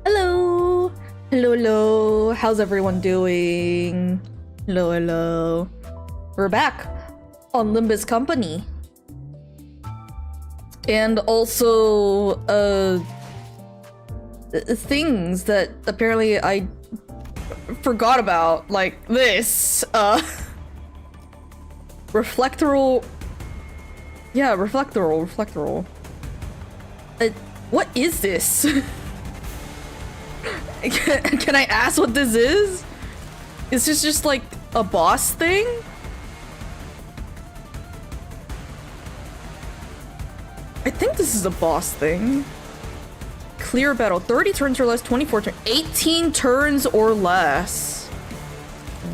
Hello! Hello, hello. How's everyone doing? Hello, hello. We're back on Limbus Company. And also, things that apparently I forgot about, like this. Reflectoral. Yeah, reflectoral. What is this? Can I ask what this is? Is this just like a boss thing? I think this is a boss thing. Clear battle. 30 turns or less, 24 turns, 18 turns or less.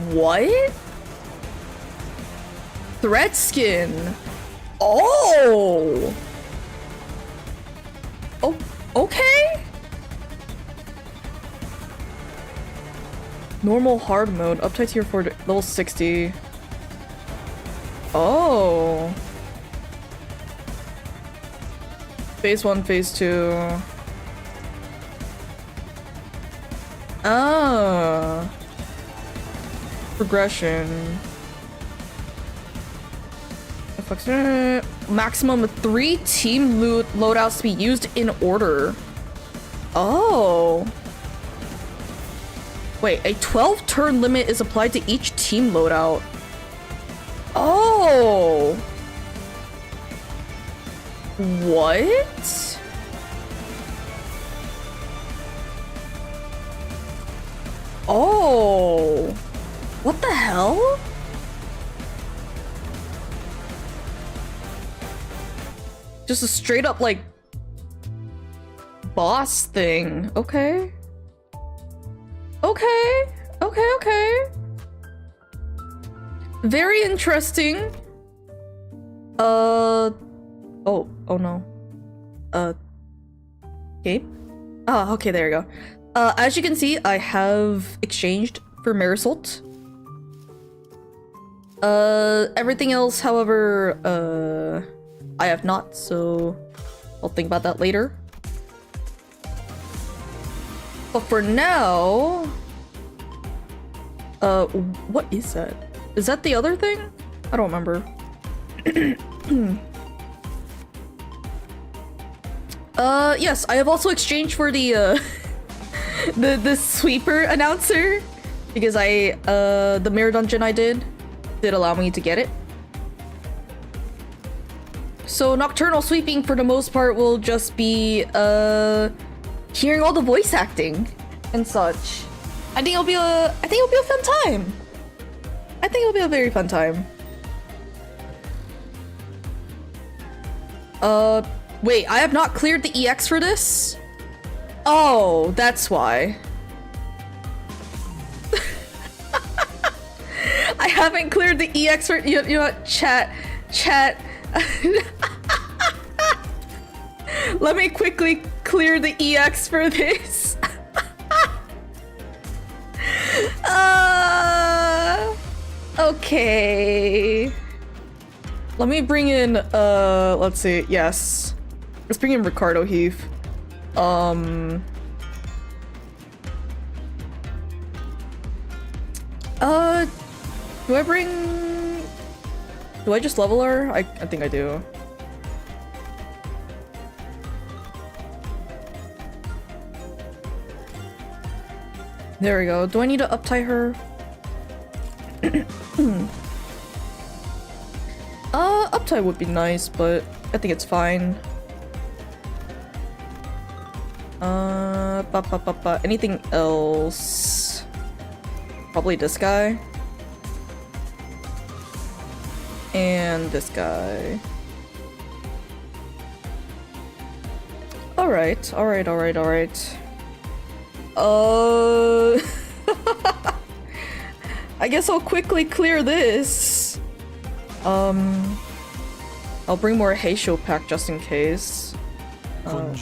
What? Thread skin. Oh! Oh, okay. Normal hard mode, uptight tier 4, level 60. Oh. Phase 1, phase 2. Ah. Progression. Maximum of 3 team loot loadouts to be used in order. Oh. Wait, a 12-turn limit is applied to each team loadout. Oh! What? Oh! What the hell? Just a straight up, like, boss thing. Okay. Okay. Very interesting. Oh no. Okay. Oh, okay, there you go. As you can see, I have exchanged for Marisol. Everything else, however, I have not, so I'll think about that later. But for now, what is that? Is that the other thing? I don't remember. Yes, I have also exchanged for the, the sweeper announcer, because the mirror dungeon I did allow me to get it. So Nocturnal sweeping, for the most part, will just be, hearing all the voice acting and such. I think it'll be a fun time. I think it'll be a very fun time. Wait, I have not cleared the EX for this? Oh, that's why. I haven't cleared the EX for, you know what, chat. Let me quickly clear the EX for this. Okay. Let me bring in, let's see, yes. Let's bring in Ricardo Heath. Do I bring... Do I just level her? I think I do. There we go. Do I need to uptie her? Uptie would be nice, but I think it's fine. Anything else? Probably this guy. And this guy. Alright, alright, alright, alright. I guess I'll quickly clear this. I'll bring more Heisho pack just in case. 1,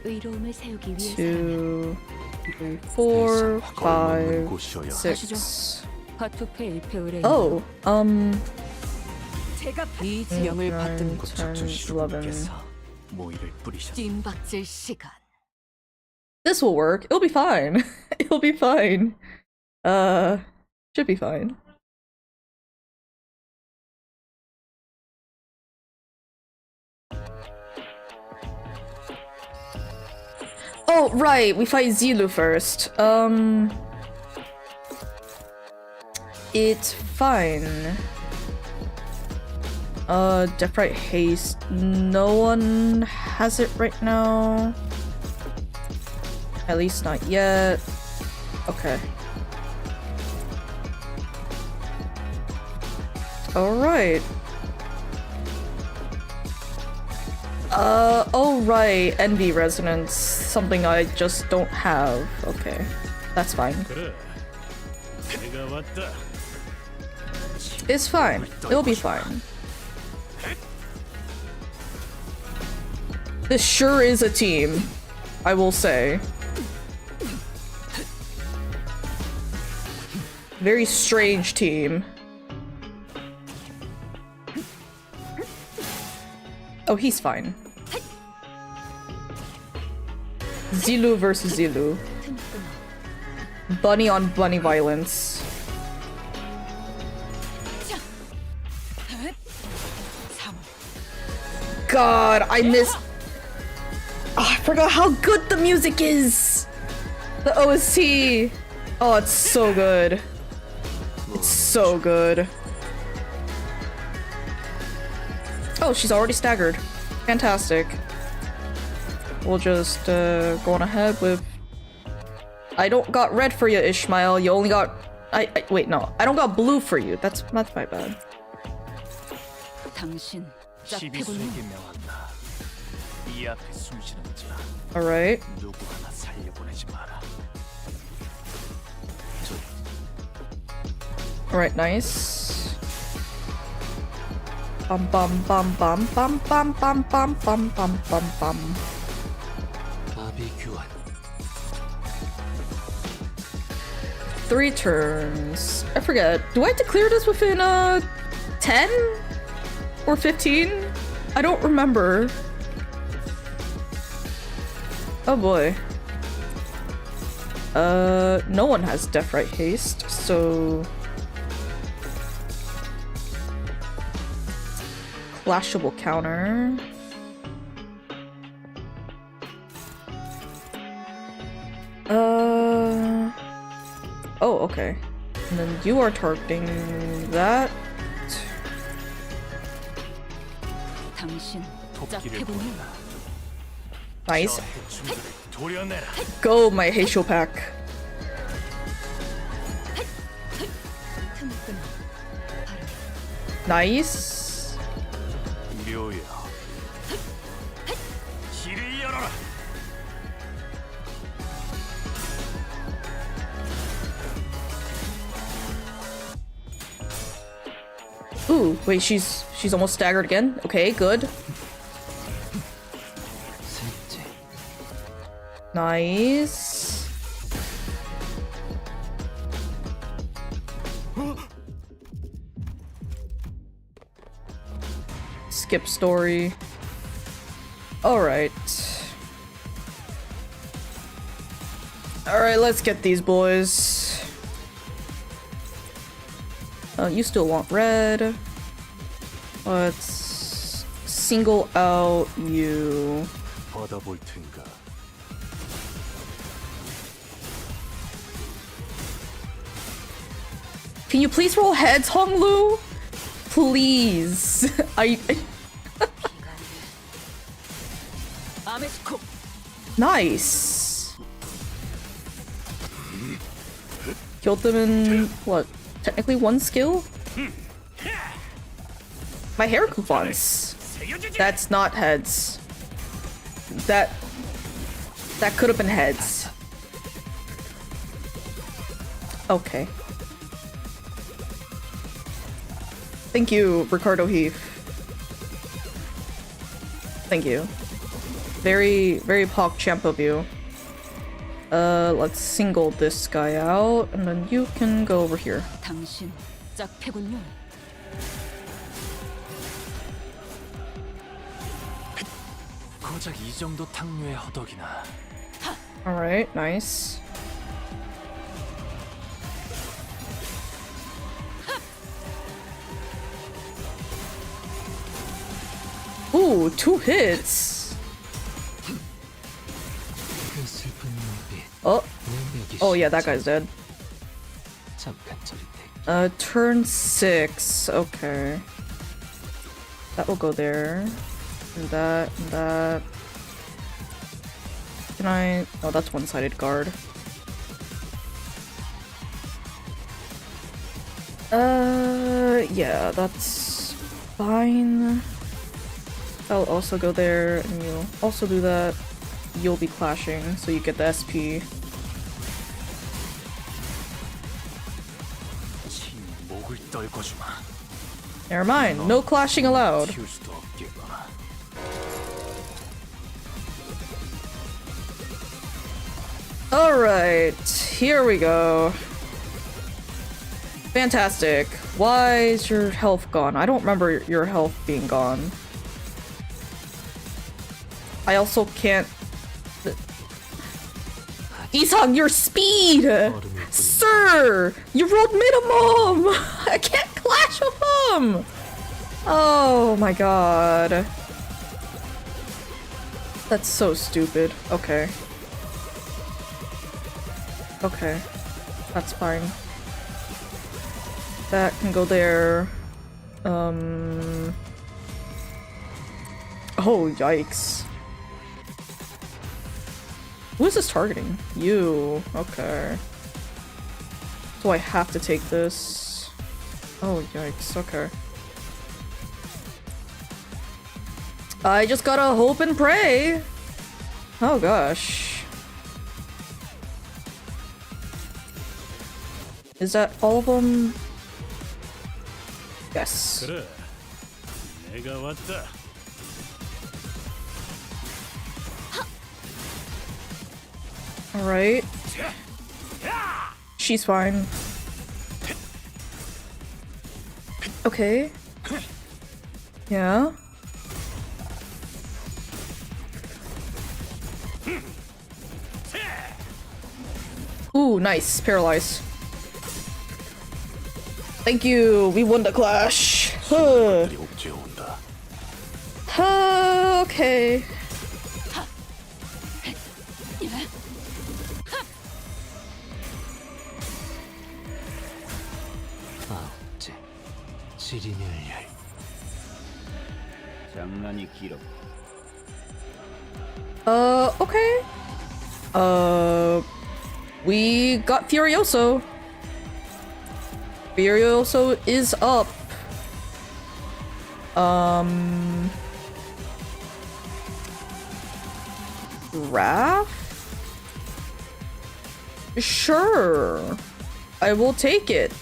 2, 3, 4, 5, 6. Oh, 이 지형을 받든 11. This will work. It'll be fine. It'll be fine. Should be fine. Oh, right. We fight Zilu first. It's fine. Deathrite Haste. No one has it right now. At least not yet. Okay. Alright. Oh right, Envy Resonance. Something I just don't have. Okay. That's fine. It's fine. It'll be fine. This sure is a team, I will say. Very strange team. Oh, he's fine. Zilu versus Zilu. Bunny on bunny violence. God, I missed. Oh, I forgot how good the music is. The OST. Oh, it's so good. It's so good. Oh, she's already staggered. Fantastic. We'll just go on ahead with. I don't got red for you, Ishmael. You only got. Wait, no. I don't got blue for you. That's my bad. Alright. Alright, nice. Bum bum bum bum bum bum bum bum bum bum bum bum. 3 turns. I forget. Do I have to clear this within 10 or 15? I don't remember. Oh boy. No one has Deathrite Haste, so clashable counter. Oh, okay. And then you are targeting that. Nice. Go, my Heisho pack. Nice. Ooh, wait, she's almost staggered again. Okay, good. Nice. skip story. Alright. Alright, let's get these boys. You still want red. Let's single out you. Can you please roll heads, Honglu? Please. Nice. Killed them in what? Technically one skill? My hair coupons. That's not heads. That could have been heads. Okay. Thank you, Ricardo Heath. Thank you. Very, very PogChamp of you. Let's single this guy out, and then you can go over here. 당신 짝패군요. 고작 이 정도 탕류의 허덕이나. Alright, nice. Ooh, 2 hits! Oh. Oh yeah, that guy's dead. Turn 6. Okay. That will go there. And that, and that. Can I... Oh, that's one-sided guard. Yeah, that's fine. I'll also go there, and you'll also do that. You'll be clashing, so you get the SP. Never mind, no clashing allowed. Alright, here we go. Fantastic. Why is your health gone? I don't remember your health being gone. I also can't... Isang, your speed! Sir! You rolled minimum! I can't clash with him! Oh my god. That's so stupid. Okay. Okay. That's fine. That can go there. Oh, yikes. Who is this targeting? You. Okay. So I have to take this. Oh, yikes. Okay. I just gotta hope and pray. Oh, gosh. Is that all of them? Yes. Alright. She's fine. Okay. Yeah. Ooh, nice. Paralyze. Thank you. We won the clash. Okay. Okay. We got Furioso. Furioso is up. Raph? Sure. I will take it.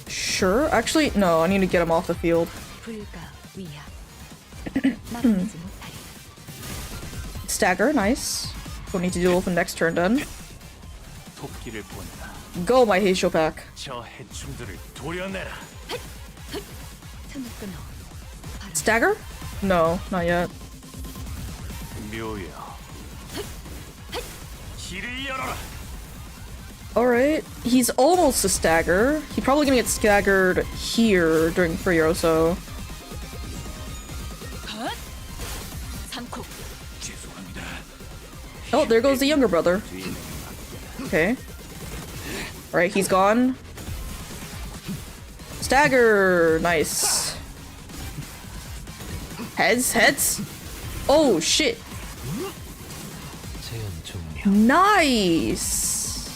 Sure. Actually, no, I need to get him off the field. Stagger, nice. Don't need to deal with the next turn then. 미끼를 본다. Go, my Heisho pack. 저 해충들을 도려내라. 틈을 끊어. Stagger? No, not yet. 묘여. 길을 열어라. Alright. He's almost a stagger. He's probably gonna get staggered here during Furioso. 삼코. 죄송합니다. Oh, there goes the younger brother. Okay. Alright, he's gone. Stagger! Nice. Heads? Oh, shit. Nice!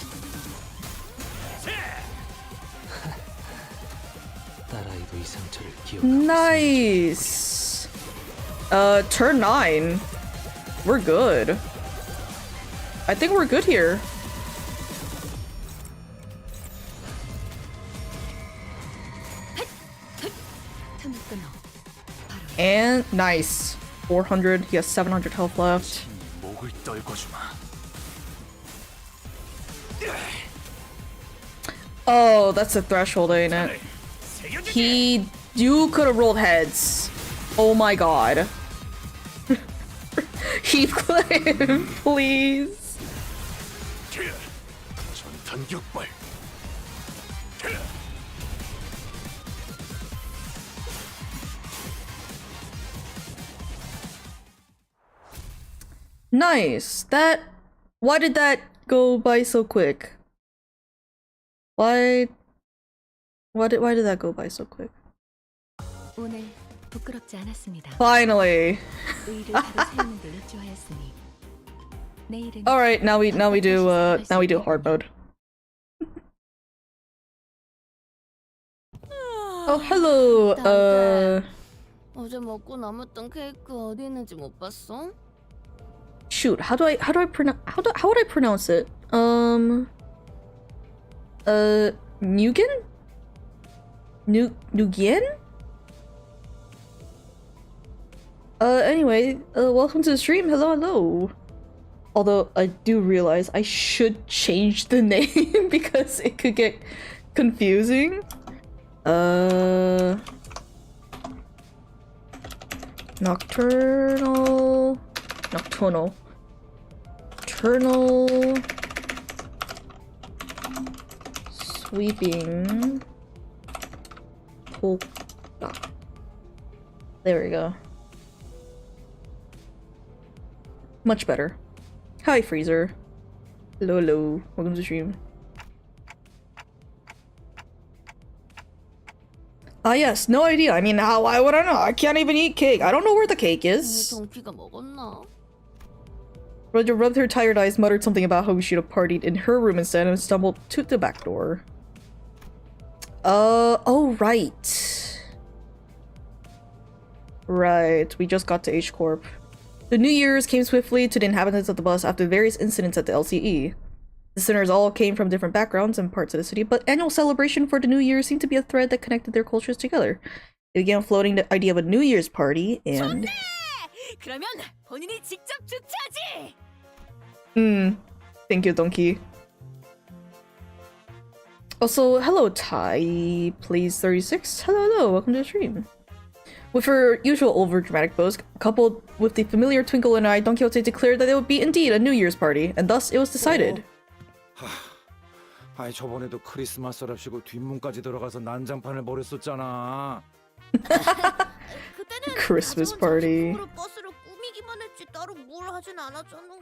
Nice! Turn 9. We're good. I think we're good here. 틈을 끊어. And nice. 400. He has 700 health left. 목을 떨궈주마. Oh, that's a threshold, ain't it? You could have rolled heads. Oh my god. Heath Cliff, please. 전탄격발. Nice. Why did that go by so quick? Why did that go by so quick? 오늘 부끄럽지 않았습니다. Finally. 의의를 바로 세우는 걸 일조하였으니 내일은 All right, now we do hard mode. Oh, hello. 어제 먹고 남았던 케이크 어디 있는지 못 봤어? Shoot, how would I pronounce it? Nugen? Nugen? Anyway, welcome to the stream. Hello. Although I do realize I should change the name because it could get confusing. Nocturnal. Sweeping. BokGak. There we go. Much better. Hi, Freezer. Hello. Welcome to the stream. Yes, no idea. I mean, why would I know? I can't even eat cake. I don't know where the cake is. 동키가 먹었나? Roger rubbed her tired eyes, muttered something about how we should have partied in her room instead, and stumbled to the back door. Oh, right. Right, we just got to H Corp. The New Year's came swiftly to the inhabitants of the bus after various incidents at the LCE. The sinners all came from different backgrounds and parts of the city, but annual celebration for the New Year seemed to be a thread that connected their cultures together. They began floating the idea of a New Year's party, and... 그러면 본인이 직접 주최하지. Thank you, Donkey. Also, hello, Ty, please 36. Hello, welcome to the stream. With her usual over-dramatic boast, coupled with the familiar twinkle in her eye, Don Quixote declared that it would be indeed a New Year's party, and thus it was decided. 아이 저번에도 크리스마스랍시고 뒷문까지 들어가서 난장판을 벌였었잖아. 그때는 Christmas party. 버스를 꾸미기만 했지 따로 뭘 하진 않았잖아.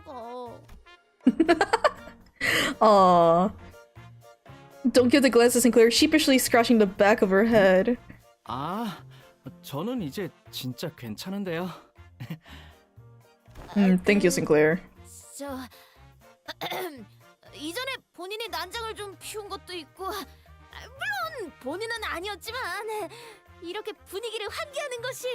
Aww. Don't give the glass to Sinclair, sheepishly scratching the back of her head. 아, 저는 이제 진짜 괜찮은데요. Thank you, Sinclair. 저 이전에 본인이 난장을 좀 피운 것도 있고 물론 본인은 아니었지만 이렇게 분위기를 환기하는 것이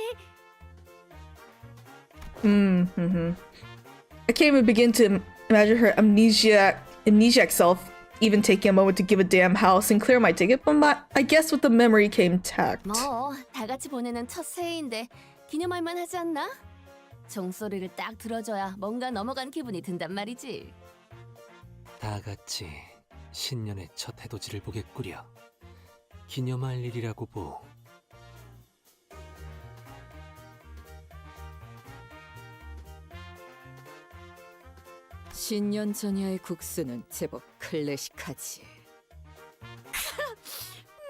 I can't even begin to imagine her amnesiac self even taking a moment to give a damn how Sinclair might take it, but I guess with the memory came tact. 뭐 다 같이 보내는 첫 새해인데 기념할 만하지 않나? 종소리를 딱 들어줘야 뭔가 넘어간 기분이 든단 말이지. 다 같이 신년의 첫 해돋이를 보겠구려. 기념할 일이라고 보. 신년 전야의 국수는 제법 클래식하지.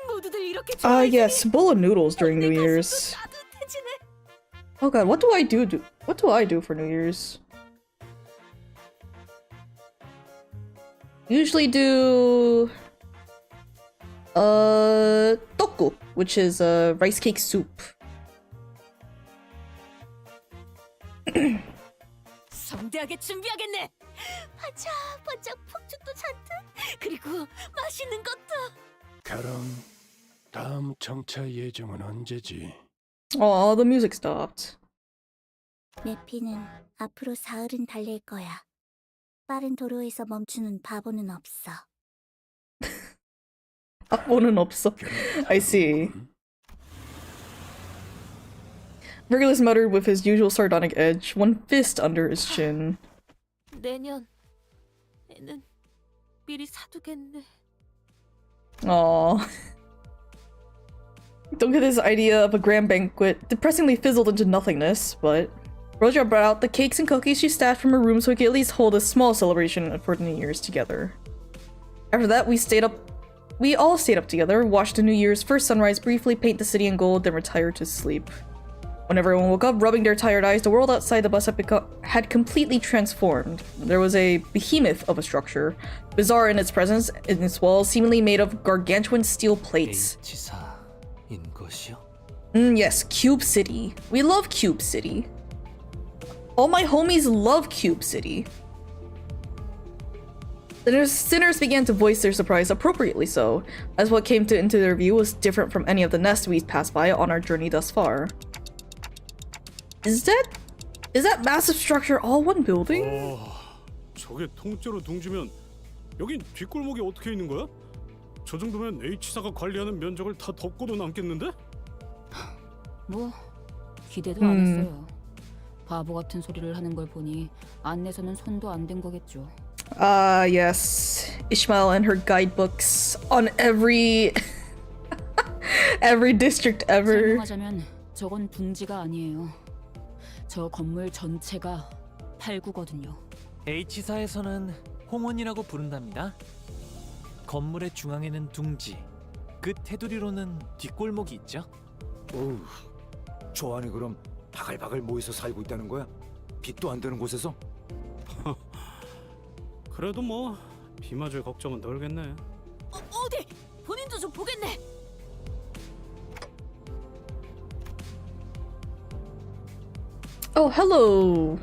모두들 이렇게 Yes, bowl of noodles during New Year's. 따뜻해지네. Oh god, what do I do? What do I do for New Year's? Usually do 떡국, which is a rice cake soup. 성대하게 준비하겠네. 반짝반짝 폭죽도 잔뜩. 그리고 맛있는 것도. 그럼 다음 정차 예정은 언제지? Oh, the music stopped. 내 피는 앞으로 사흘은 달릴 거야. 빠른 도로에서 멈추는 바보는 없어. 바보는 없어. I see. Regulus muttered with his usual sardonic edge, one fist under his chin. 내년에는 미리 사두겠네. Aww. Don't get this idea of a grand banquet depressingly fizzled into nothingness, but Roja brought out the cakes and cookies she stashed from her room so we could at least hold a small celebration for New Year's together. After that, we all stayed up together, watched the New Year's first sunrise briefly paint the city in gold, then retired to sleep. When everyone woke up, rubbing their tired eyes, the world outside the bus had completely transformed. There was a behemoth of a structure, bizarre in its presence, in its walls, seemingly made of gargantuan steel plates. H인 것이요? Yes, Cube City. We love Cube City. All my homies love Cube City. Sinners began to voice their surprise, appropriately so, as what came into their view was different from any of the nests we'd passed by on our journey thus far. Is that massive structure all one building? 저게 통째로 둥지면 여긴 뒷골목이 어떻게 있는 거야? 저 정도면 H사가 관리하는 면적을 다 덮고도 남겠는데? 뭐 기대도 안 했어요. 바보 같은 소리를 하는 걸 보니 안내서는 손도 안 댄 거겠죠. Yes. Ishmael and her guidebooks on every district ever. 설명하자면 저건 둥지가 아니에요. 저 건물 전체가 8구거든요. H사에서는 홍원이라고 부른답니다. 건물의 중앙에는 둥지, 그 테두리로는 뒷골목이 있죠. 어우, 저 안에 그럼 바글바글 모여서 살고 있다는 거야? 빛도 안 드는 곳에서? 그래도 뭐 비 맞을 걱정은 덜겠네. 어디? 본인도 좀 보겠네. Oh, hello.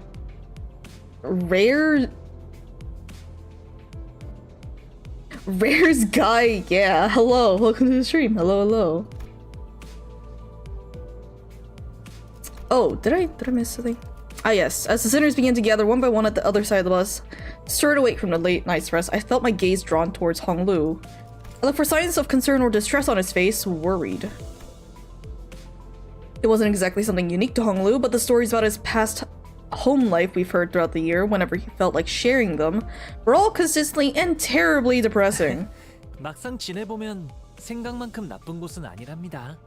Rare's guy. Yeah, hello. Welcome to the stream. Hello. Oh, did I miss something? Ah, yes. As the sinners began to gather one by one at the other side of the bus, stirred awake from the late night's rest, I felt my gaze drawn towards Hong Lu. I looked for signs of concern or distress on his face, worried. It wasn't exactly something unique to Hong Lu, but the stories about his past home life we've heard throughout the year, whenever he felt like sharing them, were all consistently and terribly depressing. 막상 지내보면 생각만큼 나쁜 곳은 아니랍니다.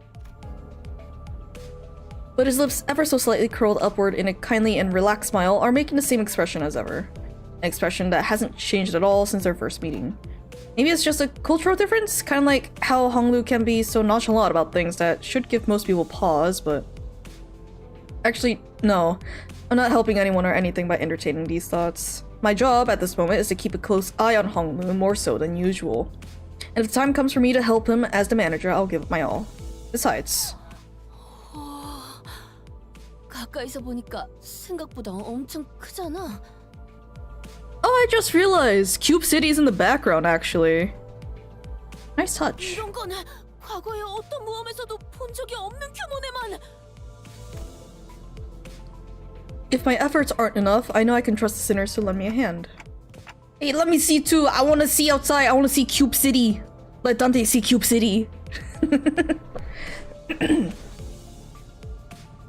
But his lips, ever so slightly curled upward in a kindly and relaxed smile, are making the same expression as ever. An expression that hasn't changed at all since our first meeting. Maybe it's just a cultural difference, kind of like how Honglu can be so nonchalant about things that should give most people pause, but... Actually, no. I'm not helping anyone or anything by entertaining these thoughts. My job at this moment is to keep a close eye on Honglu, more so than usual. And if the time comes for me to help him as the manager, I'll give it my all. Besides... 가까이서 보니까 생각보다 엄청 크잖아. Oh, I just realized! Cube City's in the background, actually. Nice touch. 이런 건 과거의 어떤 모험에서도 본 적이 없는 규모네만. If my efforts aren't enough, I know I can trust the sinners to lend me a hand. Hey, let me see too! I wanna see outside! I wanna see Cube City! Let Dante see Cube City!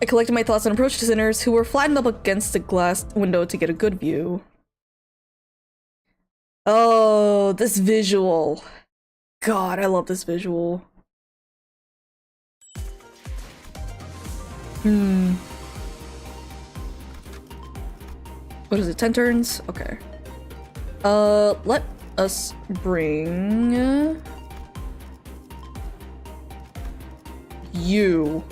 I collected my thoughts and approached the sinners, who were flattened up against the glass window to get a good view. Oh, this visual. God, I love this visual. What is it? 10 turns? Okay. Let us bring you.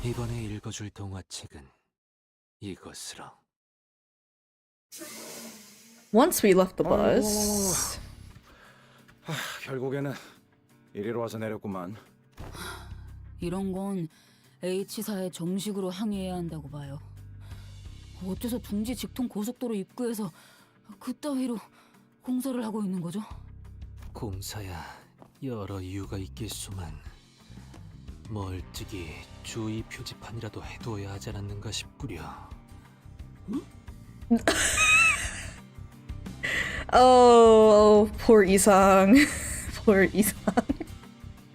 이번에 읽어줄 동화책은 이것으로. Once we left the bus. 결국에는 이리로 와서 내렸구만. 이런 건 H사에 정식으로 항의해야 한다고 봐요. 어째서 둥지 직통 고속도로 입구에서 그따위로 공사를 하고 있는 거죠? 공사야 여러 이유가 있겠소만 멀찍이 주의 표지판이라도 해두어야 하지 않았는가 싶구려. Oh, poor 이상. poor 이상.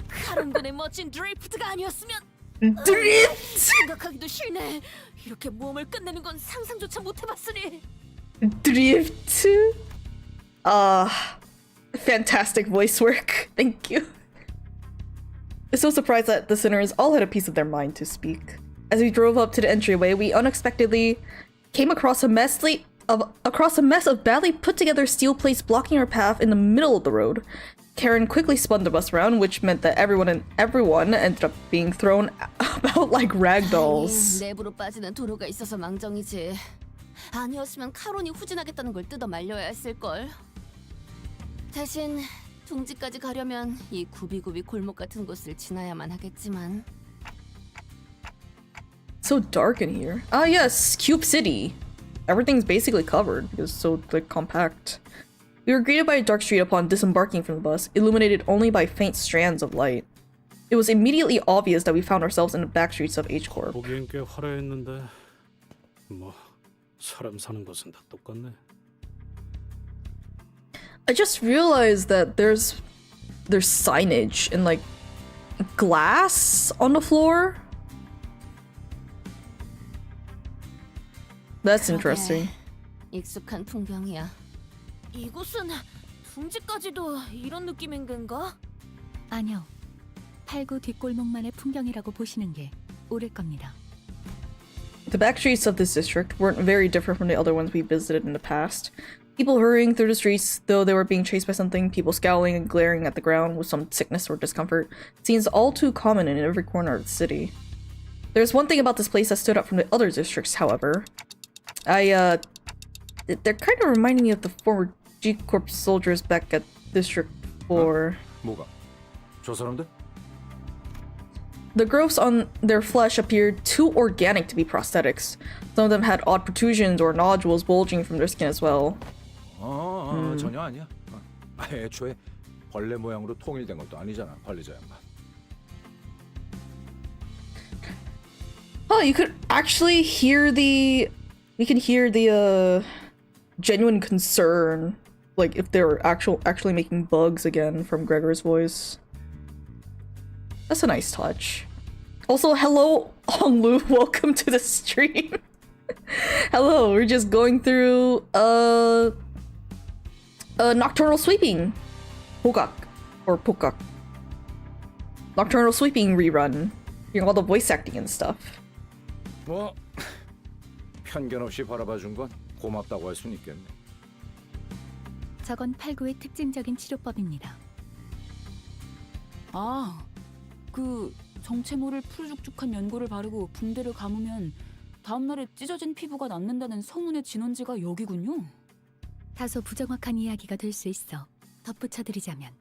카론군의 멋진 드리프트가 아니었으면 드리프트! 생각하기도 싫네. 이렇게 모험을 끝내는 건 상상조차 못해봤으니. 드리프트? Fantastic voice work. Thank you. I'm so surprised that the sinners all had a piece of their mind to speak. As we drove up to the entryway, we unexpectedly came across a mess of badly put together steel plates blocking our path in the middle of the road. Karen quickly spun the bus around, which meant that everyone ended up being thrown about like rag dolls. 내부로 빠지는 도로가 있어서 망정이지. 아니었으면 카론이 후진하겠다는 걸 뜯어 말려야 했을 걸. 대신 둥지까지 가려면 이 구비구비 골목 같은 곳을 지나야만 하겠지만. So dark in here. Ah, yes, Cube City. Everything's basically covered because it's so like compact. We were greeted by a dark street upon disembarking from the bus, illuminated only by faint strands of light. It was immediately obvious that we found ourselves in the back streets of H Corp. 보기엔 꽤 화려했는데 뭐 사람 사는 곳은 다 똑같네. I just realized that there's signage and like glass on the floor. That's interesting. 익숙한 풍경이야. 이곳은 둥지까지도 이런 느낌인 건가? 아니요. 8구 뒷골목만의 풍경이라고 보시는 게 옳을 겁니다. The back streets of this district weren't very different from the other ones we visited in the past. People hurrying through the streets, though they were being chased by something, people scowling and glaring at the ground with some sickness or discomfort, seems all too common in every corner of the city. There's one thing about this place that stood out from the other districts, however. They're kind of reminding me of the former G-Corp soldiers back at District 4. 뭐가? 저 사람들? The growths on their flesh appeared too organic to be prosthetics. Some of them had odd protrusions or nodules bulging from their skin as well. 전혀 아니야. 애초에 벌레 모양으로 통일된 것도 아니잖아, 관리자 양반. Oh, you could actually hear the... We can hear the, genuine concern. Like, if they're actually making bugs again from Gregor's voice. That's a nice touch. Also, hello, Honglu. Welcome to the stream. Hello, we're just going through, Nocturnal Sweeping. BokGak. Or BokGak. Nocturnal Sweeping rerun. You know, all the voice acting and stuff. 뭐 편견 없이 바라봐 준 건 고맙다고 할 순 있겠네. 저건 8구의 특징적인 치료법입니다. 아, 그 정체모를 푸르죽죽한 연고를 바르고 붕대를 감으면 다음날에 찢어진 피부가 낫는다는 소문의 진원지가 여기군요. 다소 부정확한 이야기가 될 수 있어 덧붙여드리자면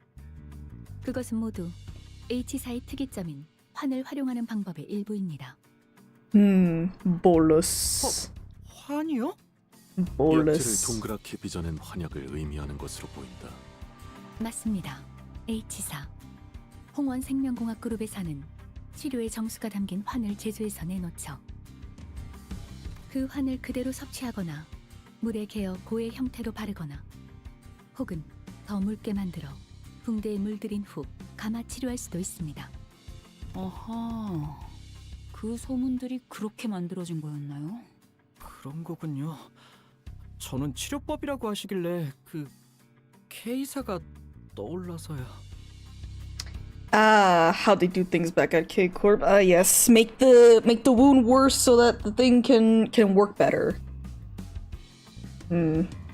그것은 모두 H사의 특이점인 환을 활용하는 방법의 일부입니다. 볼러스. 환이요? 볼러스. 동그랗게 빚어낸 환약을 의미하는 것으로 보인다. 맞습니다. H사 홍원생명공학 그룹에서는 치료의 정수가 담긴 환을 제조해서 내놓죠. 그 환을 그대로 섭취하거나 물에 개어 고의 형태로 바르거나 혹은 더 묽게 만들어 붕대에 물들인 후 감아 치료할 수도 있습니다. 아하, 그 소문들이 그렇게 만들어진 거였나요? 그런 거군요. 저는 치료법이라고 하시길래 그 K사가 떠올라서요. How they do things back at K Corp. Yes, make the wound worse so that the thing can work better.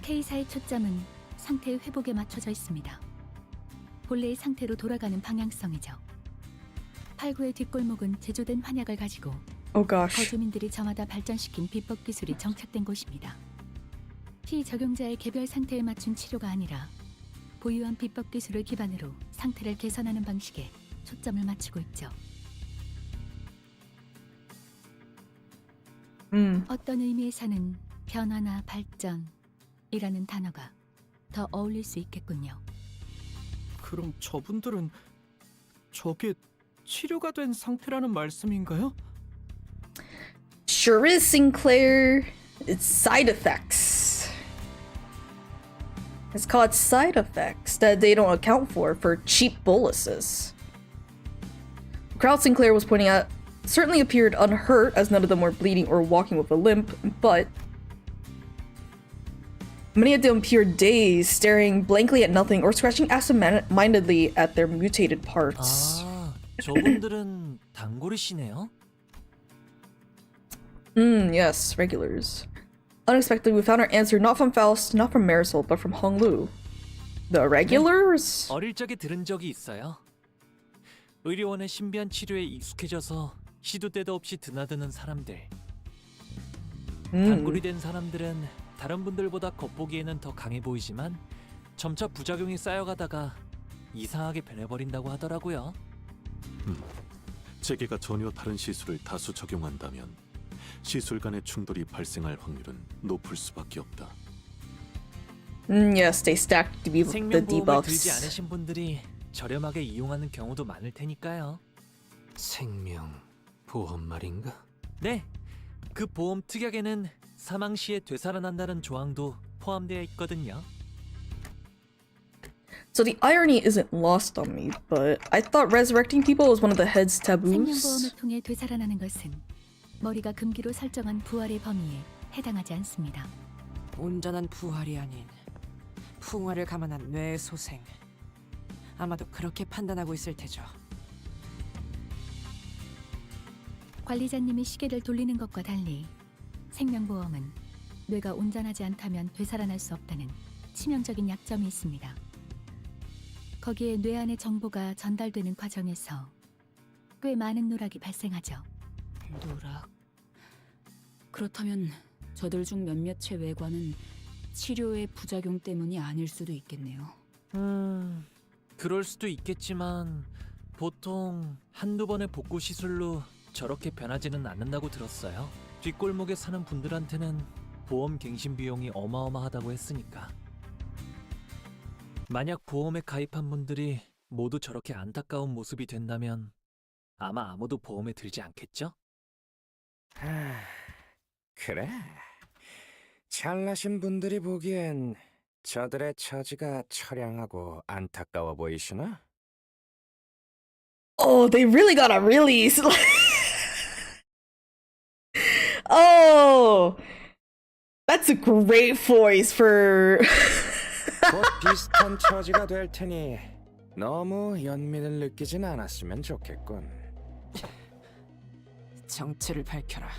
K사의 초점은 상태 회복에 맞춰져 있습니다. 본래의 상태로 돌아가는 방향성이죠. 8구의 뒷골목은 제조된 환약을 가지고 Oh gosh. 거주민들이 저마다 발전시킨 비법 기술이 정착된 곳입니다. 피적용자의 개별 상태에 맞춘 치료가 아니라 보유한 비법 기술을 기반으로 상태를 개선하는 방식에 초점을 맞추고 있죠. 어떤 의미에서는 변화나 발전이라는 단어가 더 어울릴 수 있겠군요. 그럼 저분들은 저게 치료가 된 상태라는 말씀인가요? Sure is, Sinclair. It's side effects. It's called side effects that they don't account for cheap boluses. The crowd Sinclair was pointing at certainly appeared unhurt, as none of them were bleeding or walking with a limp, but many of them appeared dazed, staring blankly at nothing or scratching absent-mindedly at their mutated parts. 아, 저분들은 단골이시네요. Yes, regulars. Unexpectedly, we found our answer not from Faust, not from Marisol, but from Honglu. The regulars? 어릴 적에 들은 적이 있어요. 의료원의 신비한 치료에 익숙해져서 시도 때도 없이 드나드는 사람들. 단골이 된 사람들은 다른 분들보다 겉보기에는 더 강해 보이지만 점차 부작용이 쌓여가다가 이상하게 변해버린다고 하더라고요. 체계가 전혀 다른 시술을 다수 적용한다면 시술 간의 충돌이 발생할 확률은 높을 수밖에 없다. Yes, they stacked the 생명보험을 들지 debuffs. 않으신 분들이 저렴하게 이용하는 경우도 많을 테니까요. 생명 보험 말인가? 네, 그 보험 특약에는 사망 시에 되살아난다는 조항도 포함되어 있거든요. So the irony isn't lost on me, but I thought resurrecting people was one of the head's taboos. 생명보험을 통해 되살아나는 것은 머리가 금기로 설정한 부활의 범위에 해당하지 않습니다. 온전한 부활이 아닌 풍화를 감안한 뇌의 소생. 아마도 그렇게 판단하고 있을 테죠. 관리자님이 시계를 돌리는 것과 달리 생명보험은 뇌가 온전하지 않다면 되살아날 수 없다는 치명적인 약점이 있습니다. 거기에 뇌 안의 정보가 전달되는 과정에서 꽤 많은 누락이 발생하죠. 누락. 그렇다면 저들 중 몇몇의 외관은 치료의 부작용 때문이 아닐 수도 있겠네요. 그럴 수도 있겠지만 보통 한두 번의 복구 시술로 저렇게 변하지는 않는다고 들었어요. 뒷골목에 사는 분들한테는 보험 갱신 비용이 어마어마하다고 했으니까. 만약 보험에 가입한 분들이 모두 저렇게 안타까운 모습이 된다면 아마 아무도 보험에 들지 않겠죠? 그래. 잘나신 분들이 보기엔 저들의 처지가 처량하고 안타까워 보이시나? Oh, they really gotta release. Oh, that's a great voice for. 곧 비슷한 처지가 될 테니 너무 연민을 느끼진 않았으면 좋겠군. 정체를 밝혀라.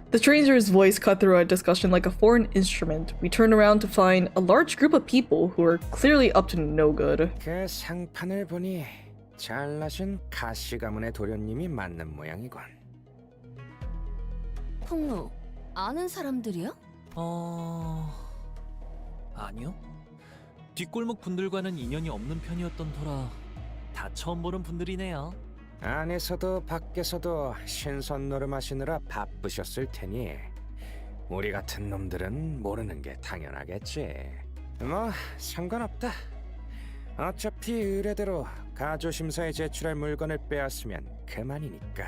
The stranger's voice cut through our discussion like a foreign instrument. We turned around to find a large group of people who were clearly up to no good. 그 상판을 보니 잘나신 가시 가문의 도련님이 맞는 모양이군. 폭로, 아는 사람들이야? 아니요. 뒷골목 분들과는 인연이 없는 편이었던 터라 다 처음 보는 분들이네요. 안에서도 밖에서도 신선 노름하시느라 바쁘셨을 테니 우리 같은 놈들은 모르는 게 당연하겠지. 뭐 상관없다. 어차피 의뢰대로 가조심사에 제출할 물건을 빼앗으면 그만이니까.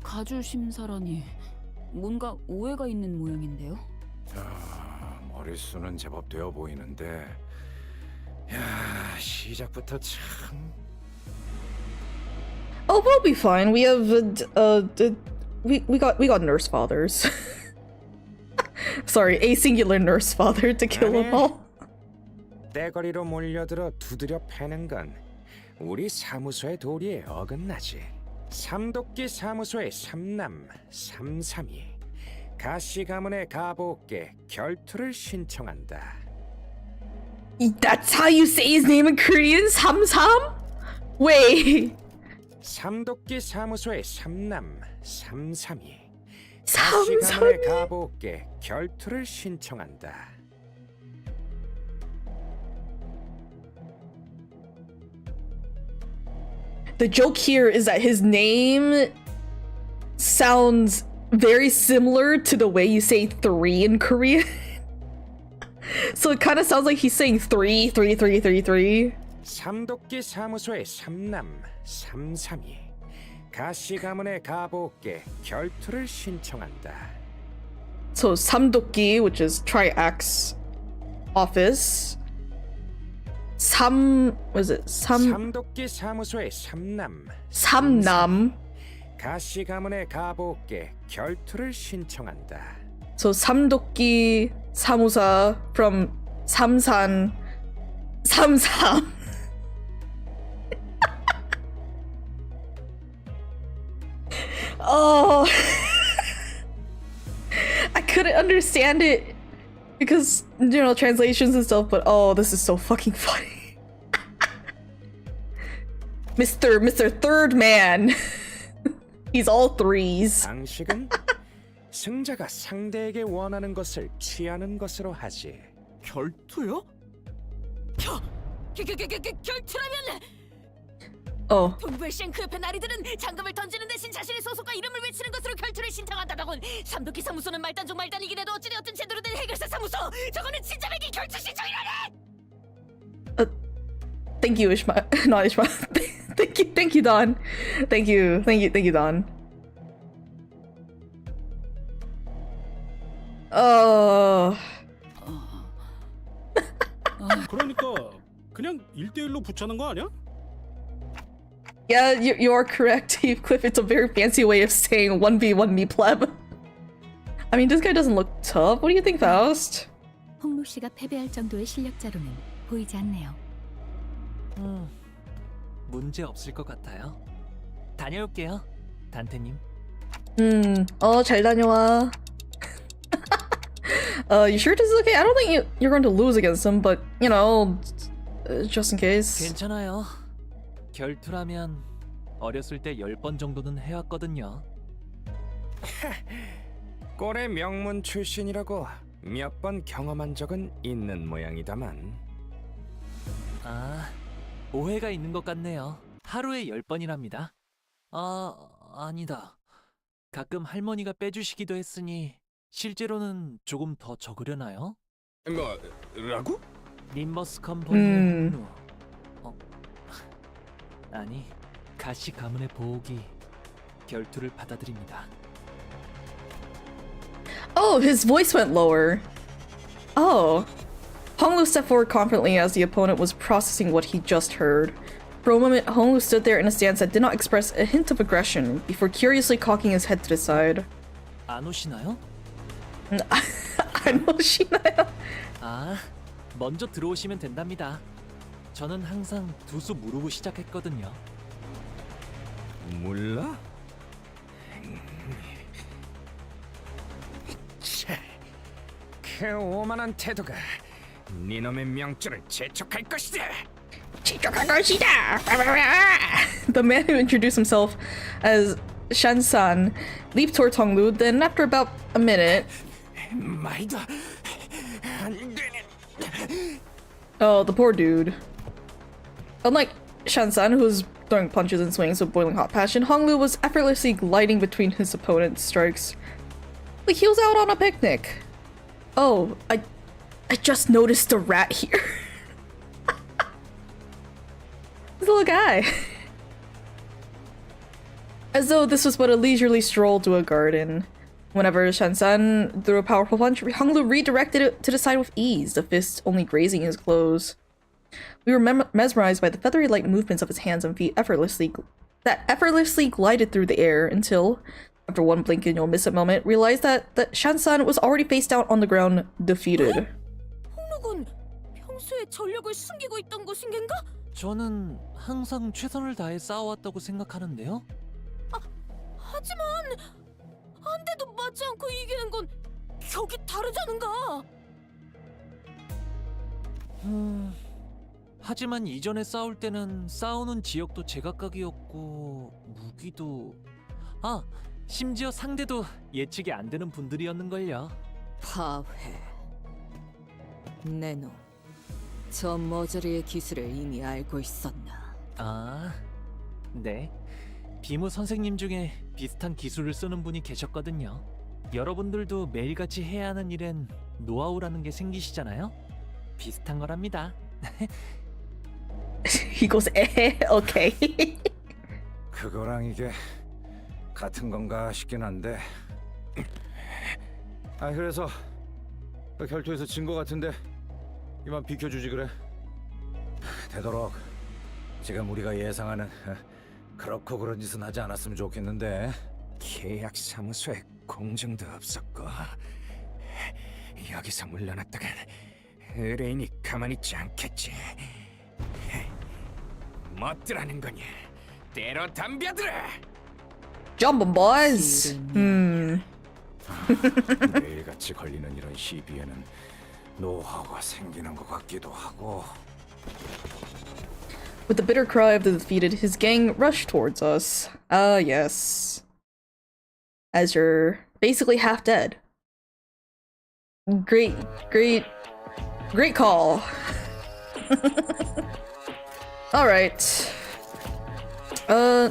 가주심사라니 뭔가 오해가 있는 모양인데요. 머릿수는 제법 되어 보이는데 야, 시작부터 참... Oh, we'll be fine. We have we got nurse fathers. Sorry, a singular nurse father to kill them all. 떼거리로 몰려들어 두드려 패는 건 우리 사무소의 도리에 어긋나지. 삼도끼 사무소의 삼남 삼삼이 가시 가문의 가보께 결투를 신청한다. That's how you say his name in Korean? 삼삼? Wait. 삼도끼 사무소의 삼남 삼삼이 가시 가문의 가보께 결투를 신청한다. The joke here is that his name sounds very similar to the way you say three in Korean. So it kind of sounds like he's saying three. 삼도끼 사무소의 삼남 삼삼이 가시 가문의 가보께 결투를 신청한다. So 삼도끼, which is triax office. 삼도끼 사무소의 삼남 가시 가문의 가보께 결투를 신청한다. So 삼도끼 사무사 from 삼산 삼삼. Oh, I couldn't understand it because, you know, translations and stuff, but oh, this is so fucking funny. Mr. Third Man. He's all threes. 방식은 승자가 상대에게 원하는 것을 취하는 것으로 하지. 결투요? 결투라면 동부의 쉔크 옆에 나리들은 장갑을 던지는 대신 자신의 소속과 이름을 외치는 것으로 결투를 신청한다더군. 삼도끼 사무소는 말단 중 말단이긴 해도 어찌되었든 제대로 된 해결사 사무소. 저거는 진짜 백이 결투 신청이라네. Thank you, Ishmael. Not Ishmael. Thank you, Don. Thank you, Don. 그러니까 그냥 1대1로 붙자는 거 아니야? Yeah, you are correct, Heathcliff. It's a very fancy way of saying 1v1 me pleb. I mean, this guy doesn't look tough. What do you think, Faust? 홍로 씨가 패배할 정도의 실력자로는 보이지 않네요. 문제 없을 것 같아요. 다녀올게요, 단테님. 잘 다녀와. You sure this is okay? I don't think you're going to lose against him, but, you know, just in case. 괜찮아요. 결투라면 어렸을 때 10번 정도는 해왔거든요. 꼴의 명문 출신이라고 몇 번 경험한 적은 있는 모양이다만. 아, 오해가 있는 것 같네요. 하루에 10번이랍니다. 아니다. 가끔 할머니가 빼주시기도 했으니 실제로는 조금 더 적으려나요? 뭐라고? 림버스 컴퍼니의 분노. 아니, 가시 가문의 보호기 결투를 받아들입니다. Oh, his voice went lower. Oh. Honglu stepped forward confidently as the opponent was processing what he just heard. For a moment, Honglu stood there in a stance that did not express a hint of aggression before curiously cocking his head to the side. 안 오시나요? 안 오시나요? 아, 먼저 들어오시면 된답니다. 저는 항상 두 수 무르고 시작했거든요. 몰라? 그 오만한 태도가 니놈의 명줄을 재촉할 것이다. The man who introduced himself as Shansan leaped towards Honglu, then after about a minute... 말도 안 되네. Oh, the poor dude. Unlike Shansan, who was throwing punches and swings with boiling hot passion, Honglu was effortlessly gliding between his opponent's strikes. Like he was out on a picnic. Oh, I just noticed a rat here. This little guy. As though this was but a leisurely stroll to a garden. Whenever Shansan threw a powerful punch, Honglu redirected it to the side with ease, the fist only grazing his clothes. We were mesmerized by the feathery light movements of his hands and feet that effortlessly glided through the air until, After one blink and you'll miss it moment, realize that Shan-san was already face down on the ground, defeated. 폭록은 평소에 전력을 숨기고 있던 것인가? 저는 항상 최선을 다해 싸워왔다고 생각하는데요. 하지만 한 대도 맞지 않고 이기는 건 격이 다르잖은가. 하지만 이전에 싸울 때는 싸우는 지역도 제각각이었고 무기도 심지어 상대도 예측이 안 되는 분들이었는걸요. 파회. 내놈. 저 머저리의 기술을 이미 알고 있었나? 네. 비무 선생님 중에 비슷한 기술을 쓰는 분이 계셨거든요. 여러분들도 매일같이 해야 하는 일엔 노하우라는 게 생기시잖아요. 비슷한 거랍니다. He goes, okay. 그거랑 이게 같은 건가 싶긴 한데. 그래서 결투에서 진 거 같은데 이만 비켜주지 그래. 되도록 지금 우리가 예상하는 그렇고 그런 짓은 하지 않았으면 좋겠는데. 계약 사무소에 공증도 없었고 여기서 물러났다간 의뢰인이 가만히 있지 않겠지. 멋들하는 거냐? 때로 덤벼들어. Jumpin' boys. 매일같이 걸리는 이런 시비에는 노하우가 생기는 것 같기도 하고. With the bitter cry of the defeated, his gang rushed towards us. Yes. As you're basically half dead. Great call. Alright.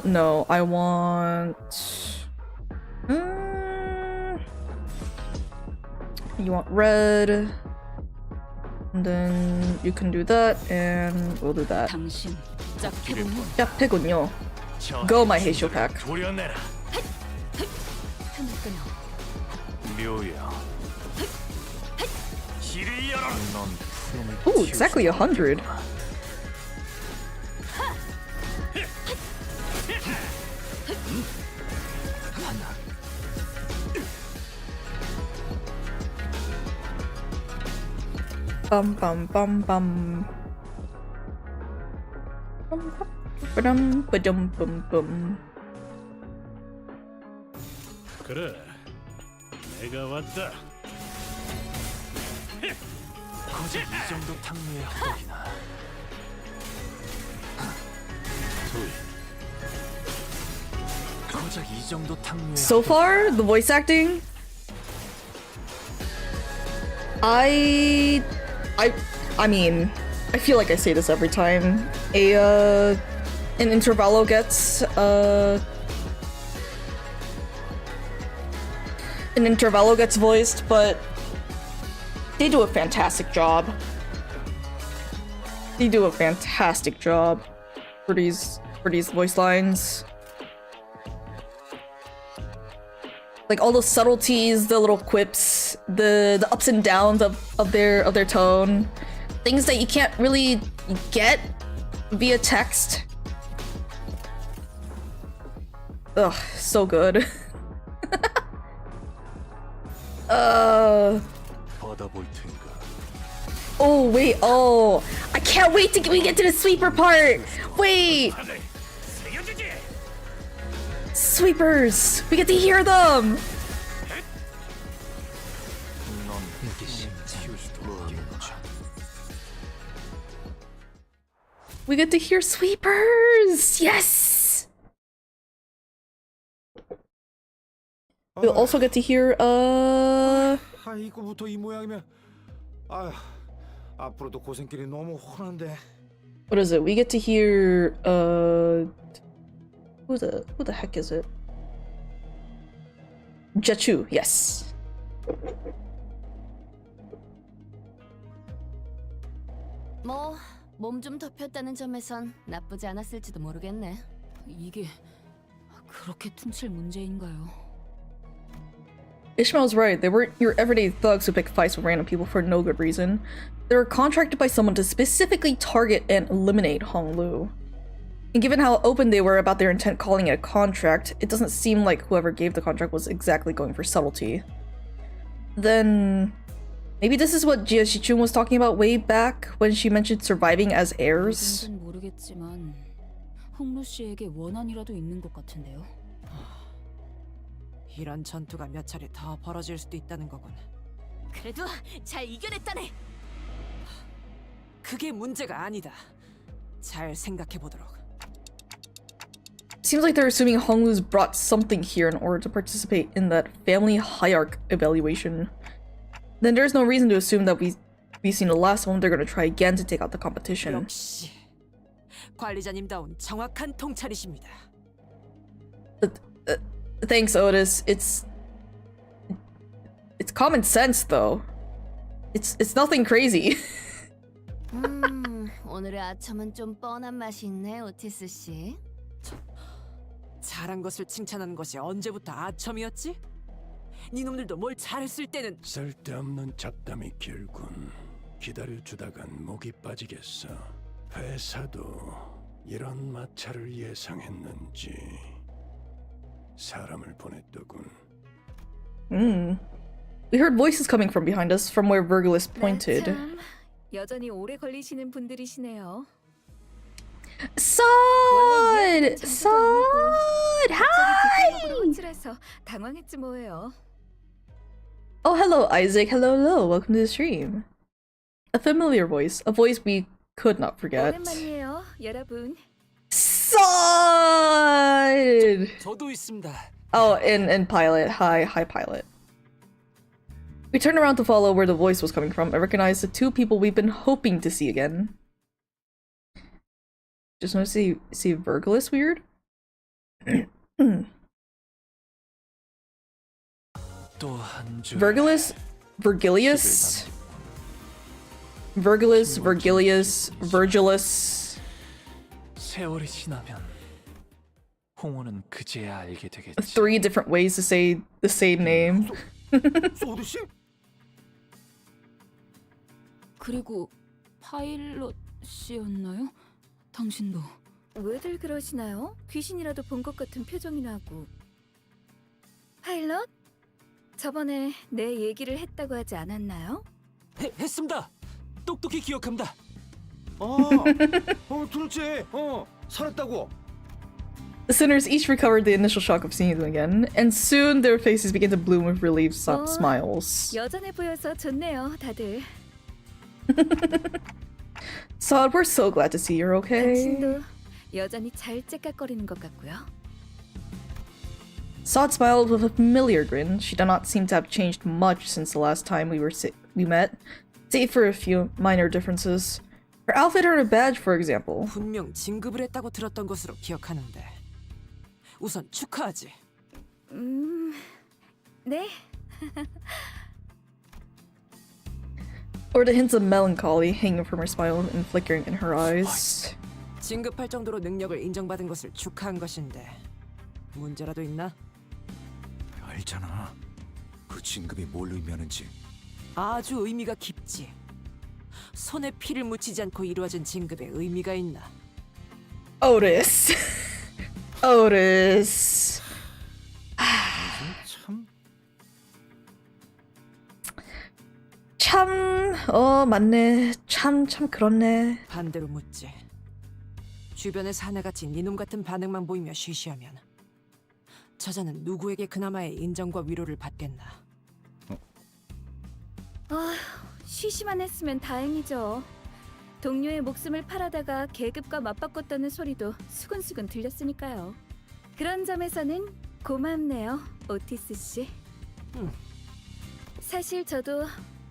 No, I want... You want red. And then you can do that, and we'll do that. 당신 짝패군요. 짝패군요. Go, my Heisho pack. 틈을 끊어. Ooh, exactly 100. Bum bum bum bum. Ba-dum ba-dum bum bum. 그래, 내가 왔다. 고작 이 정도 탕류의 허덕이나. 고작 이 정도 탕류의 So far, the voice acting, I mean, I feel like I say this every time. An intervallo gets voiced, but they do a fantastic job. They do a fantastic job for these voice lines. Like all the subtleties, the little quips, the ups and downs of their tone, things that you can't really get via text. Ugh, so good. Oh wait, oh, I can't wait till we get to the sweeper part. Wait. Sweepers! We get to hear them! We get to hear sweepers! Yes! We'll also get to hear, 이거부터 이 모양이면 앞으로도 고생길이 너무 훤한데. what is it? We get to hear, who the heck is it? Jechu, yes. 뭐 몸 좀 덮였다는 점에선 나쁘지 않았을지도 모르겠네. 이게 그렇게 퉁칠 문제인가요? Ishmael's right. They weren't your everyday thugs who pick fights with random people for no good reason. They were contracted by someone to specifically target and eliminate Honglu. And given how open they were about their intent calling it a contract, it doesn't seem like whoever gave the contract was exactly going for subtlety. Then maybe this is what Jia Shichun was talking about way back when she mentioned surviving as heirs. 누군진 모르겠지만 홍루 씨에게 원한이라도 있는 것 같은데요. 이런 전투가 몇 차례 더 벌어질 수도 있다는 거군. 그래도 잘 이겨냈다네. 그게 문제가 아니다. 잘 생각해 보도록. Seems like they're assuming Honglu's brought something here in order to participate in that family hierarch evaluation. Then there's no reason to assume that we've seen the last one. They're gonna try again to take out the competition. 역시 관리자님다운 정확한 통찰이십니다. Thanks, Otis. It's common sense, though. It's nothing crazy. 오늘의 아첨은 좀 뻔한 맛이 있네, 오티스 씨. 잘한 것을 칭찬하는 것이 언제부터 아첨이었지? 니놈들도 뭘 잘했을 때는 쓸데없는 잡담이 길군. 기다려주다간 목이 빠지겠어. 회사도 이런 마찰을 예상했는지 사람을 보냈더군. We heard voices coming from behind us from where Virgilus pointed. 참, 여전히 오래 걸리시는 분들이시네요. Sod! Hi! 호출해서 당황했지 뭐예요. Oh, hello, Isaac. Hello. Welcome to the stream. A familiar voice. A voice we could not forget. 오랜만이에요, 여러분. Sod! 저도 있습니다. Oh, and Pilot. Hi, Pilot. We turned around to follow where the voice was coming from. I recognized the two people we've been hoping to see again. Just want to see Virgilus weird? Virgilius? 세월이 지나면 홍호는 그제야 알게 되겠지. 3 different ways to say the same name. 소드 씨? 그리고 파일럿 씨였나요? 당신도. 왜들 그러시나요? 귀신이라도 본 것 같은 표정이나 하고. 파일럿? 저번에 내 얘기를 했다고 하지 않았나요? 했습니다. 똑똑히 기억합니다. 둘째, 살았다고. The sinners each recovered the initial shock of seeing them again, and soon their faces began to bloom with relieved smiles. 여전해 보여서 좋네요, 다들. Sod, we're so glad to see you're okay. 당신도 여전히 잘 째깍거리는 것 같고요. Sod smiled with a familiar grin. She did not seem to have changed much since the last time we met, save for a few minor differences. Her outfit or her badge, for example. 분명 진급을 했다고 들었던 것으로 기억하는데. 우선 축하하지. 네. Or the hints of melancholy hanging from her smile and flickering in her eyes. 진급할 정도로 능력을 인정받은 것을 축하한 것인데 문제라도 있나? 알잖아. 그 진급이 뭘 의미하는지. 아주 의미가 깊지. 손에 피를 묻히지 않고 이루어진 진급에 의미가 있나? Otis. Otis. 참, 맞네. 참 그렇네. 반대로 묻지. 주변에 사내같이 니놈 같은 반응만 보이며 쉬쉬하면 저자는 누구에게 그나마의 인정과 위로를 받겠나? 쉬쉬만 했으면 다행이죠. 동료의 목숨을 팔아다가 계급과 맞바꿨다는 소리도 수근수근 들렸으니까요. 그런 점에서는 고맙네요, 오티스 씨. 사실 저도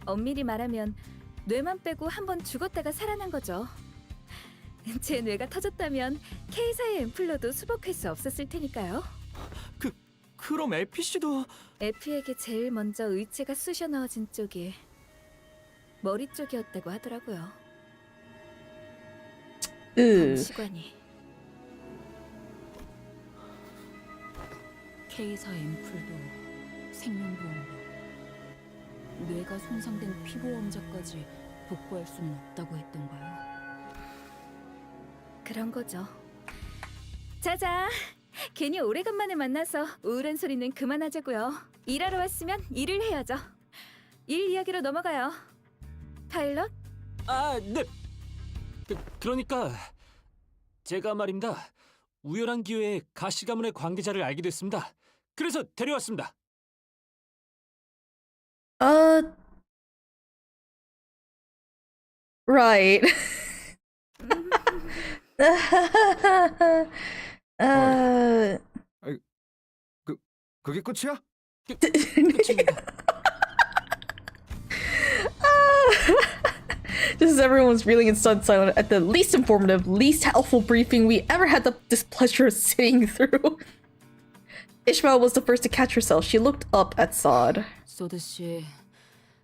엄밀히 말하면 뇌만 빼고 한번 죽었다가 살아난 거죠. 제 뇌가 터졌다면 K사의 앰플러도 수복할 수 없었을 테니까요. 그럼 에피 씨도 에피에게 제일 먼저 의체가 쑤셔 넣어진 쪽이 머리 쪽이었다고 하더라고요. 시관이. K사 앰플도 생명보험도 뇌가 손상된 피보험자까지 복구할 수는 없다고 했던가요? 그런 거죠. 자자, 괜히 오래간만에 만나서 우울한 소리는 그만하자고요. 일하러 왔으면 일을 해야죠. 일 이야기로 넘어가요. 파일럿? 아, 네. 그러니까 제가 말입니다. 우연한 기회에 가시 가문의 관계자를 알게 됐습니다. 그래서 데려왔습니다. Right. 그게 끝이야? Just as everyone's reeling in stunned silence at the least informative, least helpful briefing we ever had the displeasure of sitting through. Ishmael was the first to catch herself. She looked up at Saad. 소드 씨,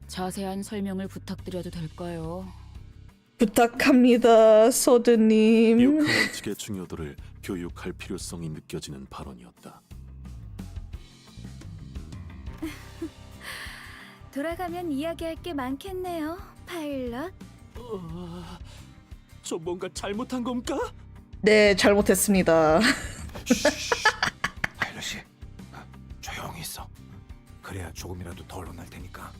자세한 설명을 부탁드려도 될까요? 부탁합니다, 소드님. 욕하 원칙의 중요도를 교육할 필요성이 느껴지는 발언이었다. 돌아가면 이야기할 게 많겠네요, 파일럿. 저 뭔가 잘못한 겁니까? 네, 잘못했습니다. 파일럿이 조용히 있어. 그래야 조금이라도 덜 혼날 테니까.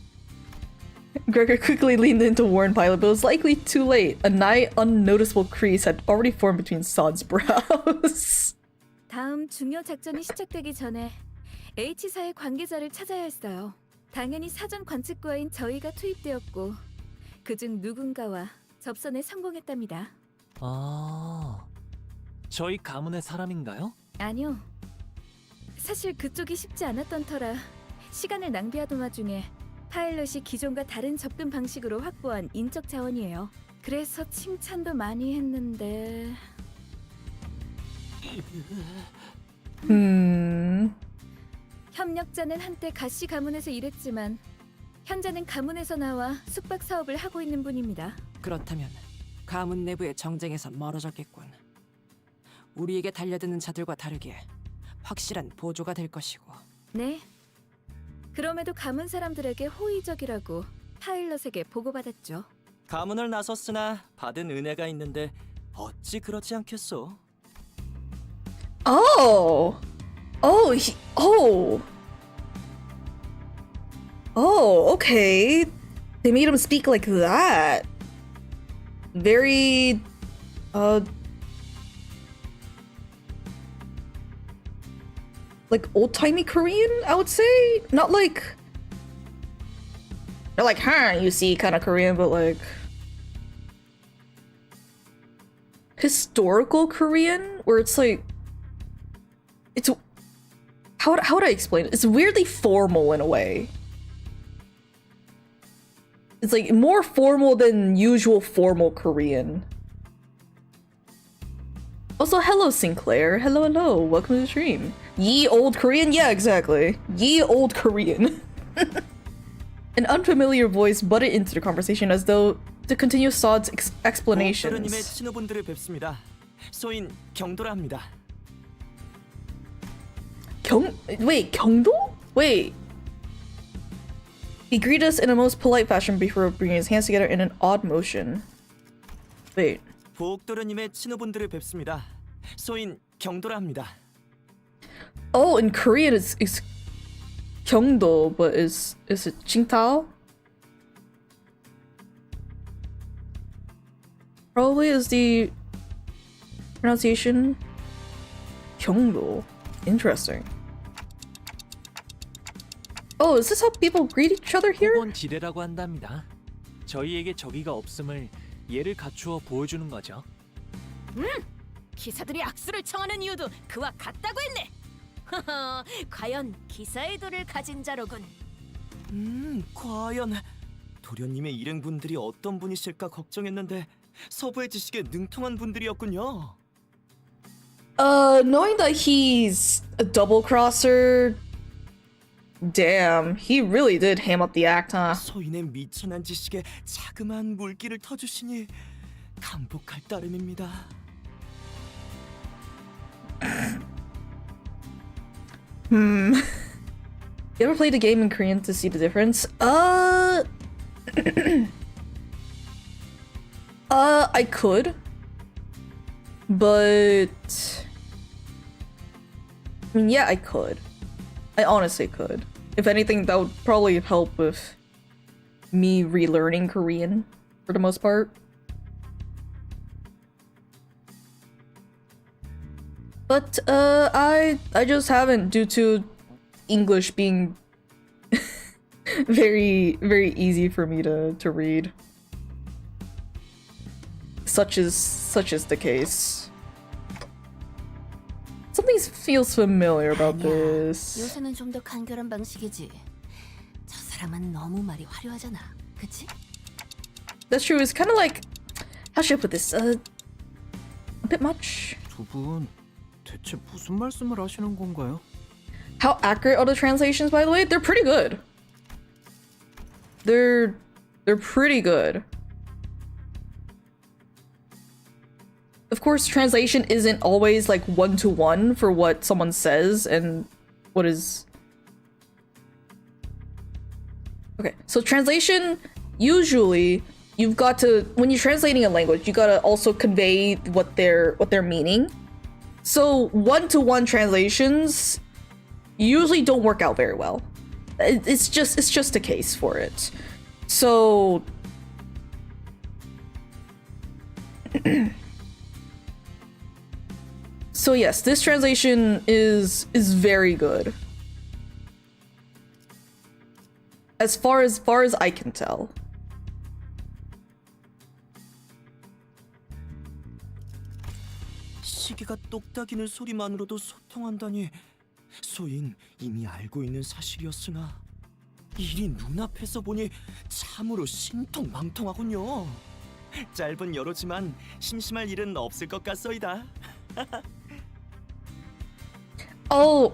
Gregor quickly leaned in to warn Pilot, but it was likely too late. A nigh unnoticeable crease had already formed between Saad's brows. 다음 중요 작전이 시작되기 전에 H사의 관계자를 찾아야 했어요. 당연히 사전 관측과인 저희가 투입되었고 그중 누군가와 접선에 성공했답니다. 아, 저희 가문의 사람인가요? 아니요. 사실 그쪽이 쉽지 않았던 터라 시간을 낭비하던 와중에 파일럿이 기존과 다른 접근 방식으로 확보한 인적 자원이에요. 그래서 칭찬도 많이 했는데... 협력자는 한때 가시 가문에서 일했지만 현재는 가문에서 나와 숙박 사업을 하고 있는 분입니다. 그렇다면 가문 내부의 정쟁에서 멀어졌겠군. 우리에게 달려드는 자들과 다르게 확실한 보조가 될 것이고. 네. 그럼에도 가문 사람들에게 호의적이라고 파일럿에게 보고받았죠. 가문을 나섰으나 받은 은혜가 있는데 어찌 그렇지 않겠소? Oh! Oh, okay. They made him speak like that. Very, like old-timey Korean, I would say. Not like, huh, you see, kind of Korean, but like historical Korean, where it's like, it's, how would I explain it? It's weirdly formal in a way. It's like more formal than usual formal Korean. Also, hello Sinclair. Hello. Welcome to the stream. Ye old Korean? Yeah, exactly. Ye old Korean. An unfamiliar voice butted into the conversation as though to continue Saad's explanations. 친구분들을 뵙습니다. 소인 경도라 합니다. 경도? Wait. He greeted us in a most polite fashion before bringing his hands together in an odd motion. Wait. 보옥도련님의 친구분들을 뵙습니다. 소인 경도라 합니다. Oh, in Korean it's 경도, but is it Qingtao? Probably is the pronunciation 경도. Interesting. Oh, is this how people greet each other here? 호번 지뢰라고 한답니다. 저희에게 저기가 없음을 예를 갖추어 보여주는 거죠. 기사들이 악수를 청하는 이유도 그와 같다고 했네. 과연 기사의 도를 가진 자로군. 과연 도련님의 일행분들이 어떤 분이실까 걱정했는데 서부의 지식에 능통한 분들이었군요. Knowing that he's a double crosser, damn, he really did ham up the act, huh? 소인의 미천한 지식에 자그마한 물기를 터주시니 감복할 따름입니다. You ever played a game in Korean to see the difference? I could, but I mean, yeah, I could. I honestly could. If anything, that would probably help with me relearning Korean for the most part. But I just haven't, due to English being very easy for me to read. Such is the case. Something feels familiar about this. 요새는 좀 더 간결한 방식이지. 저 사람은 너무 말이 화려하잖아. 그치? That's true. It's kind of like, how should I put this? A bit much. 두 분 대체 무슨 말씀을 하시는 건가요? How accurate are the translations, by the way? They're pretty good. They're pretty good. Of course, translation isn't always like one-to-one for what someone says and what is... Okay, so translation, usually you've got to, when you're translating a language, you gotta also convey what they're meaning. So one-to-one translations usually don't work out very well. It's just a case for it. So so yes, this translation is very good. As far as I can tell. 시계가 똑딱이는 소리만으로도 소통한다니. 소인 이미 알고 있는 사실이었으나 일이 눈앞에서 보니 참으로 신통망통하군요. 짧은 여로지만 심심할 일은 없을 것 같소이다. Oh,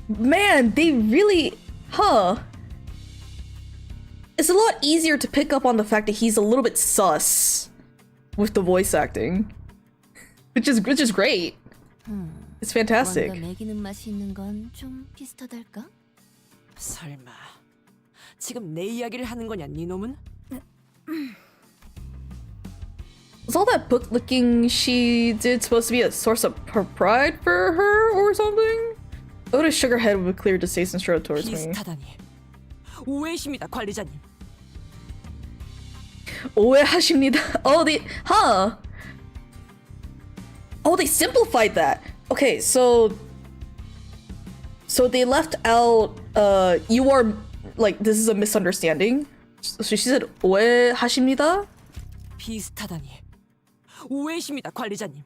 Man, they really... Huh. It's a lot easier to pick up on the fact that he's a little bit sus with the voice acting. Which is great. It's fantastic. 뭔가 매기는 맛이 있는 건 좀 비슷하달까? 설마 지금 내 이야기를 하는 거냐, 네 놈은? Was all that book looking she did supposed to be a source of pride for her or something? I would have shook her head with a clear distaste and strode towards me. 비슷하다니. 오해십니다, 관리자님. 오해하십니다. Oh, they simplified that. Okay, so they left out you are, like, this is a misunderstanding. So she said 오해하십니다. 비슷하다니. 오해십니다, 관리자님.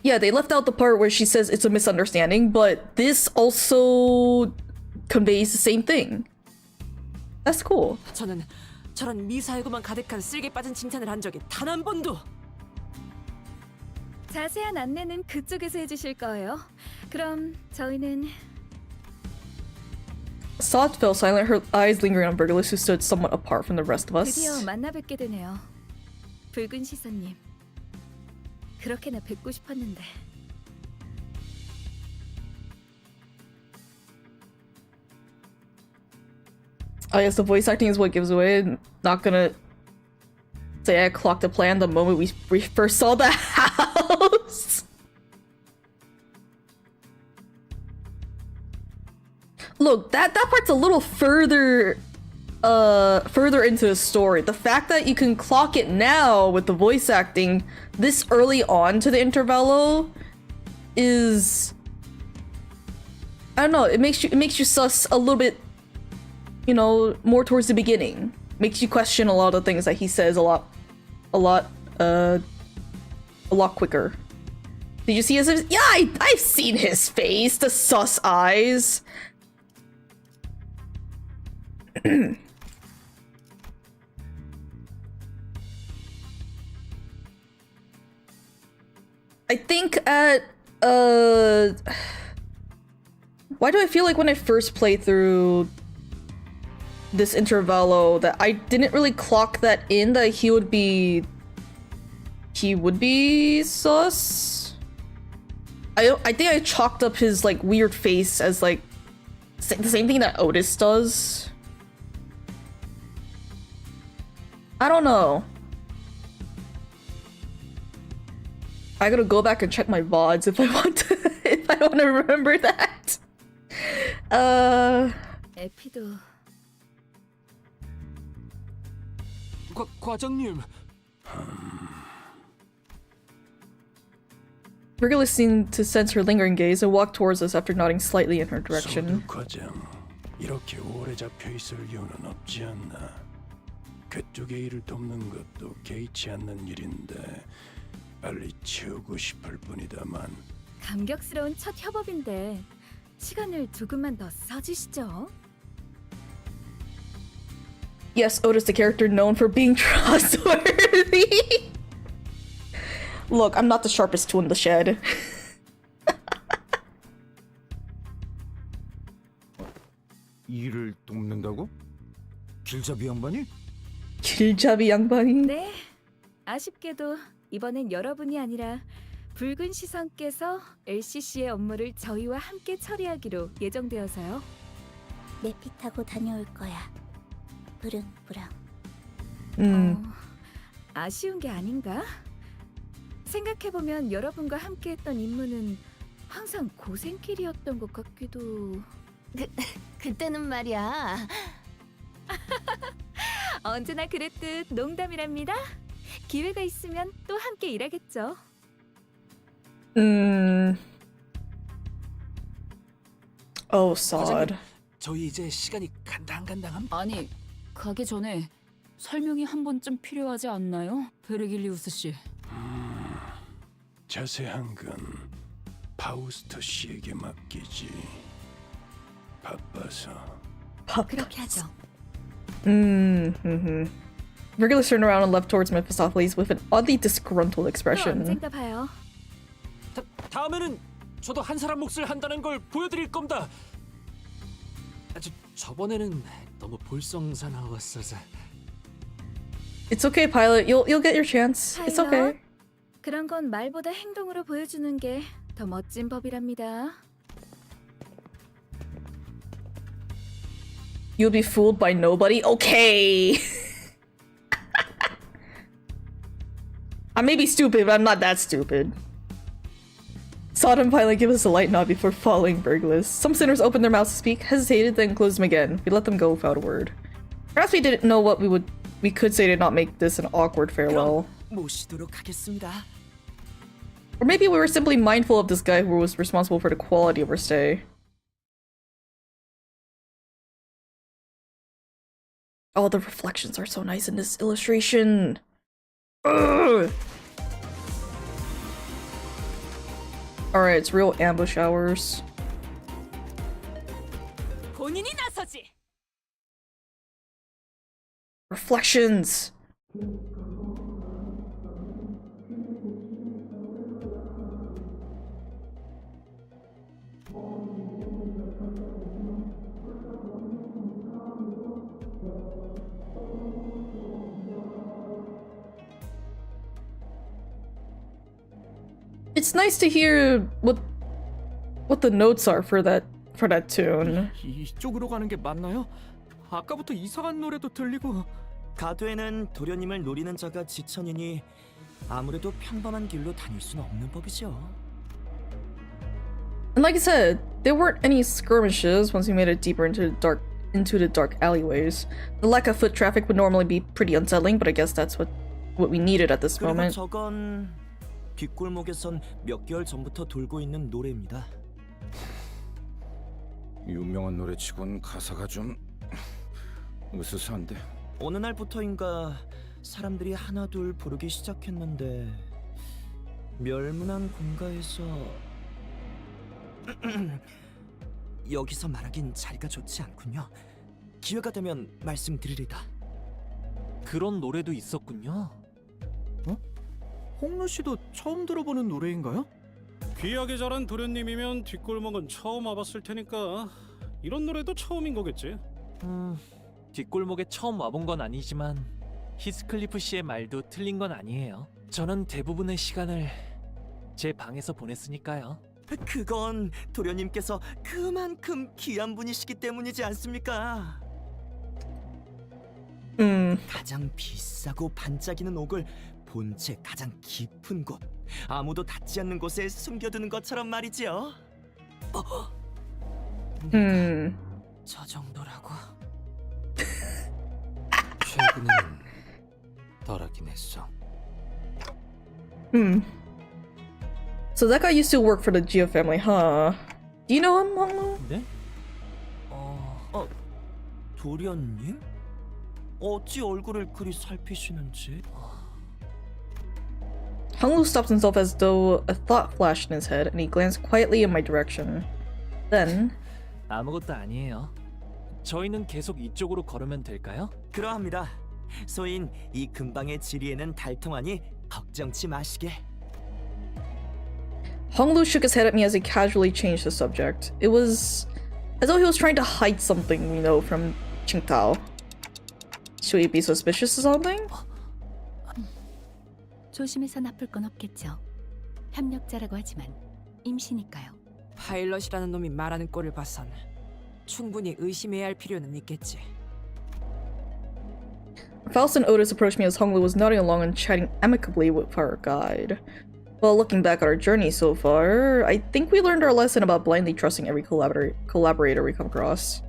Yeah, they left out the part where she says it's a misunderstanding, but this also conveys the same thing. That's cool. 저는 저런 미사여구만 가득한 쓸개 빠진 칭찬을 한 적이 단 한 번도. 자세한 안내는 그쪽에서 해주실 거예요. 그럼 저희는... Sot fell silent, her eyes lingering on Burgess, who stood somewhat apart from the rest of us. 드디어 만나 뵙게 되네요. 붉은 시선님. 그렇게나 뵙고 싶었는데. I guess the voice acting is what gives away. Not gonna say I clocked a plan the moment we first saw the house. Look, that part's a little further into the story. The fact that you can clock it now with the voice acting this early on to the intervallo is, I don't know, it makes you sus a little bit, you know, more towards the beginning. Makes you question a lot of things that he says a lot quicker. Did you see his? Yeah, I've seen his face, the sus eyes. I think at why do I feel like when I first played through this intervallo that I didn't really clock that in, that he would be sus? I think I chalked up his like weird face as like The same thing that Otis does. I don't know. I gotta go back and check my VODs if I want to if I want to remember that. 에피도 과장님. Regulus seemed to sense her lingering gaze and walked towards us after nodding slightly in her direction. 소두 과장, 이렇게 오래 잡혀 있을 이유는 없지 않나? 그쪽의 일을 돕는 것도 개의치 않는 일인데 빨리 치우고 싶을 뿐이다만. 감격스러운 첫 협업인데 시간을 조금만 더 써주시죠. Yes, Otis, the character known for being trustworthy. Look, I'm not the sharpest tool in the shed. 일을 돕는다고? 길잡이 양반이? 길잡이 양반이? 네, 아쉽게도 이번엔 여러분이 아니라 붉은 시선께서 LCC의 업무를 저희와 함께 처리하기로 예정되어서요. 내피 타고 다녀올 거야. 부릉부릉. 아쉬운 게 아닌가? 생각해보면 여러분과 함께했던 임무는 항상 고생길이었던 것 같기도... 그때는 말이야. 언제나 그랬듯 농담이랍니다. 기회가 있으면 또 함께 일하겠죠. Oh, sod. 저희 이제 시간이 간당간당함. 아니, 가기 전에 설명이 한 번쯤 필요하지 않나요? 베르길리우스 씨. 자세한 건 파우스트 씨에게 맡기지. 바빠서. 그렇게 하죠. Regulus turned around and left towards Mephistopheles with an oddly disgruntled 또 expression. 언젠가 봐요. 다음에는 저도 한 사람 몫을 한다는 걸 보여드릴 겁니다. 저번에는 너무 볼썽사나웠어서. It's okay, pilot. You'll get your chance. It's okay. 그런 건 말보다 행동으로 보여주는 게 더 멋진 법이랍니다. You'll be fooled by nobody. Okay. I may be stupid, but I'm not that stupid. Sodom finally gave us a light nod before following Burglars. Some sinners opened their mouths to speak, hesitated, then closed them again. We let them go without a word. Perhaps we didn't know what we could say to not make this an awkward farewell. 모시도록 하겠습니다. Or maybe we were simply mindful of this guy who was responsible for the quality of our stay. Oh, the reflections are so nice in this illustration. Ugh. Alright, it's real ambush hours. 본인이 나서지. Reflections! It's nice to hear what the notes are for that tune. 이쪽으로 가는 게 맞나요? 아까부터 이상한 노래도 들리고. 가도에는 도련님을 노리는 자가 지천이니 아무래도 평범한 길로 다닐 수는 없는 법이죠. And like I said, there weren't any skirmishes once we made it deeper into the dark alleyways. The lack of foot traffic would normally be pretty unsettling, but I guess that's what we needed at this 그리고 moment. 저건 뒷골목에선 몇 개월 전부터 돌고 있는 노래입니다. 유명한 노래치곤 가사가 좀 으스스한데. 어느 날부터인가 사람들이 하나둘 부르기 시작했는데 멸문한 공가에서 여기서 말하긴 자리가 좋지 않군요. 기회가 되면 말씀드리리다. 그런 노래도 있었군요. 홍루 씨도 처음 들어보는 노래인가요? 귀하게 자란 도련님이면 뒷골목은 처음 와봤을 테니까 이런 노래도 처음인 거겠지. 뒷골목에 처음 와본 건 아니지만 히스클리프 씨의 말도 틀린 건 아니에요. 저는 대부분의 시간을 제 방에서 보냈으니까요. 그건 도련님께서 그만큼 귀한 분이시기 때문이지 않습니까? 가장 비싸고 반짝이는 옥을 본체 가장 깊은 곳, 아무도 닿지 않는 곳에 숨겨두는 것처럼 말이지요. 저 정도라고. 최근엔 덜하긴 했어. So that guy used to work for the Geo family, huh? Do you know him, Honglu? 네? 도련님? 어찌 얼굴을 그리 살피시는지? Honglu stopped himself as though a thought flashed in his head, and he glanced quietly in my direction. Then, 아무것도 아니에요. 저희는 계속 이쪽으로 걸으면 될까요? 그러합니다. 소인 이 근방의 지리에는 달통하니 걱정치 마시게. Honglu shook his head at me as he casually changed the subject. It was as though he was trying to hide something we know from Qingtao. Should we be suspicious of something? 조심해서 나쁠 건 없겠죠. 협력자라고 하지만 임시니까요. 파일럿이라는 놈이 말하는 꼴을 봐선 충분히 의심해야 할 필요는 있겠지. Faust and Otis approached me as Honglu was nodding along and chatting amicably with our guide. Well, looking back at our journey so far, I think we learned our lesson about blindly trusting every collaborator we come across.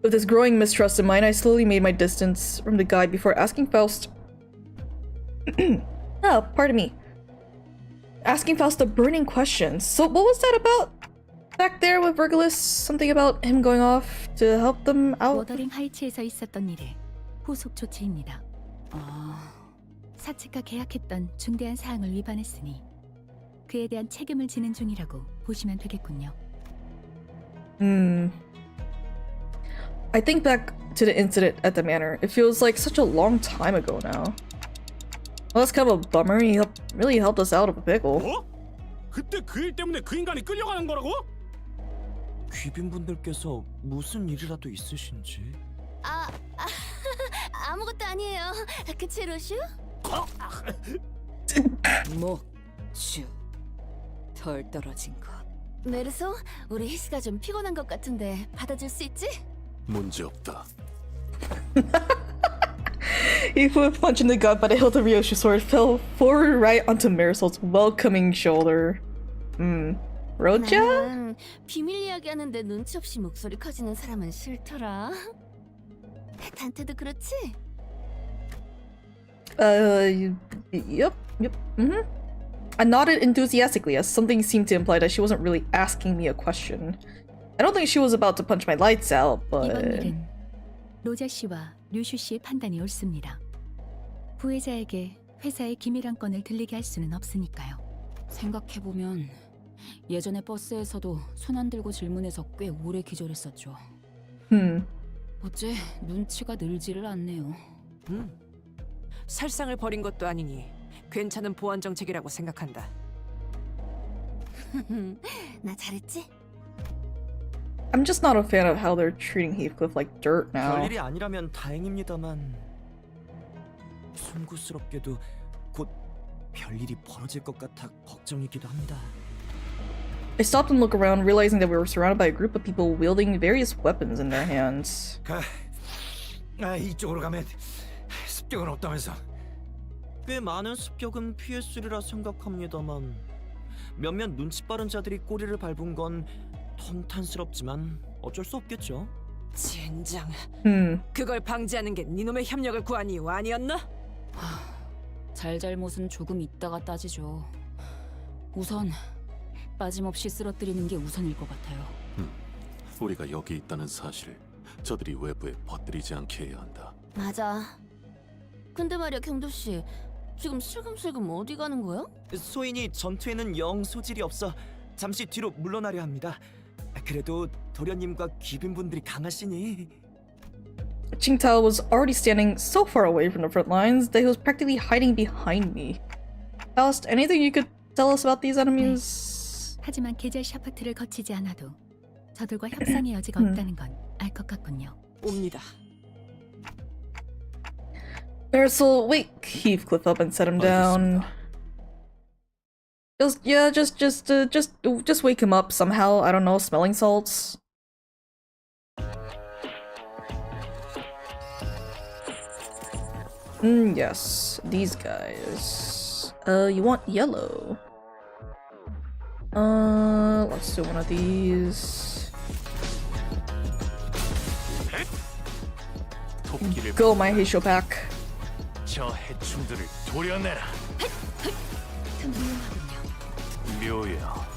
With this growing mistrust in mind, I slowly made my distance from the guide before asking Faust... oh, pardon me. Asking Faust a burning question. So what was that about? Back there with Virgilus? Something about him going off to help them out? 워더링 하이츠에서 있었던 일의 후속 조치입니다. 사측과 계약했던 중대한 사항을 위반했으니 그에 대한 책임을 지는 중이라고 보시면 되겠군요. I think back to the incident at the manor. It feels like such a long time ago now. Well, that's kind of a bummer. He really helped us out of a pickle. 뭐? 그때 그 일 때문에 그 인간이 끌려가는 거라고? 귀빈분들께서 무슨 일이라도 있으신지? 아무것도 아니에요. 그치, 루슈? 목주 덜 떨어진 것. 메르소, 우리 희씨가 좀 피곤한 것 같은데 받아줄 수 있지? 문제 없다. He flew a punch in the gut, but a hilt of Ryoshi's sword fell forward right onto Marisol's welcoming shoulder. Roja? 난 비밀 이야기하는데 눈치 없이 목소리 커지는 사람은 싫더라. 단테도 그렇지? Yep. I nodded enthusiastically as something seemed to imply that she wasn't really asking me a question. I don't think she was about to punch my lights out, 이번 but... 일은 로자 씨와 류슈 씨의 판단이 옳습니다. 부회자에게 회사의 기밀한 건을 들리게 할 수는 없으니까요. 생각해보면 예전에 버스에서도 손 안 들고 질문해서 꽤 오래 기절했었죠. 어째 눈치가 늘지를 않네요. 살상을 벌인 것도 아니니 괜찮은 보안 정책이라고 생각한다. 나 잘했지? I'm just not a fan of how they're treating Heathcliff like dirt now. 별일이 아니라면 다행입니다만 송구스럽게도 곧 별일이 벌어질 것 같아 걱정이기도 합니다. I stopped and looked around, realizing that we were surrounded by a group of people wielding various weapons in their hands. 이쪽으로 가면 습격은 없다면서. 꽤 많은 습격은 피했으리라 생각합니다만 몇몇 눈치 빠른 자들이 꼬리를 밟은 건 통탄스럽지만 어쩔 수 없겠죠. 젠장. 그걸 방지하는 게 니놈의 협력을 구한 이유 아니었나? 잘잘못은 조금 있다가 따지죠. 우선 빠짐없이 쓰러뜨리는 게 우선일 것 같아요. 우리가 여기 있다는 사실을 저들이 외부에 퍼뜨리지 않게 해야 한다. 맞아. 근데 말이야, 경도씨. 지금 슬금슬금 어디 가는 거야? 소인이 전투에는 영 소질이 없어 잠시 뒤로 물러나려 합니다. 그래도 도련님과 귀빈분들이 강하시니. Qingtao was already standing so far away from the front lines that he was practically hiding behind me. Faust, anything you could tell us about these enemies? 하지만 계절 샤프트를 거치지 않아도 저들과 협상의 여지가 없다는 건 알 것 같군요. 옵니다. Marisol, wake Heathcliff up and set him down. Just wake him up somehow. I don't know, smelling salts. Yes, these guys. You want yellow? Let's do one of these. Go, my Heisho pack. 저 해충들을 도려내라. 묘야.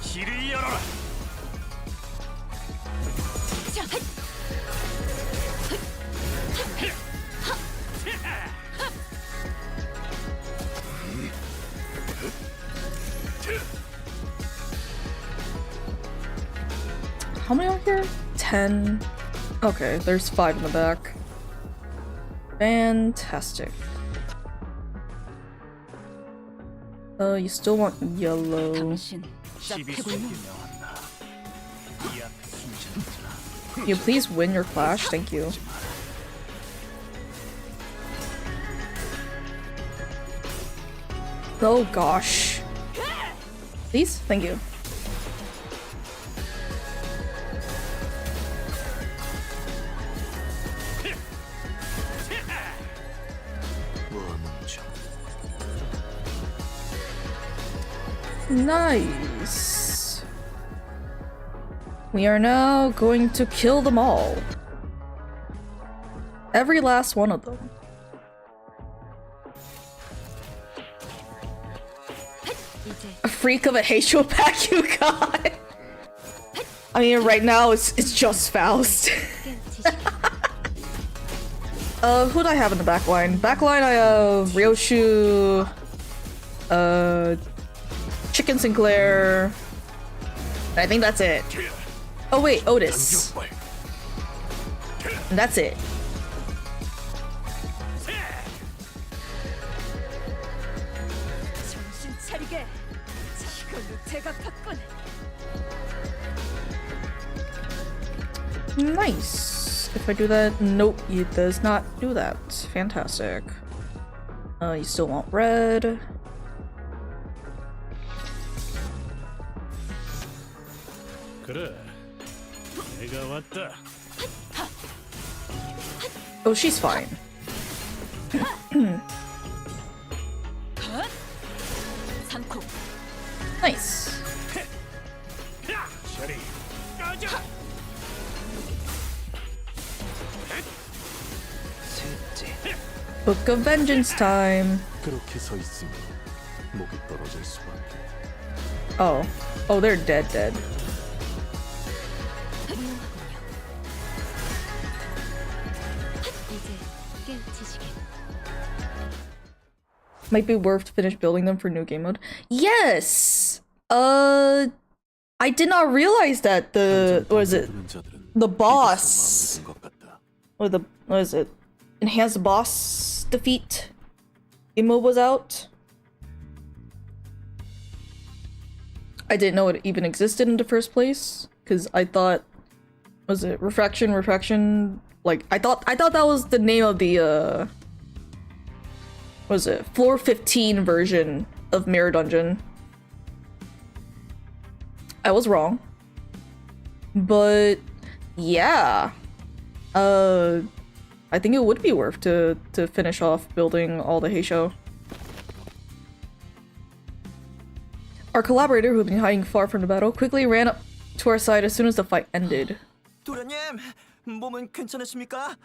길을 열어라. How many are here? 10. Okay, there's 5 in the back. Fantastic. You still want yellow. Can you please win your clash? Thank you. Oh gosh. Please? Thank you. Nice. We are now going to kill them all. Every last one of them. A freak of a Heisho pack you got. I mean, right now it's just Faust. Who do I have in the backline? Backline I have Ryoshu, Chicken Sinclair. I think that's it. Oh wait, Otis. And that's it. Nice. If I do that, nope, it does not do that. Fantastic. You still want red. 그래. 내가 왔다. Oh, she's fine. Nice. Book of Vengeance time. 그렇게 서 있으면 목이 떨어질 수밖에. Oh. Oh, they're dead. Might be worth to finish building them for new game mode. Yes! I did not realize that the boss, or what is it? Enhanced boss defeat game mode was out. I didn't know it even existed in the first place, because I thought, was it refraction? Like, I thought that was the name of the, what was it? Floor 15 version of Mirror Dungeon. I was wrong. But, yeah. I think it would be worth to finish off building all the Heisho. Our collaborator, who had been hiding far from the battle, quickly ran up to our side as soon as the fight ended. 도련님, 몸은 괜찮으십니까?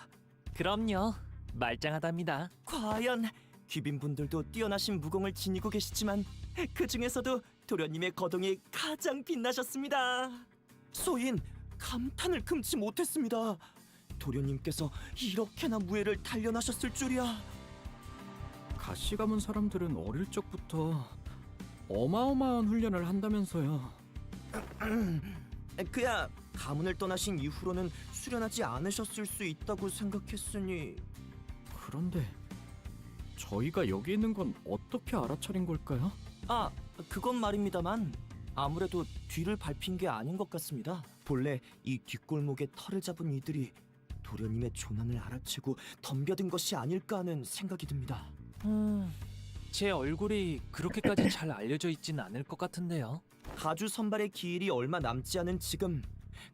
그럼요. 말짱하답니다. 과연 귀빈분들도 뛰어나신 무공을 지니고 계시지만 그 중에서도 도련님의 거동이 가장 빛나셨습니다. 소인 감탄을 금치 못했습니다. 도련님께서 이렇게나 무예를 단련하셨을 줄이야. 가시 가문 사람들은 어릴 적부터 어마어마한 훈련을 한다면서요. 그야 가문을 떠나신 이후로는 수련하지 않으셨을 수 있다고 생각했으니. 그런데 저희가 여기 있는 건 어떻게 알아차린 걸까요? 아, 그건 말입니다만 아무래도 뒤를 밟힌 게 아닌 것 같습니다. 본래 이 뒷골목에 털을 잡은 이들이 도련님의 조난을 알아채고 덤벼든 것이 아닐까 하는 생각이 듭니다. 제 얼굴이 그렇게까지 잘 알려져 있진 않을 것 같은데요. 가주 선발의 기일이 얼마 남지 않은 지금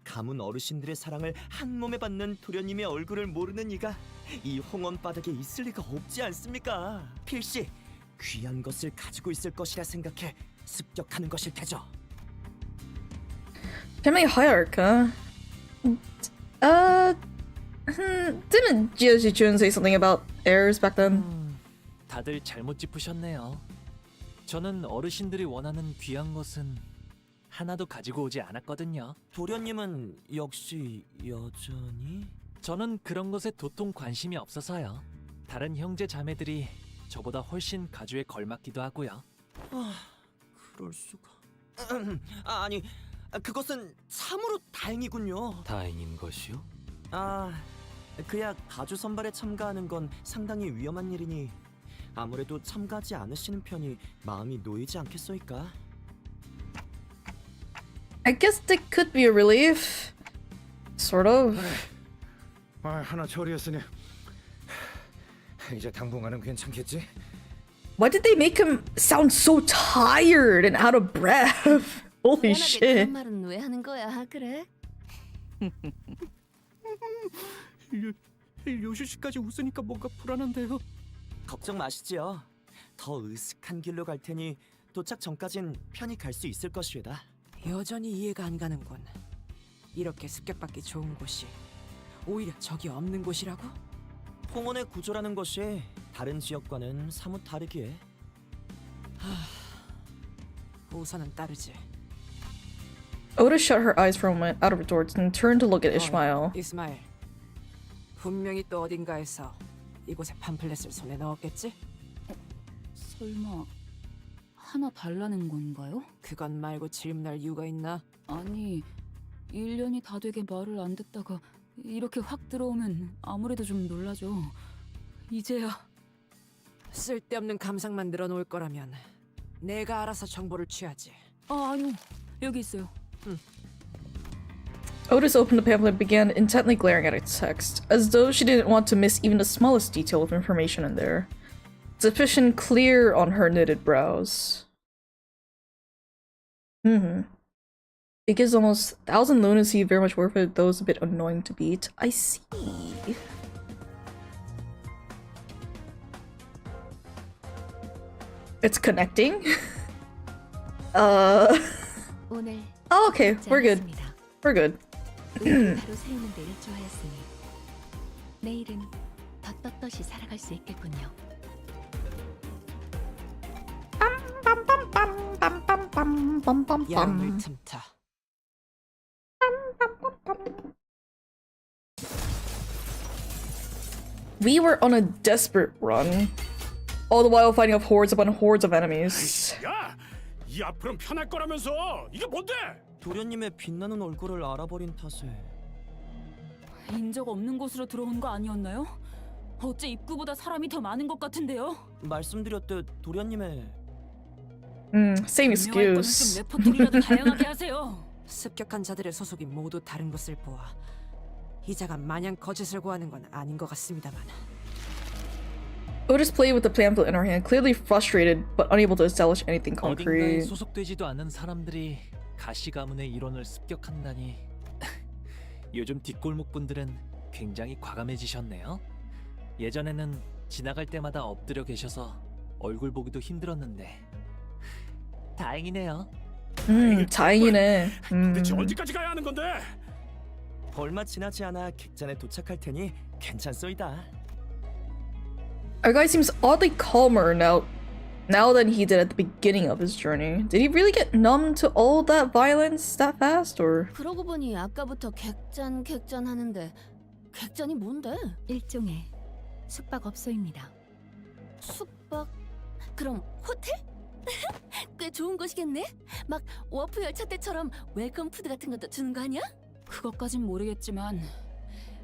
가문 어르신들의 사랑을 한 몸에 받는 도련님의 얼굴을 모르는 이가 이 홍원 바닥에 있을 리가 없지 않습니까? 필시 귀한 것을 가지고 있을 것이라 생각해 습격하는 것일 테죠. Family hierarchy. Didn't Jiaxi Chun say something about heirs back then? 다들 잘못 짚으셨네요. 저는 어르신들이 원하는 귀한 것은 하나도 가지고 오지 않았거든요. 도련님은 역시 여전히? 저는 그런 것에 도통 관심이 없어서요. 다른 형제 자매들이 저보다 훨씬 가주에 걸맞기도 하고요. 그럴 수가. 아니, 그것은 참으로 다행이군요. 다행인 것이요? 그야 가주 선발에 참가하는 건 상당히 위험한 일이니 아무래도 참가하지 않으시는 편이 마음이 놓이지 않겠소이까? I guess that could be a relief. Sort of. 하나 처리했으니 이제 당분간은 괜찮겠지? Why did they make him sound so tired and out of breath? Holy 미안하게 shit. 그런 말은 왜 하는 거야? 그래? 요슈 씨까지 웃으니까 뭔가 불안한데요. 걱정 마시지요. 더 으슥한 길로 갈 테니 도착 전까진 편히 갈 수 있을 것이다. 여전히 이해가 안 가는군. 이렇게 습격받기 좋은 곳이 오히려 적이 없는 곳이라고? 홍원의 구조라는 것이 다른 지역과는 사뭇 다르기에. 우선은 따르지. Oda shut her eyes for a moment out of retorts and turned to look at Ishmael. 이스마엘, 분명히 또 어딘가에서 이곳에 팜플렛을 손에 넣었겠지? 설마 하나 달라는 건가요? 그건 말고 질문할 이유가 있나? 아니, 1년이 다 되게 말을 안 듣다가 이렇게 확 들어오면 아무래도 좀 놀라죠. 이제야. 쓸데없는 감상만 늘어놓을 거라면 내가 알아서 정보를 취하지. 아니요. 여기 있어요. Otis opened the pamphlet and began intently glaring at its text, as though she didn't want to miss even the smallest detail of information in there. Suspicion clear on her knitted brows. It gives almost 1,000 lunacy, very much worth it, though it's a bit annoying to beat. I see. It's connecting? 오늘 Oh, okay, we're good. We're good. 바로 세우는 데 일조하였으니 내일은 더 떳떳이 살아갈 수 있겠군요. 야물 틈타. We were on a desperate run, all the while fighting off hordes upon hordes of enemies. 야! 이 앞으로는 편할 거라면서! 이게 뭔데? 도련님의 빛나는 얼굴을 알아버린 탓에 인적 없는 곳으로 들어온 거 아니었나요? 어째 입구보다 사람이 더 많은 것 같은데요? 말씀드렸듯 도련님의 Same 분명할 거는 excuse. 좀 레퍼토리라도 다양하게 하세요. 습격한 자들의 소속이 모두 다른 것을 보아 이자가 마냥 거짓을 고하는 건 아닌 것 같습니다만. Otis played with the pamphlet in her hand, clearly frustrated but unable to establish anything 어딘가에 concrete. 소속되지도 않은 사람들이 가시 가문의 일원을 습격한다니. 요즘 뒷골목 분들은 굉장히 과감해지셨네요. 예전에는 지나갈 때마다 엎드려 계셔서 얼굴 보기도 힘들었는데 다행이네요. 다행이네. 대체 언제까지 가야 하는 건데? 얼마 지나지 않아 객잔에 도착할 테니 괜찮소이다. Our guy seems oddly calmer now than he did at the beginning of his journey. Did he really get numb to all that violence that fast, or? 그러고 보니 아까부터 객잔 하는데 객잔이 뭔데? 일종의 숙박업소입니다. 숙박? 그럼 호텔? 꽤 좋은 곳이겠네? 막 워프 열차 때처럼 웰컴 푸드 같은 것도 주는 거 아니야? 그것까진 모르겠지만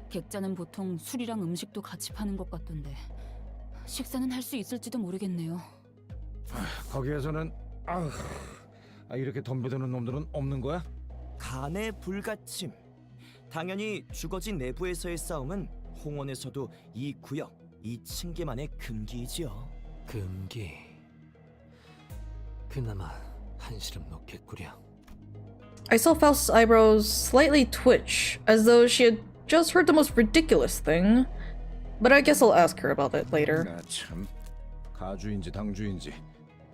객자는 보통 술이랑 음식도 같이 파는 것 같던데 식사는 할 수 있을지도 모르겠네요. 거기에서는 이렇게 덤벼드는 놈들은 없는 거야? 간의 불가침. 당연히 주거지 내부에서의 싸움은 홍원에서도 이 구역, 이 층계만의 금기이지요. 금기. 그나마 한시름 놓겠구려. I saw Faust's eyebrows slightly twitch, as though she had just heard the most ridiculous thing. But I guess I'll ask her about it later. 나 참 가주인지 당주인지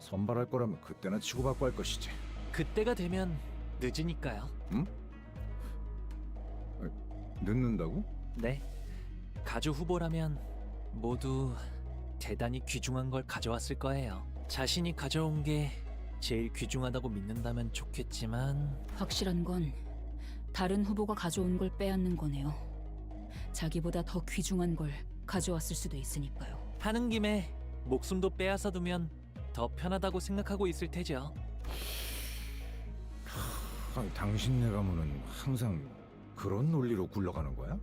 선발할 거라면 그때나 치고받고 할 것이지. 그때가 되면 늦으니까요. 응? 늦는다고? 네. 가주 후보라면 모두 대단히 귀중한 걸 가져왔을 거예요. 자신이 가져온 게 제일 귀중하다고 믿는다면 좋겠지만 확실한 건 다른 후보가 가져온 걸 빼앗는 거네요. 자기보다 더 귀중한 걸 가져왔을 수도 있으니까요. 하는 김에 목숨도 빼앗아 두면 더 편하다고 생각하고 있을 테죠. 아니, 당신네 가문은 항상 그런 논리로 굴러가는 거야?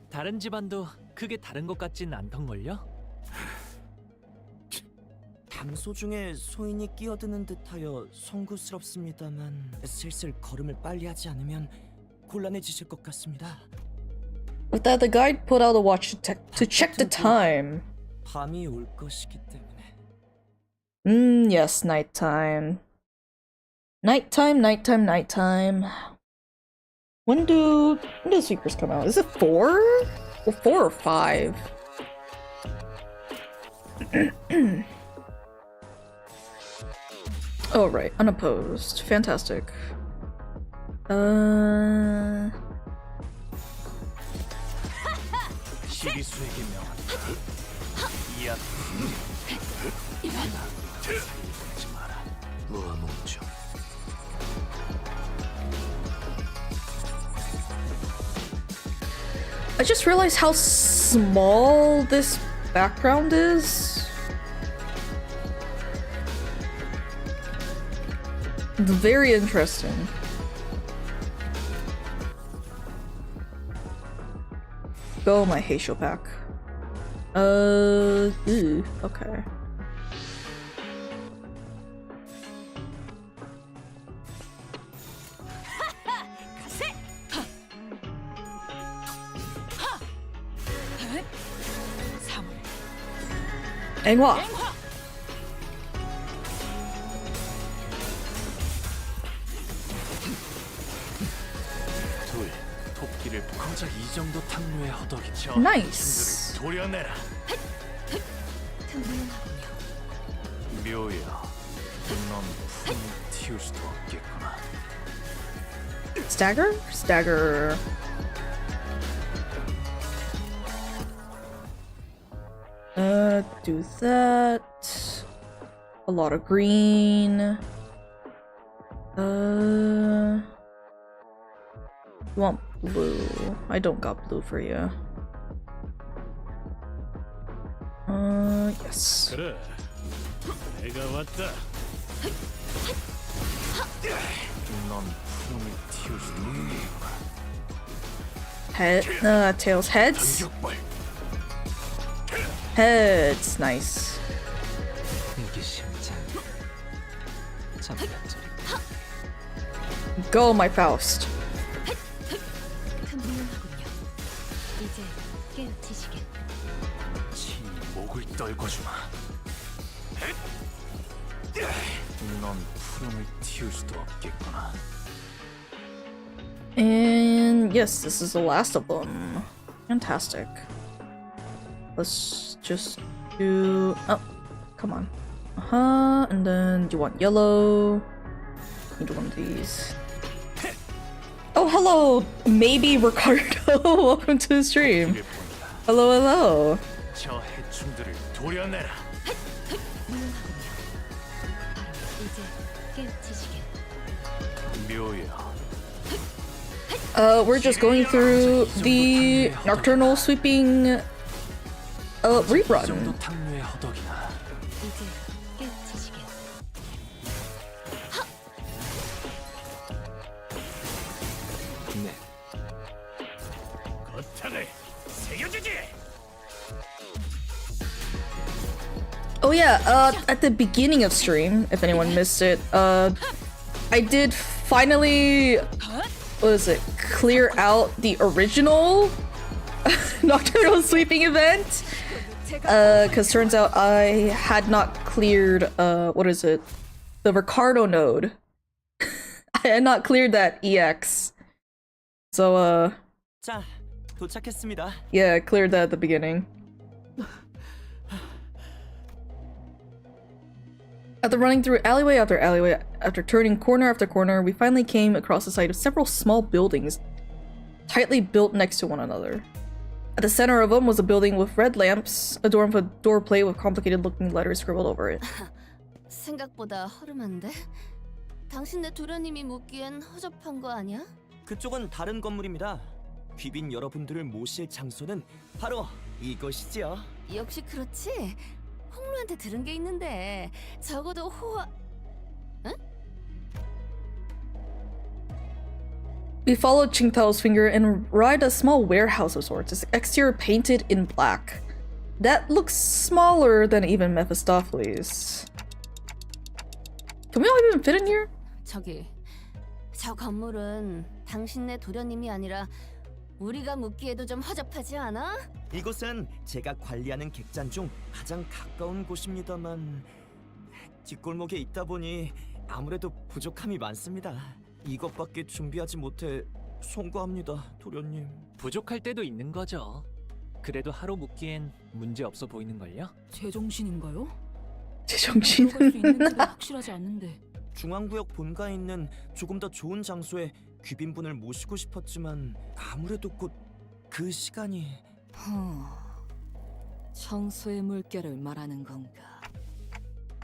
다른 집안도 크게 다른 것 같진 않던걸요? 담소 중에 소인이 끼어드는 듯하여 송구스럽습니다만 슬슬 걸음을 빨리 하지 않으면 곤란해지실 것 같습니다. With that, the guide pulled out a watch to check the time. 밤이 올 것이기 때문에. Yes, nighttime. Nighttime, nighttime, nighttime. When do sweepers come out? Is it 4? Or 4 or 5? Oh, right. Unopposed. Fantastic. 시리수에게 명한다. 이야. 살지 마라. 무아몽정. I just realized how small this background is. Very interesting. Go my Heisho pack. Okay. 앵화. 둘, 토끼를 고작 이 정도 탕류에 허덕이쳐. Nice. 흉들을 도려내라. 묘야, 넌 풍을 틔울 수도 없겠구나. Stagger? Stagger. Do that. A lot of green. You want blue? I don't got blue for you. Yes. 그래, 내가 왔다. 넌 풍을 틔울 수도 없겠구나. Head, tails, heads. Heads, nice. 이게 심장. 잠깐짜리. Go, my Faust. 이제 깨우치시게. 지 목을 떨궈주마. 넌 푸름을 틔울 수도 없겠구나. And yes, this is the last of them. Fantastic. Let's just do... Oh, come on. And then do you want yellow? Need one of these. Oh, hello! Maybe Ricardo! Welcome to the stream. Hello, hello. 저 해충들을 도려내라. 이제 깨우치시게. 묘야. We're just going through the Nocturnal sweeping rerun. 정도 탕류에 허덕이나. 이제 깨우치시게. 네. 거탕을 새겨주지. Oh yeah, at the beginning of stream, if anyone missed it, I did finally, what is it, clear out the original Nocturnal sweeping event. Because turns out I had not cleared what is it? The Ricardo node. I had not cleared that EX. So 자, 도착했습니다. yeah, I cleared that at the beginning. After running through alleyway after alleyway, after turning corner after corner, we finally came across the sight of several small buildings, tightly built next to one another. At the center of them was a building with red lamps, adorned with a door plate with complicated-looking letters scribbled over it. 생각보다 허름한데? 당신네 도련님이 묻기엔 허접한 거 아니야? 그쪽은 다른 건물입니다. 귀빈 여러분들을 모실 장소는 바로 이것이지요. 역시 그렇지. 홍루한테 들은 게 있는데 적어도 응? We followed Qingtao's finger and arrived at a small warehouse of sorts, its exterior painted in black. That looks smaller than even Mephistopheles. Can we all even fit in here? 저기, 저 건물은 당신네 도련님이 아니라 우리가 묻기에도 좀 허접하지 않아? 이곳은 제가 관리하는 객잔 중 가장 가까운 곳입니다만 뒷골목에 있다 보니 아무래도 부족함이 많습니다. 이것밖에 준비하지 못해 송구합니다, 도련님. 부족할 때도 있는 거죠. 그래도 하루 묵기엔 문제 없어 보이는걸요? 제정신인가요? 제정신? 들어갈 수 있는지도 확실하지 않는데. 중앙구역 본가에 있는 조금 더 좋은 장소에 귀빈분을 모시고 싶었지만 아무래도 곧 그 시간이... 청소의 물결을 말하는 건가?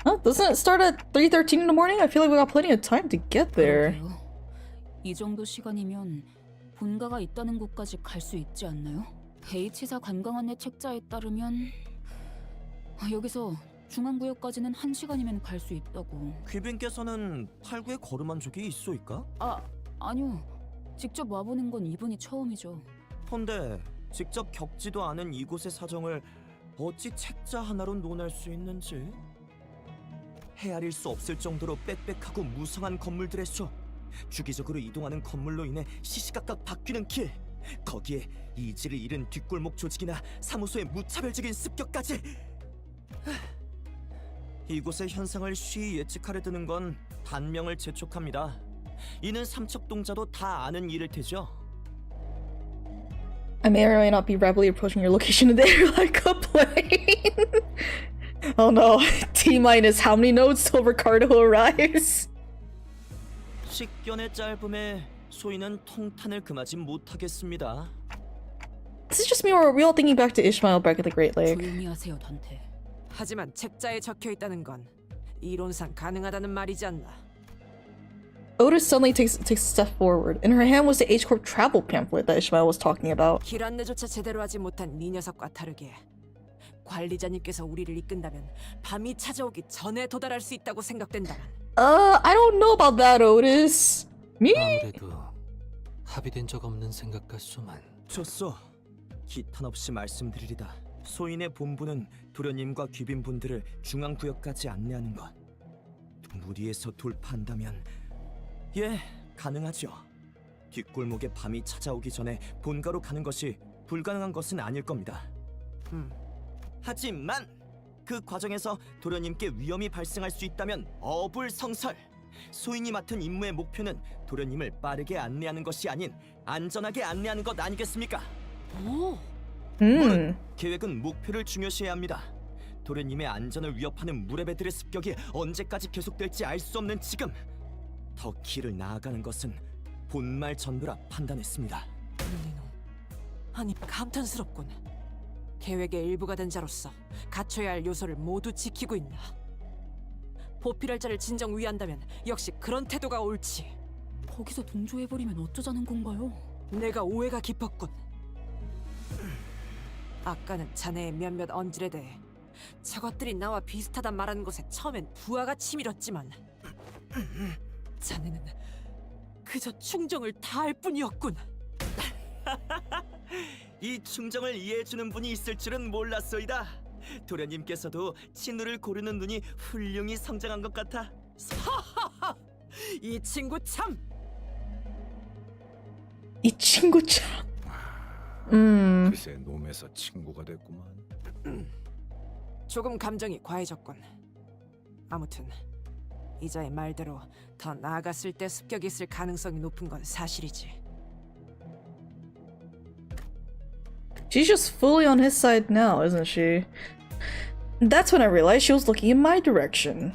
Huh? Doesn't it start at 3:13 in the morning? I feel like we got plenty of time to get there. 그러게요. 이 정도 시간이면 본가가 있다는 곳까지 갈 수 있지 않나요? H사 관광 안내 책자에 따르면 여기서 중앙구역까지는 1시간이면 갈 수 있다고. 귀빈께서는 팔구에 걸음한 적이 있소이까? 아니요. 직접 와보는 건 이분이 처음이죠. 헌데 직접 겪지도 않은 이곳의 사정을 어찌 책자 하나로 논할 수 있는지... 헤아릴 수 없을 정도로 빽빽하고 무성한 건물들의 수, 주기적으로 이동하는 건물로 인해 시시각각 바뀌는 길, 거기에 이지를 잃은 뒷골목 조직이나 사무소의 무차별적인 습격까지... 이곳의 현상을 쉬이 예측하려 드는 건 단명을 재촉합니다. 이는 삼척동자도 다 아는 일일 테죠. I may or may not be rapidly approaching your location in the air like a plane. Oh no, T-minus how many nodes till Ricardo arrives? 식견의 짧음에 소희는 통탄을 금하지 못하겠습니다. This is just me or are we all thinking back to Ishmael back at the Great Lake? 조용히 하세요, 단테. 하지만 책자에 적혀 있다는 건 이론상 가능하다는 말이지 않나? Otis suddenly takes a step forward. In her hand was the H-Corp travel pamphlet that Ishmael was talking about. 길 안내조차 제대로 하지 못한 네 녀석과 다르게 관리자님께서 우리를 이끈다면 밤이 찾아오기 전에 도달할 수 있다고 생각된다면. I don't know about that, Otis. Me? 아무래도 합의된 적 없는 생각 같소만. 좋소. 기탄 없이 말씀드리리다. 소인의 본부는 도련님과 귀빈분들을 중앙구역까지 안내하는 것. 무리해서 돌파한다면 예, 가능하죠. 뒷골목에 밤이 찾아오기 전에 본가로 가는 것이 불가능한 것은 아닐 겁니다. 하지만 그 과정에서 도련님께 위험이 발생할 수 있다면 어불성설. 소인이 맡은 임무의 목표는 도련님을 빠르게 안내하는 것이 아닌 안전하게 안내하는 것 아니겠습니까? 물론 계획은 목표를 중요시해야 합니다. 도련님의 안전을 위협하는 무레배들의 습격이 언제까지 계속될지 알 수 없는 지금, 더 길을 나아가는 것은 본말 전부라 판단했습니다. 아니, 감탄스럽군. 계획의 일부가 된 자로서 갖춰야 할 요소를 모두 지키고 있나? 보필할 자를 진정 위한다면 역시 그런 태도가 옳지. 거기서 동조해버리면 어쩌자는 건가요? 내가 오해가 깊었군. 아까는 자네의 몇몇 언질에 대해 저것들이 나와 비슷하단 말하는 것에 처음엔 부하가 치밀었지만 자네는 그저 충정을 다할 뿐이었군. 이 충정을 이해해주는 분이 있을 줄은 몰랐소이다. 도련님께서도 친구를 고르는 눈이 훌륭히 성장한 것 같아. 이 친구 참! 이 친구 참... 글쎄 놈에서 친구가 됐구만. 조금 감정이 과해졌군. 아무튼 이자의 말대로 더 나아갔을 때 습격이 있을 가능성이 높은 건 사실이지. She's just fully on his side now, isn't she? That's when I realized she was looking in my direction.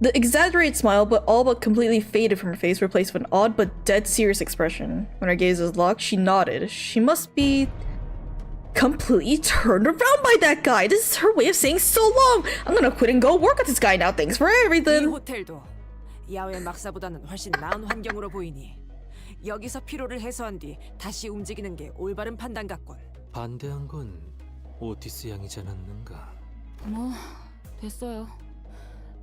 The exaggerated smile, but all but completely faded from her face, replaced with an odd but dead serious expression. When her gaze was locked, she nodded. She must be completely turned around by that guy. This is her way of saying so long. I'm gonna quit and go work with this guy now. Thanks for 이 everything. 호텔도 야외 막사보다는 훨씬 나은 환경으로 보이니 여기서 피로를 해소한 뒤 다시 움직이는 게 올바른 판단 같군. 반대한 건 오티스 양이지 않았는가? 뭐 됐어요.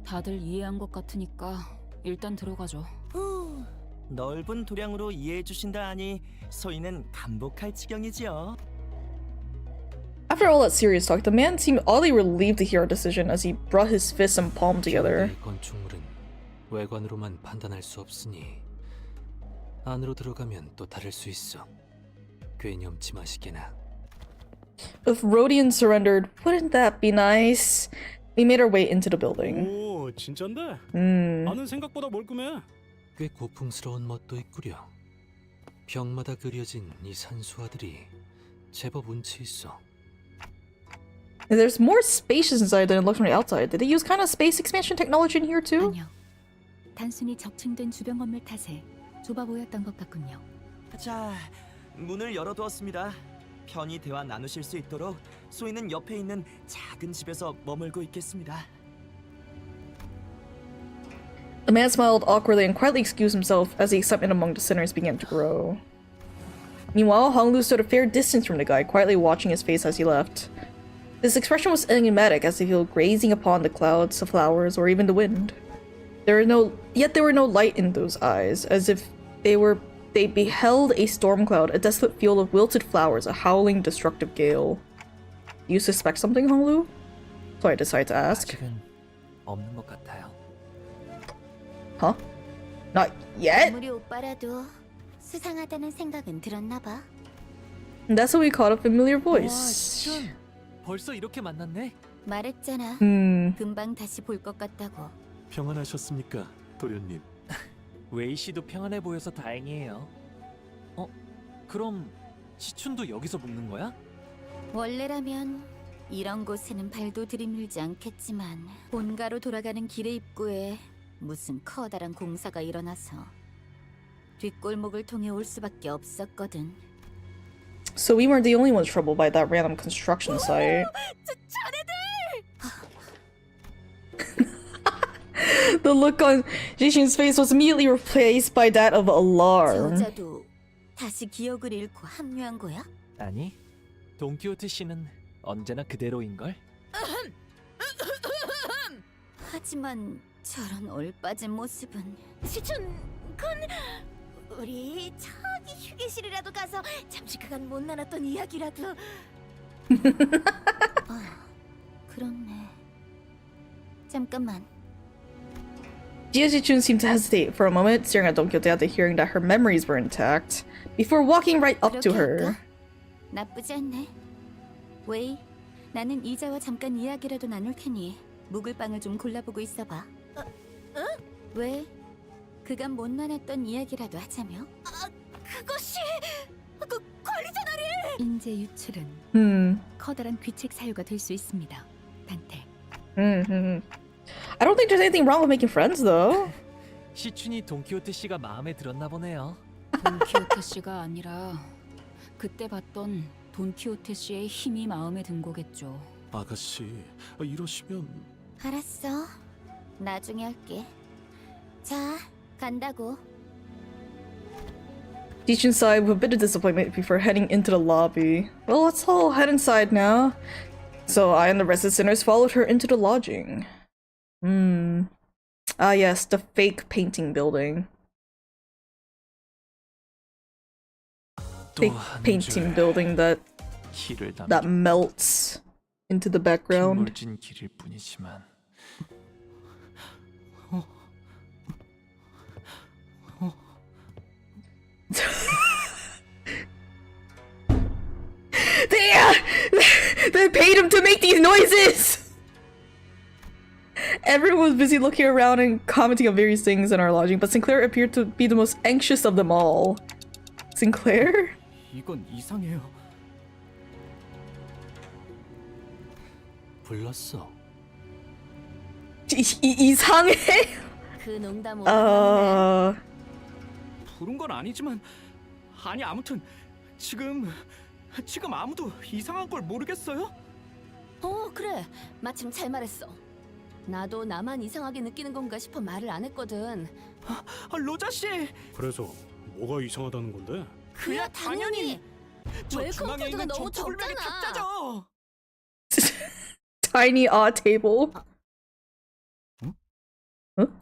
다들 이해한 것 같으니까 일단 들어가죠. 후, 넓은 도량으로 이해해 주신다 하니 소희는 감복할 지경이지요. After all that serious talk, the man seemed oddly relieved to hear our decision as he brought his fists and palm together. 이 건축물은 외관으로만 판단할 수 없으니 안으로 들어가면 또 다를 수 있어. 괜히 엄치 마시게나. If Rodian surrendered, wouldn't that be nice? We made our way into the building. 오, 진짠데? Hmm. 아는 생각보다 멀끔해. 꽤 고풍스러운 멋도 있구려. 벽마다 그려진 이 산수화들이 제법 운치 있어. There's more spacious inside than it looks from the outside. Did they use kind of space expansion technology in here too? 아니요. 단순히 적층된 주변 건물 탓에 좁아 보였던 것 같군요. 자, 문을 열어두었습니다. 편히 대화 나누실 수 있도록 소희는 옆에 있는 작은 집에서 머물고 있겠습니다. The man smiled awkwardly and quietly excused himself as the excitement among the sinners began to grow. Meanwhile, Honglu stood a fair distance from the guy, quietly watching his face as he left. His expression was enigmatic, as if he were gazing upon the clouds, the flowers, or even the wind. Yet there were no light in those eyes, as if they beheld a storm cloud, a desolate field of wilted flowers, a howling, destructive gale. Do you suspect something, Honglu? So I decided to ask. 아직은 없는 것 같아요. Huh? Not yet? 아무리 오빠라도 수상하다는 생각은 들었나 봐. And that's how we caught a familiar 와, voice. 시춘! 벌써 이렇게 만났네? 말했잖아. 금방 다시 볼 것 같다고. 평안하셨습니까, 도련님? 웨이 씨도 평안해 보여서 다행이에요. 그럼 시춘도 여기서 묵는 거야? 원래라면 이런 곳에는 발도 들이밀지 않겠지만 본가로 돌아가는 길의 입구에 무슨 커다란 공사가 일어나서 뒷골목을 통해 올 수밖에 없었거든. So we weren't the only ones troubled by that random construction site. The look on Jishin's face was immediately replaced by that of alarm. 저자도 다시 기억을 잃고 합류한 거야? 아니, 돈키호테 씨는 언제나 그대로인걸? 하지만 저런 얼빠진 모습은 시춘 군 우리 저기 휴게실이라도 가서 잠시 그간 못 나눴던 이야기라도 그렇네. 잠깐만. Jia-Ji-chun seemed to hesitate for a moment, staring at Don Quixote after hearing that her memories were intact, before walking right up to her. 나쁘지 않네. 웨이, 나는 이자와 잠깐 이야기라도 나눌 테니 묵을 방을 좀 골라보고 있어봐. 왜? 그간 못 나눴던 이야기라도 하자며? 그것이 관리자 나리! 인재 유출은 커다란 귀책 사유가 될 수 있습니다. 단테. I don't think there's anything wrong with making friends, though. 시춘이 돈키호테 씨가 마음에 들었나 보네요. 돈키호테 씨가 아니라 그때 봤던 돈키호테 씨의 힘이 마음에 든 거겠죠. 아가씨, 이러시면... 알았어. 나중에 할게. 자, 간다고. Jishin sighed with a bit of disappointment before heading into the lobby. Well, let's all head inside now. So I and the rest of the sinners followed her into the lodging. Ah yes, the fake painting building. Fake painting building that melts into the background. 긴 길일 뿐이지만 They paid him to make these noises! Everyone was busy looking around and commenting on various things in our lodging, but Sinclair appeared to be the most anxious of them all. Sinclair? 이건 이상해요. 불렀어. 이상해? 그 농담 부른 건 아니지만 아니 아무튼 지금 아무도 이상한 걸 모르겠어요? 그래. 마침 잘 말했어. 나도 나만 이상하게 느끼는 건가 싶어 말을 안 했거든. 로자 씨. 그래서 뭐가 이상하다는 건데? 그야 당연히. 저 웰컴 중앙에 코드가 있는 너무 저 테이블 적잖아. 탁자죠. Tiny odd table.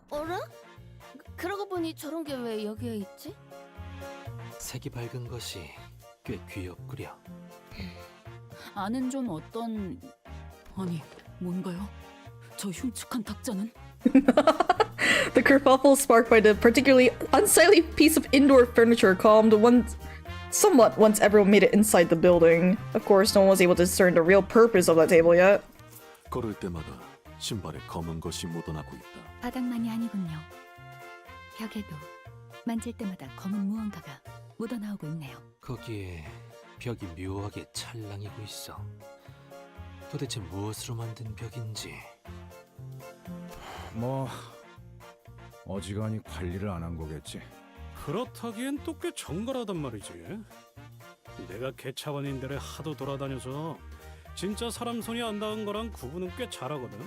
어라? 그러고 보니 저런 게 왜 여기에 있지? 색이 밝은 것이 꽤 귀엽구려. 아는 좀 어떤... 아니, 뭔가요? 저 흉측한 탁자는? The kerfuffle sparked by the particularly unsightly piece of indoor furniture calmed somewhat once everyone made it inside the building. Of course, no one was able to discern the real purpose of that table yet. 걸을 때마다 신발에 검은 것이 묻어나고 있다. 바닥만이 아니군요. 벽에도 만질 때마다 검은 무언가가 묻어나오고 있네요. 거기에 벽이 묘하게 찰랑이고 있어. 도대체 무엇으로 만든 벽인지. 뭐 어지간히 관리를 안 한 거겠지. 그렇다기엔 또 꽤 정갈하단 말이지. 내가 개차반인들에 하도 돌아다녀서 진짜 사람 손이 안 닿은 거랑 구분은 꽤 잘하거든.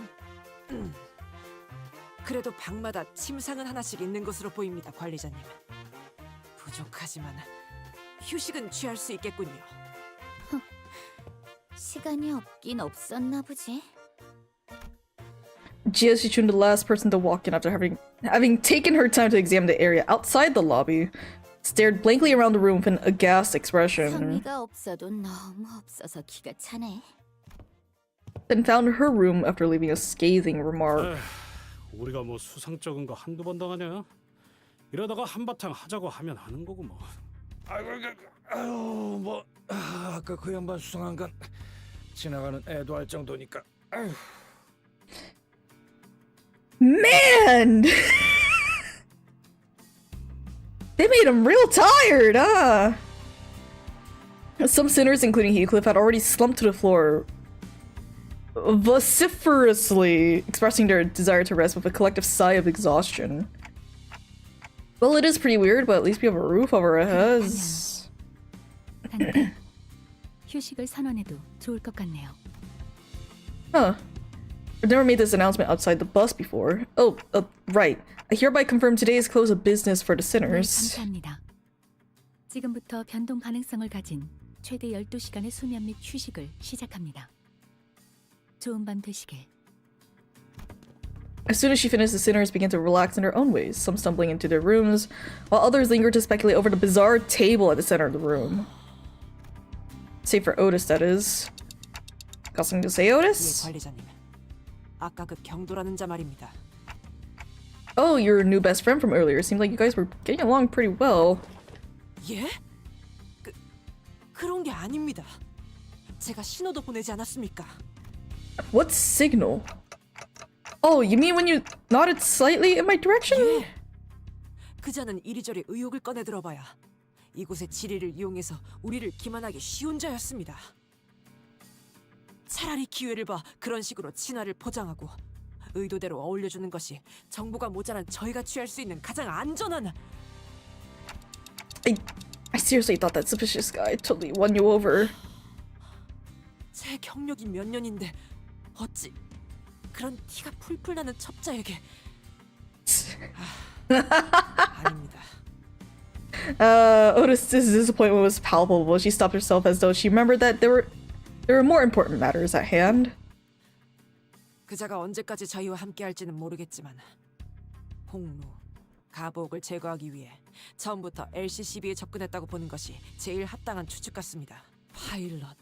그래도 방마다 침상은 하나씩 있는 것으로 보입니다, 관리자님. 부족하지만 휴식은 취할 수 있겠군요. 시간이 없긴 없었나 보지. Gia Shichun, the last person to walk in after having taken her time to examine the area outside the lobby, stared blankly around the room with an aghast expression. 성의가 없어도 너무 없어서 기가 차네. Then found her room after leaving a scathing remark. 우리가 뭐 수상쩍은 거 한두 번 당하냐? 이러다가 한바탕 하자고 하면 하는 거고 뭐. 아유 뭐 아까 그 양반 수상한 건 지나가는 애도 할 정도니까. 아유. Man! They made him real tired, huh? Some sinners, including Heathcliff, had already slumped to the floor, vociferously expressing their desire to rest with a collective sigh of exhaustion. Well, it is pretty weird, but at least we have a roof over our heads. 잠깐 휴식을 선언해도 좋을 것 같네요. Huh. I've never made this announcement outside the bus before. Oh, right. I hereby confirm today's close of business for the sinners. 감사합니다. 지금부터 변동 가능성을 가진 최대 12시간의 수면 및 휴식을 시작합니다. 좋은 밤 되시길. As soon as she finished, the sinners began to relax in their own ways, some stumbling into their rooms, while others lingered to speculate over the bizarre table at the center of the room. Save for Otis, that is. Got something to say, Otis? 예, 관리자님. 아까 그 경도라는 자 말입니다. Oh, your new best friend from earlier. Seemed like you guys were getting along pretty well. 예? 그런 게 아닙니다. 제가 신호도 보내지 않았습니까? What signal? Oh, you mean when you nodded slightly in my direction? 예. 그자는 이리저리 의혹을 꺼내 들어봐야 이곳의 지리를 이용해서 우리를 기만하기 쉬운 자였습니다. 차라리 기회를 봐 그런 식으로 친화를 포장하고 의도대로 어울려주는 것이 정보가 모자란 저희가 취할 수 있는 가장 안전한. I seriously thought that suspicious guy totally won you over. 제 경력이 몇 년인데 어찌 그런 티가 풀풀 나는 첩자에게. 아닙니다. Otis's disappointment was palpable. She stopped herself as though she remembered that there were more important matters at hand. 그자가 언제까지 저희와 함께할지는 모르겠지만 홍루, 가복을 제거하기 위해 처음부터 LCCB에 접근했다고 보는 것이 제일 합당한 추측 같습니다. 파일럿,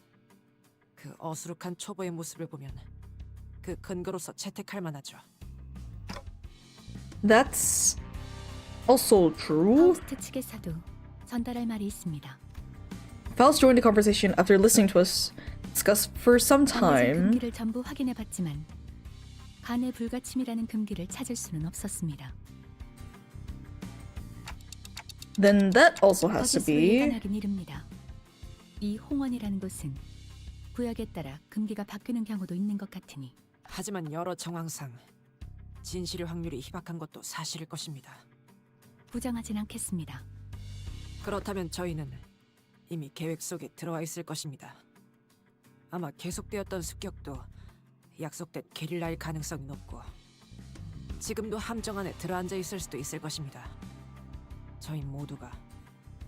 그 어수룩한 초보의 모습을 보면 그 근거로서 채택할 만하죠. That's also true. 파우스트 측에서도 전달할 말이 있습니다. Faust joined the conversation after listening to us discuss for some time. 금기를 전부 확인해봤지만 간의 불가침이라는 금기를 찾을 수는 없었습니다. Then that also has to 거짓으로 be. 예단하긴 이릅니다. 이 홍원이라는 곳은 구역에 따라 금기가 바뀌는 경우도 있는 것 같으니 하지만 여러 정황상 진실의 확률이 희박한 것도 사실일 것입니다. 부정하진 않겠습니다. 그렇다면 저희는 이미 계획 속에 들어와 있을 것입니다. 아마 계속되었던 습격도 약속된 게릴라일 가능성이 높고 지금도 함정 안에 들어앉아 있을 수도 있을 것입니다. 저희 모두가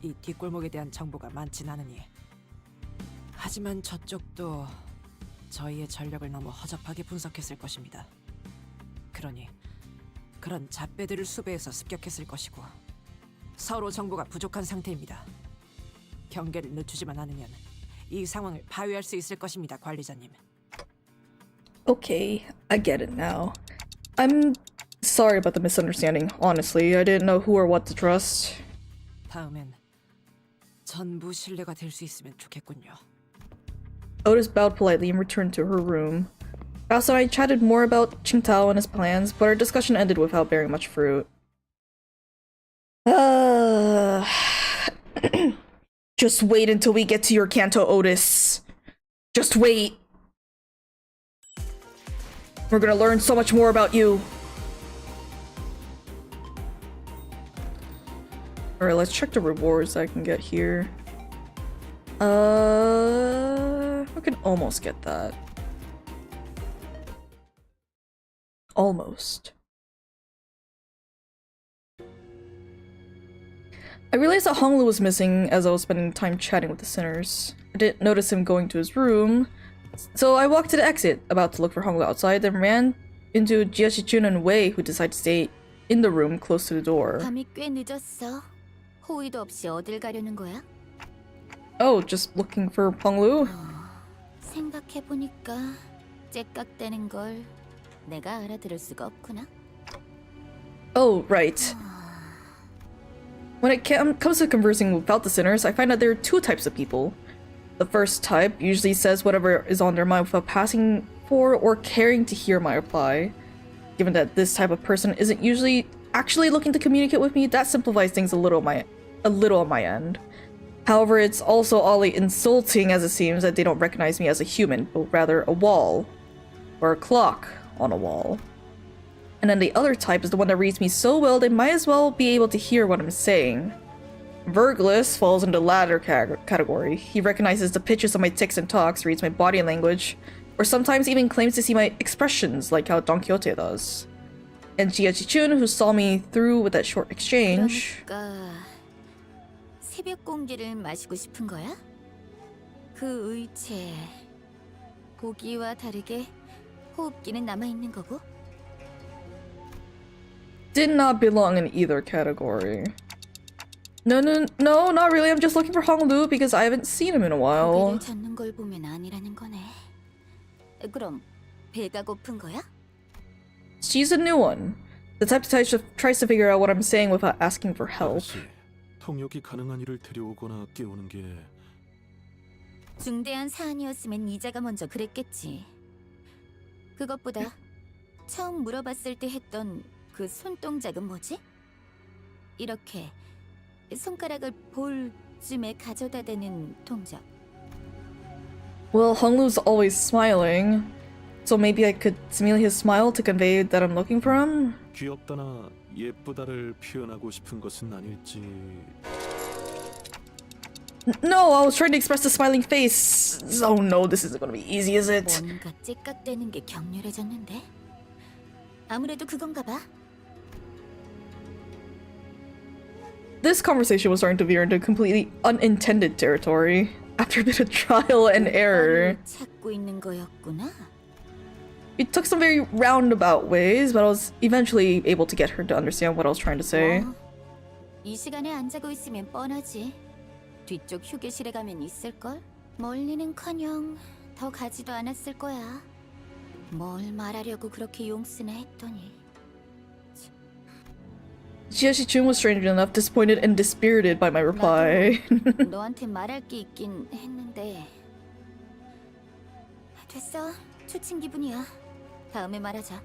이 뒷골목에 대한 정보가 많진 않으니 하지만 저쪽도 저희의 전력을 너무 허접하게 분석했을 것입니다. 그러니 그런 잡배들을 수배해서 습격했을 것이고 서로 정보가 부족한 상태입니다. 경계를 늦추지만 않으면 이 상황을 파괴할 수 있을 것입니다, 관리자님. Okay, I get it now. I'm sorry about the misunderstanding. Honestly, I didn't know who or what to trust. 다음엔 전부 신뢰가 될 수 있으면 좋겠군요. Otis bowed politely and returned to her room. Faust and I chatted more about Qingtao and his plans, but our discussion ended without bearing much fruit. Just wait until we get to your canto, Otis. Just wait. We're gonna learn so much more about you. Alright, let's check the rewards I can get here. I can almost get that. Almost. I realized that Honglu was missing as I was spending time chatting with the sinners. I didn't notice him going to his room, so I walked to the exit, about to look for Honglu outside, then ran into Jia Shichun and Wei, who decided to stay in the room close to the door. 밤이 꽤 늦었어. 호의도 없이 어딜 가려는 거야? Oh, just looking for Honglu? 생각해보니까 째깍대는 걸 내가 알아들을 수가 없구나. Oh, right. When it comes to conversing without the sinners, I find that there are two types of people. The first type usually says whatever is on their mind without passing for or caring to hear my reply. Given that this type of person isn't usually actually looking to communicate with me, that simplifies things a little on my end. However, it's also oddly insulting as it seems that they don't recognize me as a human, but rather a wall. Or a clock on a wall. And then the other type is the one that reads me so well they might as well be able to hear what I'm saying. Verglis falls into the latter category. He recognizes the pitches of my tics and talks, reads my body language, or sometimes even claims to see my expressions like how Don Quixote does. And Jia Chichun, who saw me through with that short exchange... 그러니까 새벽 공기를 마시고 싶은 거야? 그 의체 보기와 다르게 호흡기는 남아있는 거고? Did not belong in either category. No, not really. I'm just looking for Honglu because I haven't seen him in a while. 고개를 젓는 걸 보면 아니라는 거네. 그럼 배가 고픈 거야? She's a new one. The type that tries to figure out what I'm saying without asking for help. 통역이 가능한 이를 데려오거나 깨우는 게 중대한 사안이었으면 이자가 먼저 그랬겠지. 그것보다 처음 물어봤을 때 했던 그 손동작은 뭐지? 이렇게 손가락을 볼쯤에 가져다 대는 동작. Well, Honglu's always smiling, so maybe I could simulate his smile to convey that I'm looking for him? 귀엽다나 예쁘다를 표현하고 싶은 것은 아닐지. No, I was trying to express the smiling face. Oh no, this isn't gonna be easy, is it? 뭔가 째깍대는 게 격렬해졌는데? 아무래도 그건가 봐. This conversation was starting to veer into completely unintended territory. After a bit of trial and error. 찾고 있는 거였구나. It took some very roundabout ways, but I was eventually able to get her to understand what I was trying to say. 이 시간에 안 자고 있으면 뻔하지. 뒤쪽 휴게실에 가면 있을걸? 멀리는커녕 더 가지도 않았을 거야. 뭘 말하려고 그렇게 용쓰나 했더니. Jia Shichun was strangely enough disappointed and dispirited by my reply. 너한테 말할 게 있긴 했는데. 됐어. 초친 기분이야. 다음에 말하자.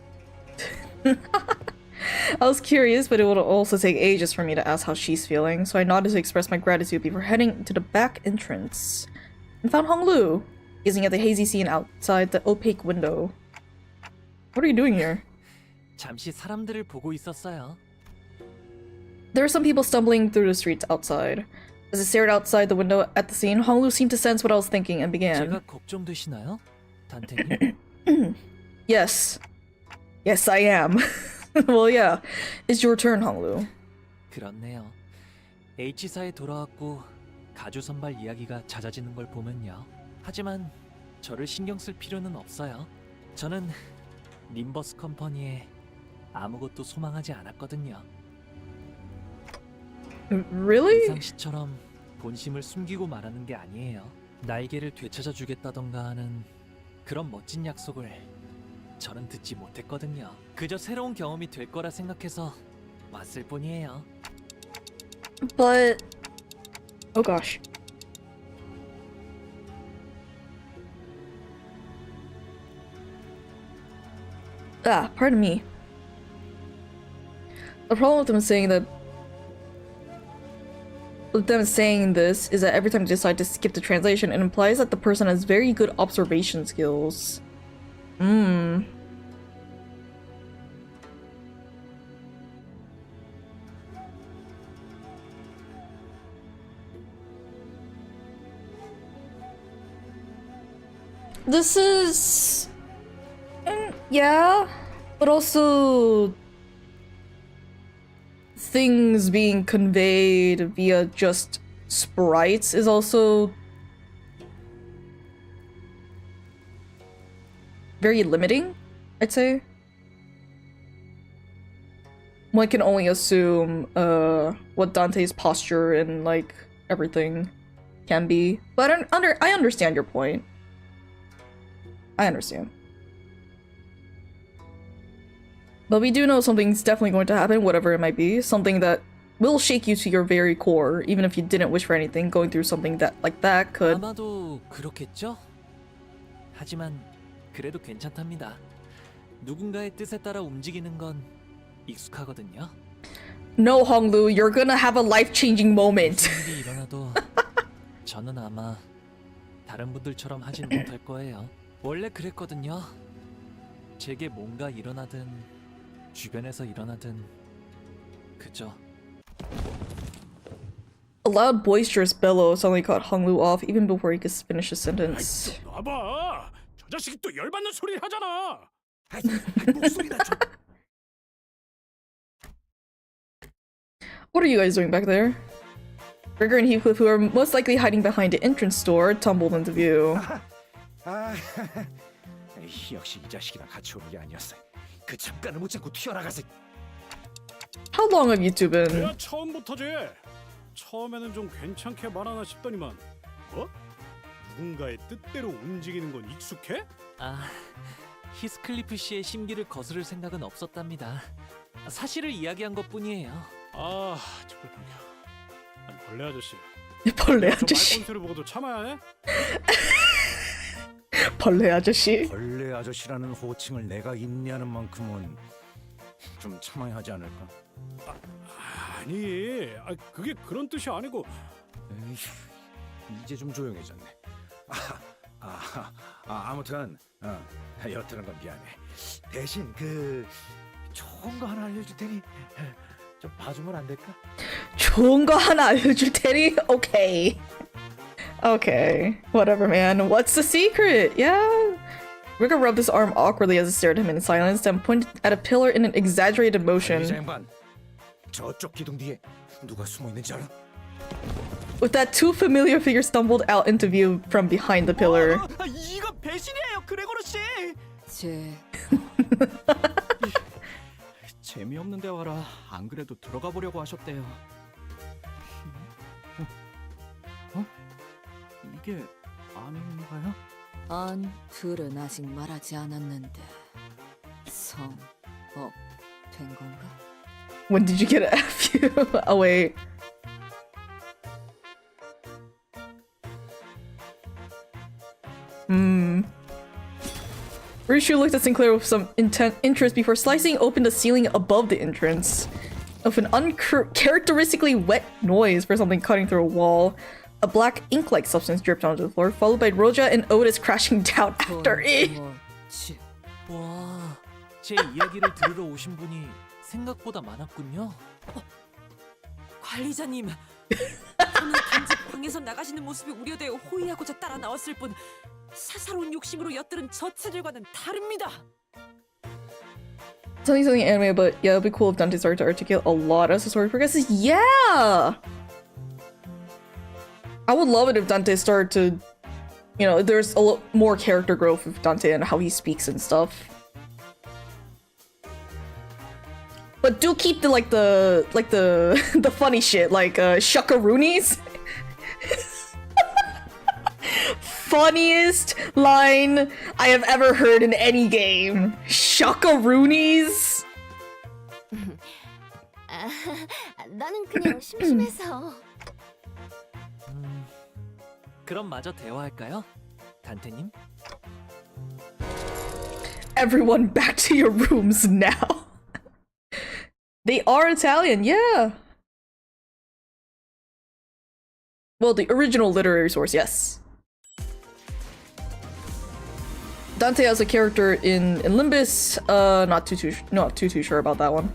I was curious, but it would also take ages for me to ask how she's feeling, so I nodded to express my gratitude before heading to the back entrance. And found Honglu, gazing at the hazy scene outside the opaque window. What are you doing here? 잠시 사람들을 보고 있었어요. There were some people stumbling through the streets outside. As I stared outside the window at the scene, Honglu seemed to sense what I was thinking and began. 제가 걱정되시나요? 단테님? Yes. Yes, I am. Well, yeah. It's your turn, Honglu. 그렇네요. H사에 돌아왔고 가주 선발 이야기가 잦아지는 걸 보면요. 하지만 저를 신경 쓸 필요는 없어요. 저는 림버스 컴퍼니에 아무것도 소망하지 않았거든요. Really? 이상 씨처럼 본심을 숨기고 말하는 게 아니에요. 날개를 되찾아 주겠다던가 하는 그런 멋진 약속을 저는 듣지 못했거든요. 그저 새로운 경험이 될 거라 생각해서 왔을 뿐이에요. But... Oh gosh. Ah, pardon me. The problem with them saying that... With them saying this is that every time they decide to skip the translation, it implies that the person has very good observation skills. This is... yeah, but also... things being conveyed via just sprites is also... very limiting, I'd say. One can only assume what Dante's posture and like everything can be. But I understand your point. I understand. But we do know something's definitely going to happen, whatever it might be. Something that will shake you to your very core, even if you didn't wish for anything. Going through something that like that could... 아마도 그렇겠죠? 하지만 그래도 괜찮답니다. 누군가의 뜻에 따라 움직이는 건 익숙하거든요. No, Honglu, you're gonna have a life-changing moment. 무슨 일이 일어나도 저는 아마 다른 분들처럼 하진 못할 거예요. 원래 그랬거든요. 제게 뭔가 일어나든 주변에서 일어나든 그저 A loud, boisterous bellow suddenly caught Honglu off even before he could finish his sentence. 놔봐. 저 자식이 또 열받는 소리를 하잖아. What are you guys doing back there? Gregor and Heathcliff, who are most likely hiding behind the entrance door, tumbled into view. 역시 이 자식이랑 같이 오는 게 아니었어. 그 잠깐을 못 잡고 튀어나가서. How long have you two been? 내가 처음부터지. 처음에는 좀 괜찮게 말하나 싶더니만. 어? 누군가의 뜻대로 움직이는 건 익숙해? 아, 히스클리프 씨의 심기를 거스를 생각은 없었답니다. 사실을 이야기한 것뿐이에요. 아, 정말 불겨. 아니 벌레 아저씨. 벌레 아저씨. 말본소리 보고도 참아야 해? 벌레 아저씨. 벌레 아저씨라는 호칭을 내가 인내하는 만큼은 좀 참아야 하지 않을까? 아니, 그게 그런 뜻이 아니고. 이제 좀 조용해졌네. 아무튼 여튼 건 미안해. 대신 그 좋은 거 하나 알려줄 테니 좀 봐주면 안 될까? 좋은 거 하나 알려줄 테니? Okay. Okay. Whatever, man. What's the secret? Yeah. Rigger rubbed his arm awkwardly as he stared at him in silence, then pointed at a pillar in an exaggerated motion. 저쪽 기둥 뒤에 누가 숨어 있는지 알아? With that, two familiar figures stumbled out into view from behind the pillar. 이거 배신이에요, 그레고르 씨. 재미없는 대화라 안 그래도 들어가 보려고 하셨대요. 이게 아닌가요? 둘은 아직 말하지 않았는데 된 건가? When did you get an F? Oh wait. Ryushu looked at Sinclair with some interest before slicing open the ceiling above the entrance. Of an uncharacteristically wet noise for something cutting through a wall. A black ink-like substance dripped onto the floor, followed by Roja and Otis crashing down after it. 와, 제 이야기를 들으러 오신 분이 생각보다 많았군요. 관리자님, 저는 단지 방에서 나가시는 모습이 우려되어 호의하고자 따라 나왔을 뿐 사사로운 욕심으로 엿들은 저체들과는 다릅니다. Something anime, but yeah, it'd be cool if Dante started to articulate a lot as the story progresses. Yeah! I would love it if Dante started to, you know, there's a lot more character growth with Dante and how he speaks and stuff. But do keep the the funny shit, like shuckaroonies. Funniest line I have ever heard in any game. Shuckaroonies. 나는 그냥 심심해서. 그럼 마저 대화할까요? 단테님? Everyone back to your rooms now. They are Italian, yeah. Well, the original literary source, yes. Dante as a character in Limbus, not too sure about that one.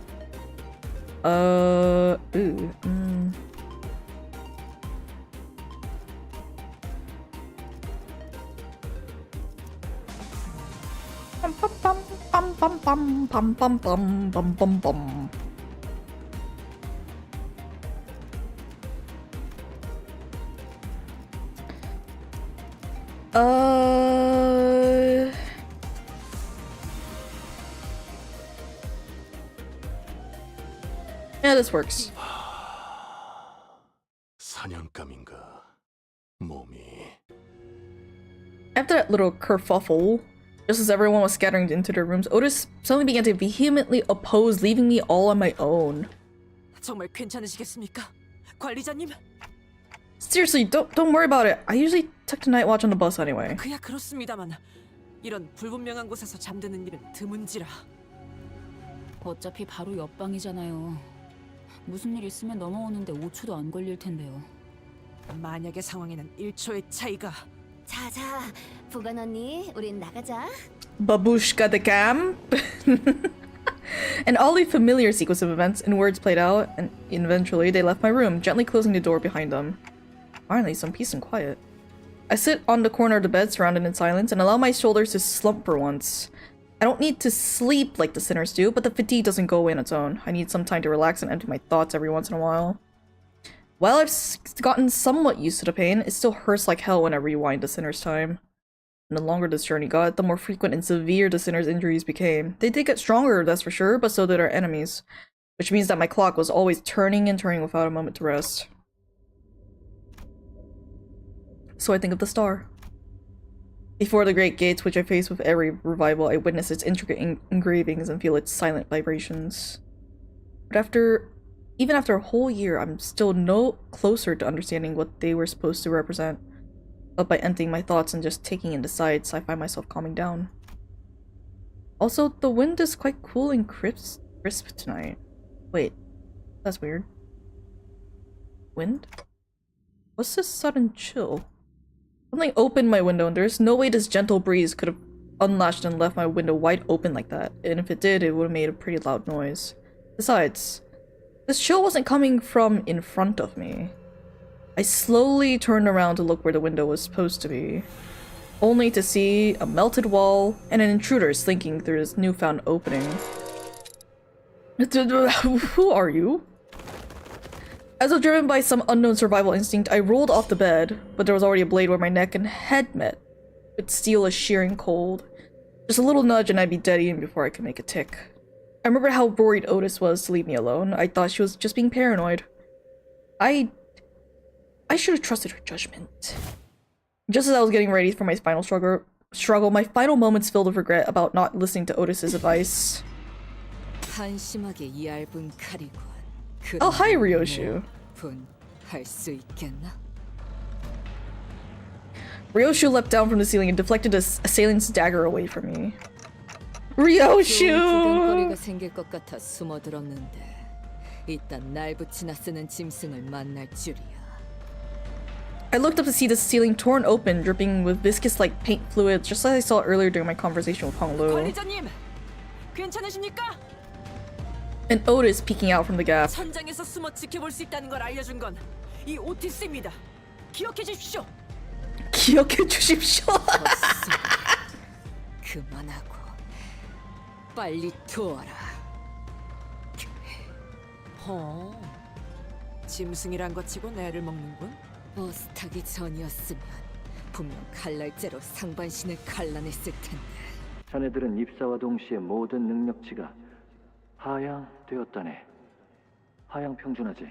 Yeah, this works. 사냥감인가 몸이. After that little kerfuffle, just as everyone was scattering into their rooms, Otis suddenly began to vehemently oppose leaving me all on my own. 정말 괜찮으시겠습니까? 관리자님? Seriously, don't worry about it. I usually took the night watch on the bus anyway. 그야 그렇습니다만 이런 불분명한 곳에서 잠드는 일은 드문지라. 어차피 바로 옆방이잖아요. 무슨 일 있으면 넘어오는데 5초도 안 걸릴 텐데요. 만약의 상황에는 1초의 차이가. 자자, 보관 언니, 우린 나가자. Babushka the camp. An oddly familiar sequence of events and words played out, and eventually they left my room, gently closing the door behind them. Finally, some peace and quiet. I sit on the corner of the bed, surrounded in silence, and allow my shoulders to slump for once. I don't need to sleep like the sinners do, but the fatigue doesn't go away on its own. I need some time to relax and empty my thoughts every once in a while. While I've gotten somewhat used to the pain, it still hurts like hell when I rewind the sinner's time. And the longer this journey got, the more frequent and severe the sinner's injuries became. They did get stronger, that's for sure, but so did our enemies. Which means that my clock was always turning and turning without a moment to rest. So I think of the star. Before the great gates which I face with every revival, I witness its intricate engravings and feel its silent vibrations. But even after a whole year, I'm still no closer to understanding what they were supposed to represent. But by emptying my thoughts and just taking in the sights, I find myself calming down. Also, the wind is quite cool and crisp tonight. Wait, that's weird. Wind? What's this sudden chill? Something opened my window, and there's no way this gentle breeze could have unlatched and left my window wide open like that. And if it did, it would have made a pretty loud noise. Besides, this chill wasn't coming from in front of me. I slowly turned around to look where the window was supposed to be, only to see a melted wall and an intruder slinking through this newfound opening. Who are you? As though driven by some unknown survival instinct, I rolled off the bed, but there was already a blade where my neck and head met. With steel as shearing cold. Just a little nudge and I'd be dead even before I could make a tick. I remember how worried Otis was to leave me alone. I thought she was just being paranoid. I should have trusted her judgment. Just as I was getting ready for my final struggle, my final moments filled with regret about not listening to Otis's advice. 한심하게 이 얇은 칼이군. Oh, hi, Ryoshu. 할 수 있겠나? Ryoshu leapt down from the ceiling and deflected his assailant's dagger away from me. Ryoshu. 구경거리가 생길 것 같아 숨어들었는데 일단 날 붙이나 쓰는 짐승을 만날 줄이야. I looked up to see the ceiling torn open, dripping with viscous-like paint fluid, just as I saw earlier during my conversation with Honglu. 관리자님, 괜찮으십니까? And Otis peeking out from the gap. 천장에서 숨어 지켜볼 수 있다는 걸 알려준 건 이 오티스입니다. 기억해 주십시오. 기억해 주십시오. 그만하고 빨리 도와라. 짐승이란 것 치고 애를 먹는군. 버스 타기 전이었으면 분명 칼날째로 상반신을 갈라냈을 텐데. 자네들은 입사와 동시에 모든 능력치가 하향되었다네. 하향 평준화제.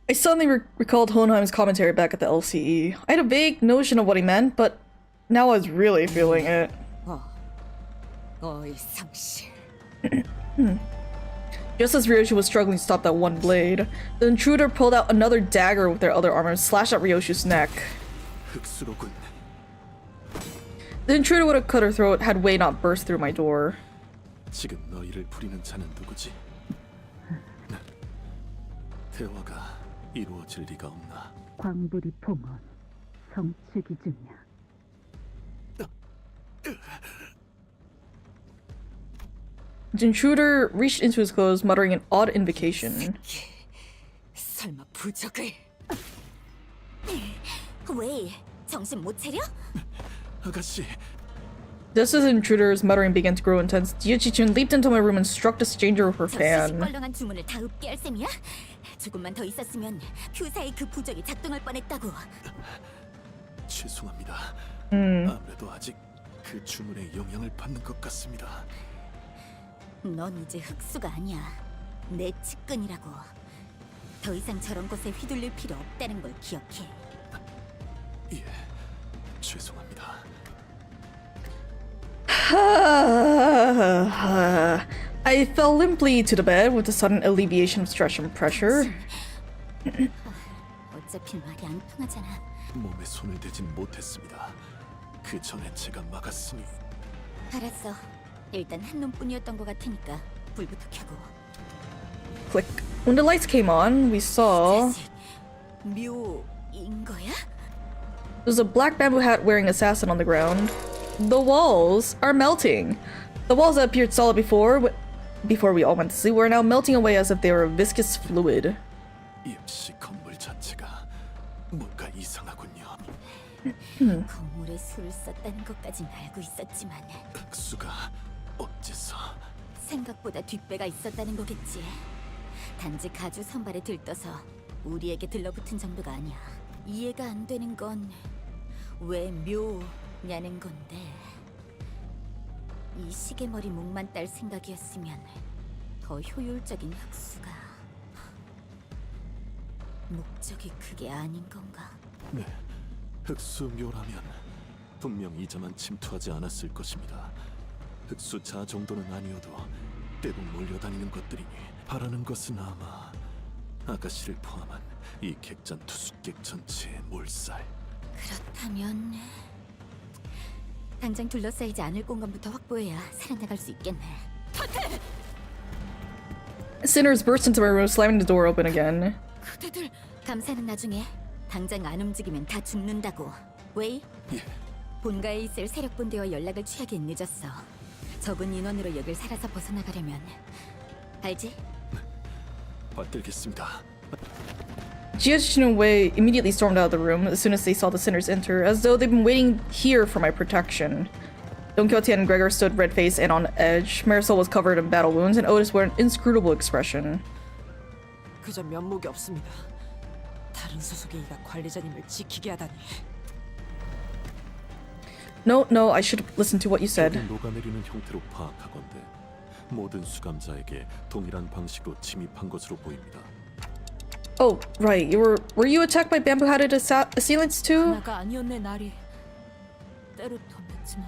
I suddenly recalled Hohenheim's commentary back at the LCE. I had a vague notion of what he meant, but now I was really feeling it. 어이상실. Just as Ryoshu was struggling to stop that one blade, the intruder pulled out another dagger with their other arm and slashed at Ryoshu's neck. 흑수로군. The intruder would have cut her throat had Wei not burst through my door. 지금 너희를 부리는 자는 누구지? 대화가 이루어질 리가 없나? 광부리 봉헌 성취기 중이야. The intruder reached into his clothes, muttering an odd invocation. 설마 부적을? 왜? 정신 못 차려? 아가씨. Just as the intruder's muttering began to grow intense, Jia-Chi-chun leaped into my room and struck the stranger with her fan. 시시껄렁한 주문을 다 읍게 할 셈이야? 조금만 더 있었으면 큐사의 그 부적이 작동할 뻔했다고. 죄송합니다. 아무래도 아직 그 주문에 영향을 받는 것 같습니다. 넌 이제 흑수가 아니야. 내 측근이라고. 더 이상 저런 곳에 휘둘릴 필요 없다는 걸 기억해. 예, 죄송합니다. I fell limply to the bed with a sudden alleviation of stress and pressure. 어차피 말이 안 통하잖아. 몸에 손을 대진 못했습니다. 그 전에 제가 막았으니. 알았어. 일단 한 놈뿐이었던 것 같으니까 불부터 켜고. Click. When the lights came on, we saw 묘인 거야? there's a black bamboo hat wearing assassin on the ground. The walls are melting. The walls that appeared solid before we all went to sleep were now melting away as if they were viscous fluid. 역시 건물 자체가 뭔가 이상하군요. 건물에 술을 썼다는 것까진 알고 있었지만 흑수가 어째서? 생각보다 뒷배가 있었다는 거겠지. 단지 가주 선발에 들떠서 우리에게 들러붙은 정도가 아니야. 이해가 안 되는 건 왜 묘냐는 건데 이 시계머리 목만 딸 생각이었으면 더 효율적인 흑수가 목적이 그게 아닌 건가? 네, 흑수 묘라면 분명 이자만 침투하지 않았을 것입니다. 흑수 자 정도는 아니어도 떼고 몰려다니는 것들이니 바라는 것은 아마 아가씨를 포함한 이 객잔 투숙객 전체의 몰살. 그렇다면 당장 둘러싸이지 않을 공간부터 확보해야 살아나갈 수 있겠네. Sinners burst into my room, slamming the door open again. 그대들 감사는 나중에. 당장 안 움직이면 다 죽는다고. 웨이? 예. 본가에 있을 세력본대와 연락을 취하긴 늦었어. 적은 인원으로 여길 살아서 벗어나가려면 알지? 받들겠습니다. Jia-Chi and Wei immediately stormed out of the room as soon as they saw the sinners enter, as though they'd been waiting here for my protection. Don Quixote and Gregor stood red-faced and on edge. Marisol was covered in battle wounds, and Otis wore an inscrutable expression. 그저 면목이 없습니다. 다른 소속의 이가 관리자님을 지키게 하다니. No, I should listen to what you said. 녹아내리는 형태로 파악하건대 모든 수감자에게 동일한 방식으로 침입한 것으로 보입니다. Oh, right. Were you attacked by bamboo-hatted assailants too? 하나가 아니었네 날이. 때로 덤볐지만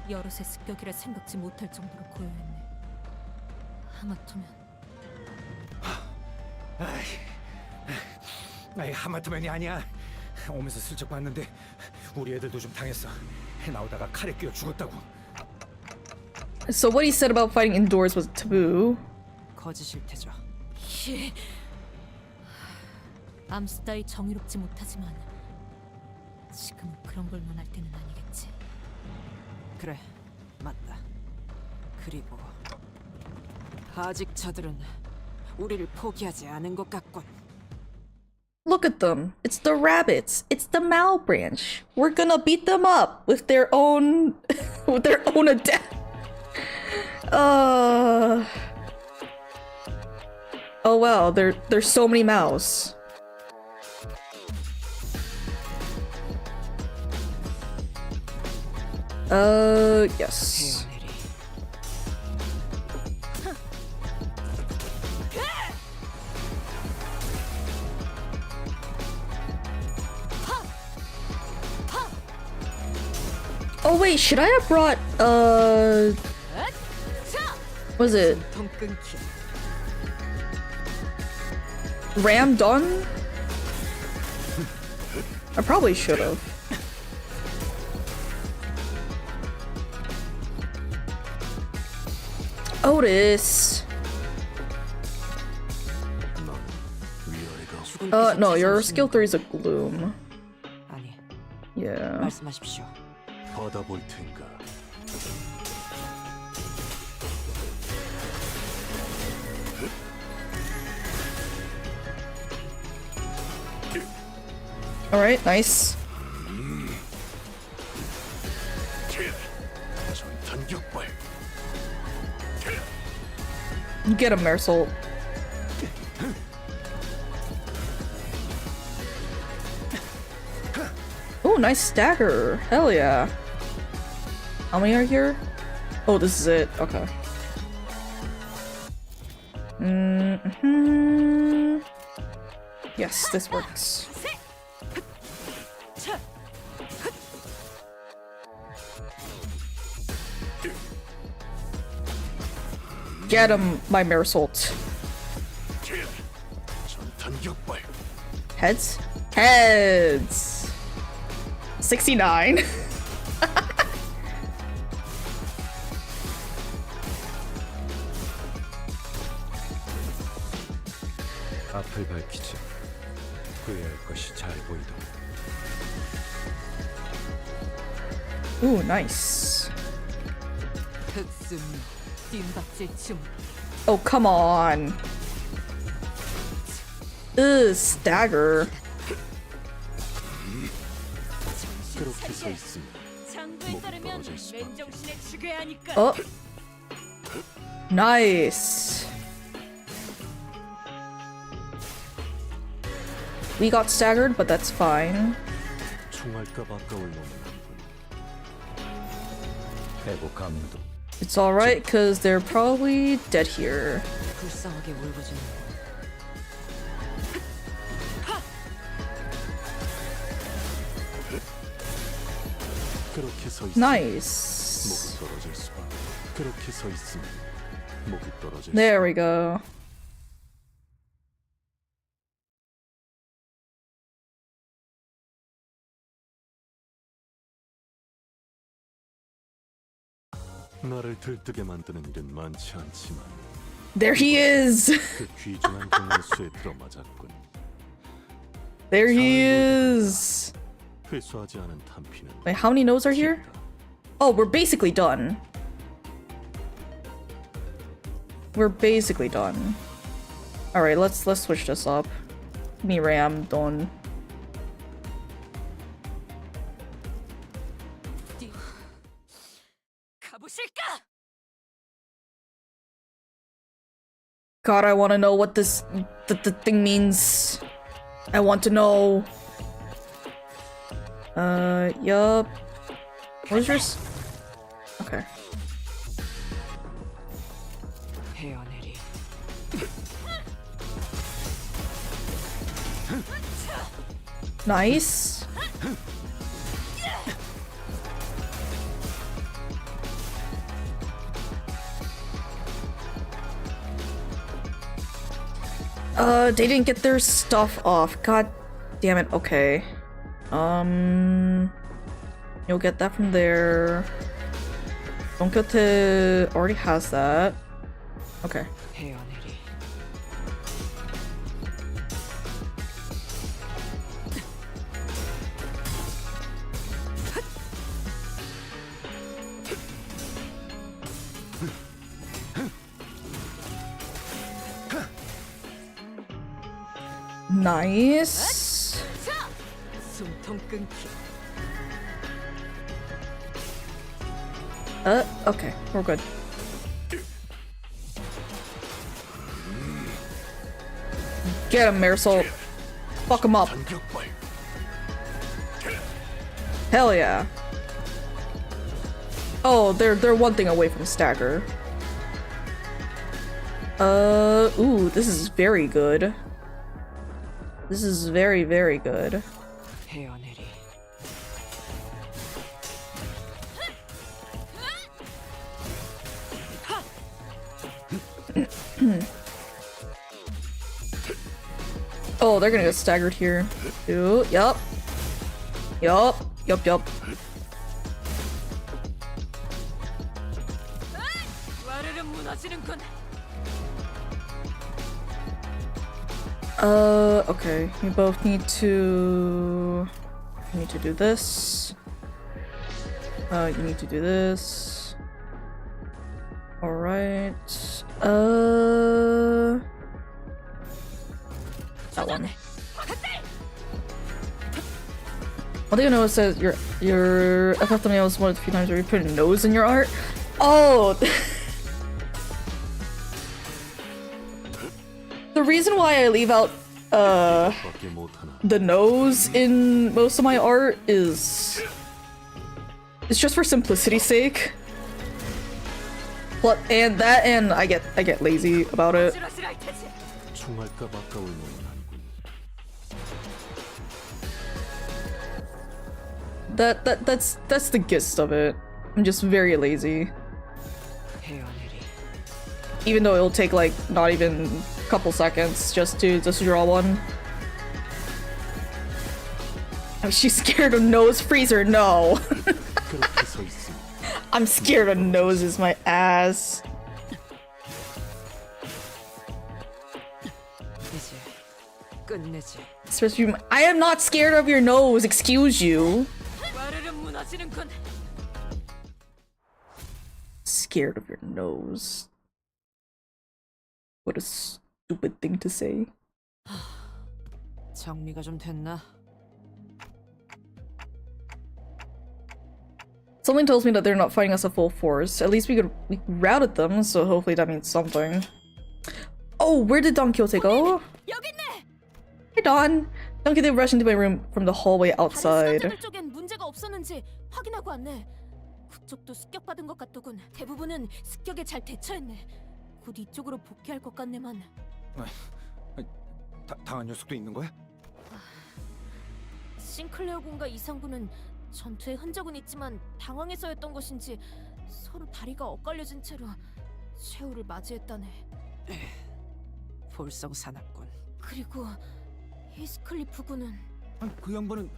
여럿의 습격이라 생각지 못할 정도로 고요했네. 하마터면 아이, 하마터면이 아니야. 오면서 슬쩍 봤는데 우리 애들도 좀 당했어. 나오다가 칼에 끼어 죽었다고. So what he said about fighting indoors was taboo. 거짓일 테죠. 암수 따위 정의롭지 못하지만 지금은 그런 걸 논할 때는 아니겠지. 그래, 맞다. 그리고 아직 저들은 우리를 포기하지 않은 것 같군. Look at them. It's the rabbits. It's the Mal branch. We're gonna beat them up with their own with their own attack. Oh wow, there's so many Mals. Yes. Oh wait, should I have brought was it Ram Done? I probably should have. Otis. No, your skill 3 is a gloom. 아니, Yeah. 말씀하십시오. 받아볼 텐가. Alright, nice. Get him, Marisol. Oh, nice stagger. Hell yeah. How many are here? Oh, this is it. Okay. Yes, this works. Get him, my Marisolt. Heads? Heads! 69. 앞을 밝히지. 후회할 것이 잘 보이도록. Ooh, nice. Oh, come on. Ugh, stagger. 그렇게 서 있으면 목이 떨어질 수밖에. Oh. Nice. We got staggered, but that's fine. 총알값 아까울 놈은 회복함도. It's alright, because they're probably dead here. 불쌍하게 울부짖는 거. 그렇게 서 있으면 Nice. 목이 떨어질 수밖에. 그렇게 서 있으면 목이 떨어질 There we go. 나를 들뜨게 만드는 일은 많지 않지만 There he is. 그 귀중한 경우수에 들어맞았군. There he is. 회수하지 않은 탄피는 Wait, how many nodes are here? Oh, we're basically done. We're basically done. Alright, let's switch this up. Me Ram done. God, I want to know what this the thing means. I want to know. Yup. What is yours? Okay. 헤어내리. Nice. They didn't get their stuff off. God damn it. Okay. You'll get that from there. Donkyote already has that. Okay. Nice. Okay, we're good. Get him, Marisol. Fuck him up. Hell yeah. Oh, they're one thing away from stagger. Ooh, this is very good. This is very, very good. Oh, they're gonna get staggered here. Ooh, yup. Yup. Yup, yup. Okay. We both need to... You need to do this. You need to do this. Alright. That one. One thing I noticed is your FF thumbnail is one of the few times where you put a nose in your art. Oh! The reason why I leave out the nose in most of my art is it's just for simplicity's sake. But and I get lazy about it. That's the gist of it. I'm just very lazy. Even though it'll take like not even a couple seconds just to draw one. Oh, she's scared of nose freezer. No. I'm scared of noses, my ass. Especially, I am not scared of your nose, excuse you. Scared of your nose. What a stupid thing to say. 정리가 좀 됐나? Something tells me that they're not fighting us at full force. At least we routed them, so hopefully that means something. Oh, where did Don Quixote go? Hey Don! Don Quixote rushed into my room from the hallway outside. 쪽엔 문제가 없었는지 확인하고 왔네. 그쪽도 습격받은 것 같더군. 대부분은 습격에 잘 대처했네. 곧 이쪽으로 복귀할 것 같네만. 당한 녀석도 있는 거야? 싱클레어 군과 이상군은 전투의 흔적은 있지만 당황해서였던 것인지 서로 다리가 엇갈려진 채로 최후를 맞이했다네. 볼성 사납군. 그리고 히스클리프 군은 그 양반은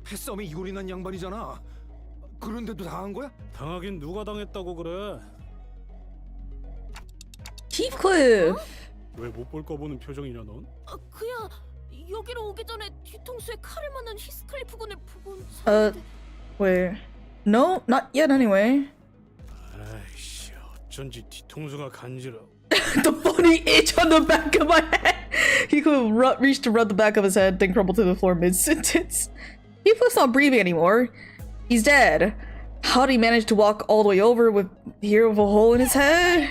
패싸움에 이골이 난 양반이잖아. 그런데도 당한 거야? 당하긴 누가 당했다고 그래? 히클리프! 왜 못 볼까 보는 표정이냐 넌? 그야 여기로 오기 전에 뒤통수에 칼을 맞는 히스클리프 군을 보고 where? No, not yet anyway. 아이씨, 어쩐지 뒤통수가 간지러. The funny itch on the back of my head. He could reach to rub the back of his head, then crumble to the floor mid-sentence. He's not breathing anymore. He's dead. How'd he manage to walk all the way over with here with a hole in his head?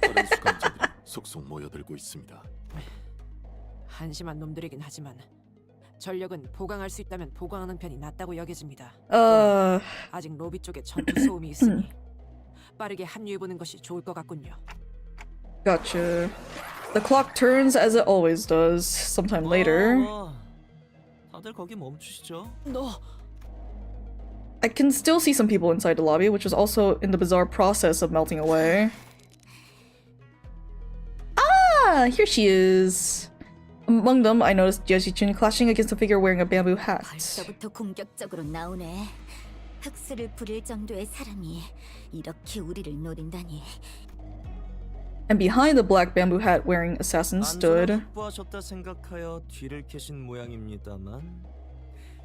다른 수감자들이 속속 모여들고 있습니다. 한심한 놈들이긴 하지만 전력은 보강할 수 있다면 보강하는 편이 낫다고 여겨집니다. 아직 로비 쪽에 전투 소음이 있으니 빠르게 합류해보는 것이 좋을 것 같군요. Gotcha. The clock turns as it always does, sometime later. 다들 거기 멈추시죠. I can still see some people inside the lobby, which is also in the bizarre process of melting away. Ah, here she is. Among them, I noticed Yoshi-chun clashing against a figure wearing a bamboo hat. 벌써부터 공격적으로 나오네. 흑수를 부릴 정도의 사람이 이렇게 우리를 노린다니. And behind the black bamboo hat wearing assassin stood. 확보하셨다 생각하여 뒤를 캐신 모양입니다만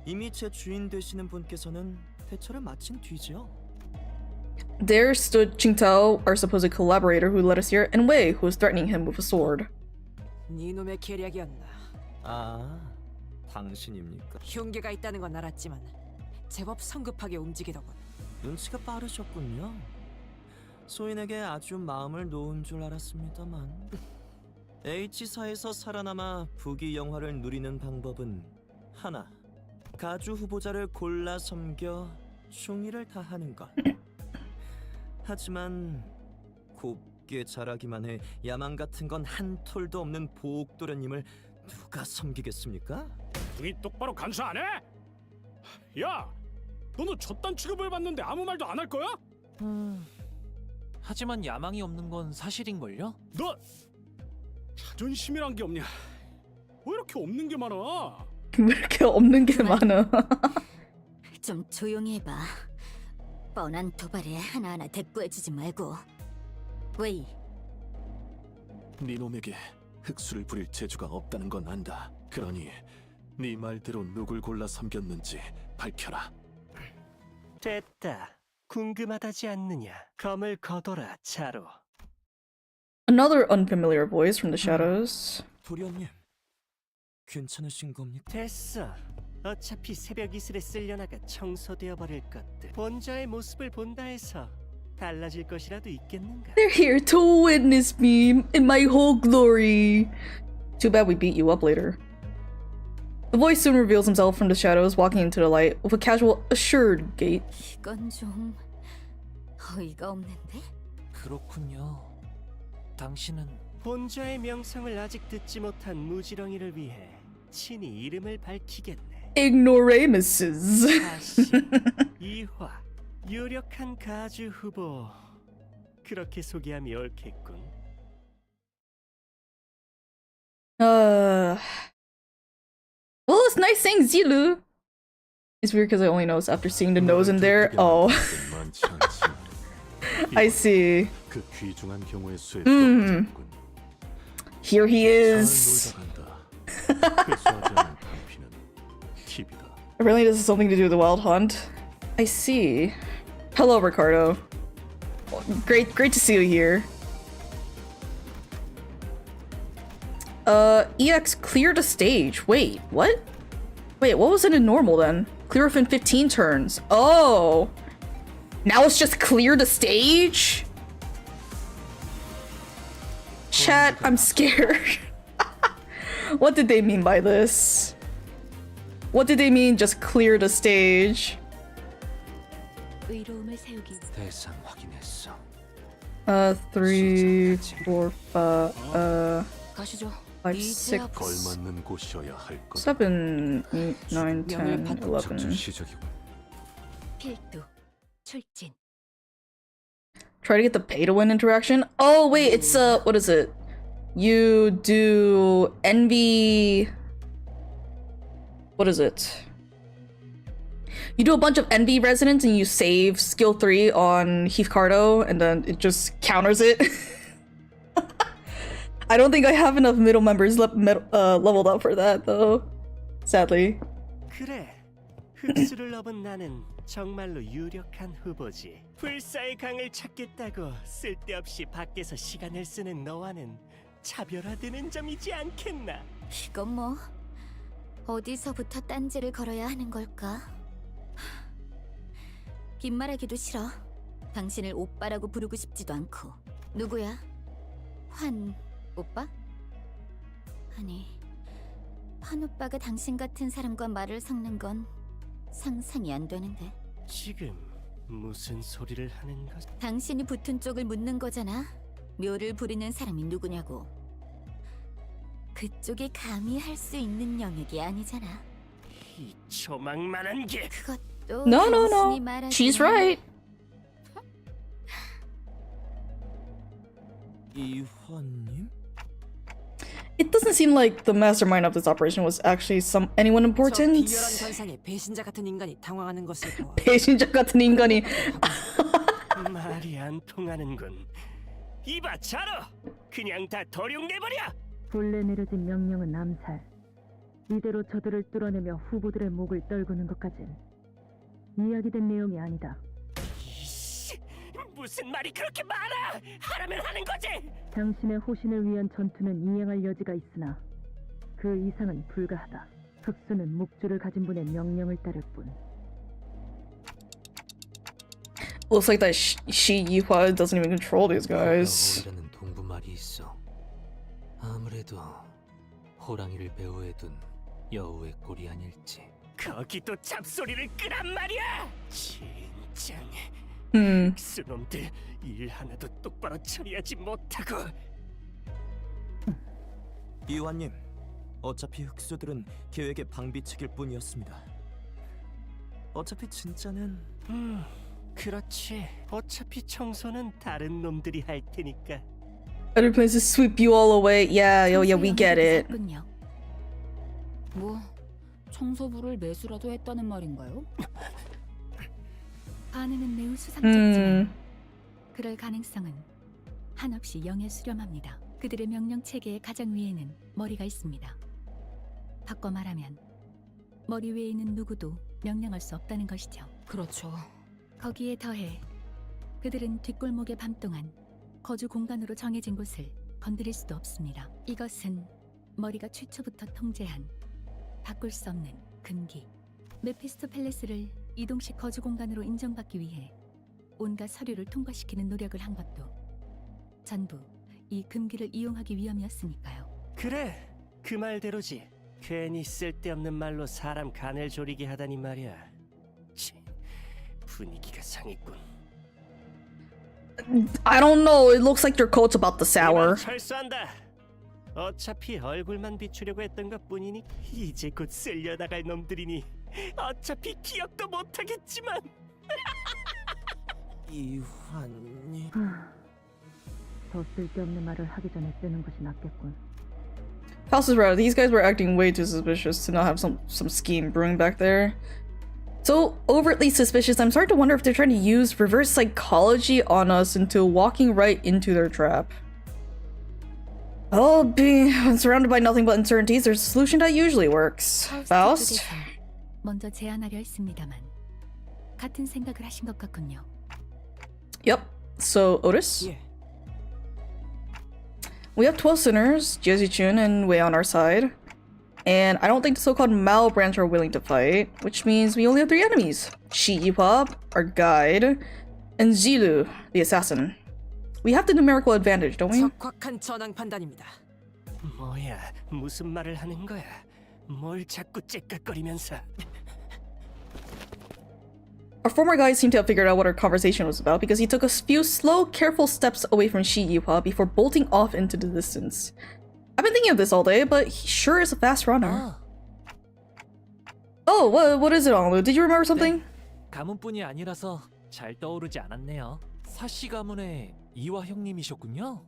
이미 제 주인 되시는 분께서는 대처를 마친 뒤죠. There stood Qingtao, our supposed collaborator who led us here, and Wei, who was threatening him with a sword. 네 놈의 계략이었나? 아, 당신입니까? 흉계가 있다는 건 알았지만 제법 성급하게 움직이더군. 눈치가 빠르셨군요. 소인에게 아주 마음을 놓은 줄 알았습니다만 H사에서 살아남아 부귀 영화를 누리는 방법은 하나, 가주 후보자를 골라 섬겨 충의를 다하는 것. 하지만 곱게 자라기만 해 야망 같은 건 한 톨도 없는 보옥도련님을 누가 섬기겠습니까? 등이 똑바로 간수 안 해? 야, 너는 저딴 취급을 받는데 아무 말도 안 할 거야? 하지만 야망이 없는 건 사실인걸요? 너 자존심이란 게 없냐? 왜 이렇게 없는 게 많아? 왜 이렇게 없는 게 많아? 좀 조용히 해봐. 뻔한 도발에 하나하나 대꾸해주지 말고. 웨이. 네 놈에게 흑수를 부릴 재주가 없다는 건 안다. 그러니 네 말대로 누굴 골라 섬겼는지 밝혀라. 됐다. 궁금하다지 않느냐? 검을 거둬라, 차로. Another unfamiliar voice from the shadows. 도련님, 괜찮으신 겁니까? 됐어. 어차피 새벽 이슬에 쓸려나가 청소되어 버릴 것들. 본자의 모습을 본다 해서 달라질 것이라도 있겠는가? They're here to witness me in my whole glory. Too bad we beat you up later. The voice soon reveals himself from the shadows, walking into the light with a casual, assured gait. 이건 좀 어이가 없는데? 그렇군요. 당신은 본자의 명성을 아직 듣지 못한 무지렁이를 위해 친히 이름을 밝히겠네. Ignoramuses. 사실 이화 유력한 가주 후보 그렇게 소개함이 옳겠군. Well, it's nice saying Zilu. It's weird because I only noticed after seeing the nose in there. Oh. I see. 그 귀중한 경우의 수에 Here he is. Apparently this has something to do with the Wild Hunt. I see. Hello, Ricardo. Great to see you here. EX cleared a stage. Wait, what? Wait, what was it in normal then? Clear within 15 turns. Oh. Now it's just cleared a stage? Chat, I'm scared. What did they mean by this? What did they mean just cleared a stage? 대상 확인했어. 3, 4, 5, 가시죠. 5, 6, 걸맞는 곳이어야 할 것. 7, 8, 9, 10, 11. 필두 출진. Try to get the pay to win interaction. Oh wait, it's what is it? You do envy. What is it? You do a bunch of envy residents and you save skill 3 on Heathcardo and then it just counters it. I don't think I have enough middle members leveled up for that though. Sadly. 그래. 흑수를 넘은 나는 정말로 유력한 후보지. 불사의 강을 찾겠다고 쓸데없이 밖에서 시간을 쓰는 너와는 차별화되는 점이지 않겠나? 이건 뭐 어디서부터 딴지를 걸어야 하는 걸까? 빈말하기도 싫어. 당신을 오빠라고 부르고 싶지도 않고. 누구야? 환 오빠? 아니, 환 오빠가 당신 같은 사람과 말을 섞는 건 상상이 안 되는데. 지금 무슨 소리를 하는 것? 당신이 붙은 쪽을 묻는 거잖아. 묘를 부리는 사람이 누구냐고. 그쪽이 감히 할 수 있는 영역이 아니잖아. 이 조망만한 게. 그것도 No, no, 당신이 no. 말하지. She's right. 이화님? It doesn't seem like the mastermind of this operation was actually anyone important. 저 비열한 관상에 배신자 같은 인간이 당황하는 것을 보아 배신자 같은 인간이. 말이 안 통하는군. 이봐 자로, 그냥 다 도륙내버려. 본래 내려진 명령은 암살. 이대로 저들을 뚫어내며 후보들의 목을 떨구는 것까진 이야기된 내용이 아니다. 이씨, 무슨 말이 그렇게 많아? 하라면 하는 거지. 당신의 호신을 위한 전투는 이행할 여지가 있으나 그 이상은 불가하다. 흑수는 묵주를 가진 분의 명령을 따를 뿐. Looks like that Shi Yihua doesn't even control these guys. 라는 동부 말이 있어. 아무래도 호랑이를 배후에 둔 여우의 꼴이 아닐지. 거기도 잡소리를 끄란 말이야. 진짜. 흑수놈들 일 하나도 똑바로 처리하지 못하고. 이완님, 어차피 흑수들은 계획의 방비책일 뿐이었습니다. 어차피 진짜는 그렇지. 어차피 청소는 다른 놈들이 할 테니까. Other places sweep you all away. Yeah, yeah, we get it. 뭐 청소부를 매수라도 했다는 말인가요? 반응은 매우 수상쩍지만 그럴 가능성은 한없이 영에 수렴합니다. 그들의 명령 체계의 가장 위에는 머리가 있습니다. 바꿔 말하면 머리 위에 있는 누구도 명령할 수 없다는 것이죠. 그렇죠. 거기에 더해 그들은 뒷골목의 밤 동안 거주 공간으로 정해진 곳을 건드릴 수도 없습니다. 이것은 머리가 최초부터 통제한 바꿀 수 없는 금기. 메피스토 팰리스를 이동식 거주 공간으로 인정받기 위해 온갖 서류를 통과시키는 노력을 한 것도 전부 이 금기를 이용하기 위함이었으니까요. 그래, 그 말대로지. 괜히 쓸데없는 말로 사람 간을 졸이게 하다니 말이야. 치, 분위기가 상했군. I don't know. It looks like your coat's about to sour. 철수한다. 어차피 얼굴만 비추려고 했던 것뿐이니 이제 곧 쓸려나갈 놈들이니 어차피 기억도 못하겠지만. 이환님. 더 쓸데없는 말을 하기 전에 쓰는 것이 낫겠군. Faust is right. These guys were acting way too suspicious to not have some scheme brewing back there. So overtly suspicious, I'm starting to wonder if they're trying to use reverse psychology on us into walking right into their trap. Oh, being surrounded by nothing but uncertainties, there's a solution that usually works. Faust? 먼저 제안하려 했습니다만 같은 생각을 하신 것 같군요. Yep. So, Otis? We have 12 sinners, Jiezi-chun and Wei on our side. And I don't think the so-called Mao branch are willing to fight, which means we only have 3 enemies. Shi Yihua, our guide, and Zilu, the assassin. We have the numerical advantage, don't we? 적확한 전황 판단입니다. 뭐야, 무슨 말을 하는 거야? 뭘 자꾸 째깍거리면서. Our former guide seemed to have figured out what our conversation was about because he took a few slow, careful steps away from Shi Yihua before bolting off into the distance. I've been thinking of this all day, but he sure is a fast runner. Oh, what is it, Onglu? Did you remember something? 가문뿐이 아니라서 잘 떠오르지 않았네요. 사씨 가문의 이화 형님이셨군요.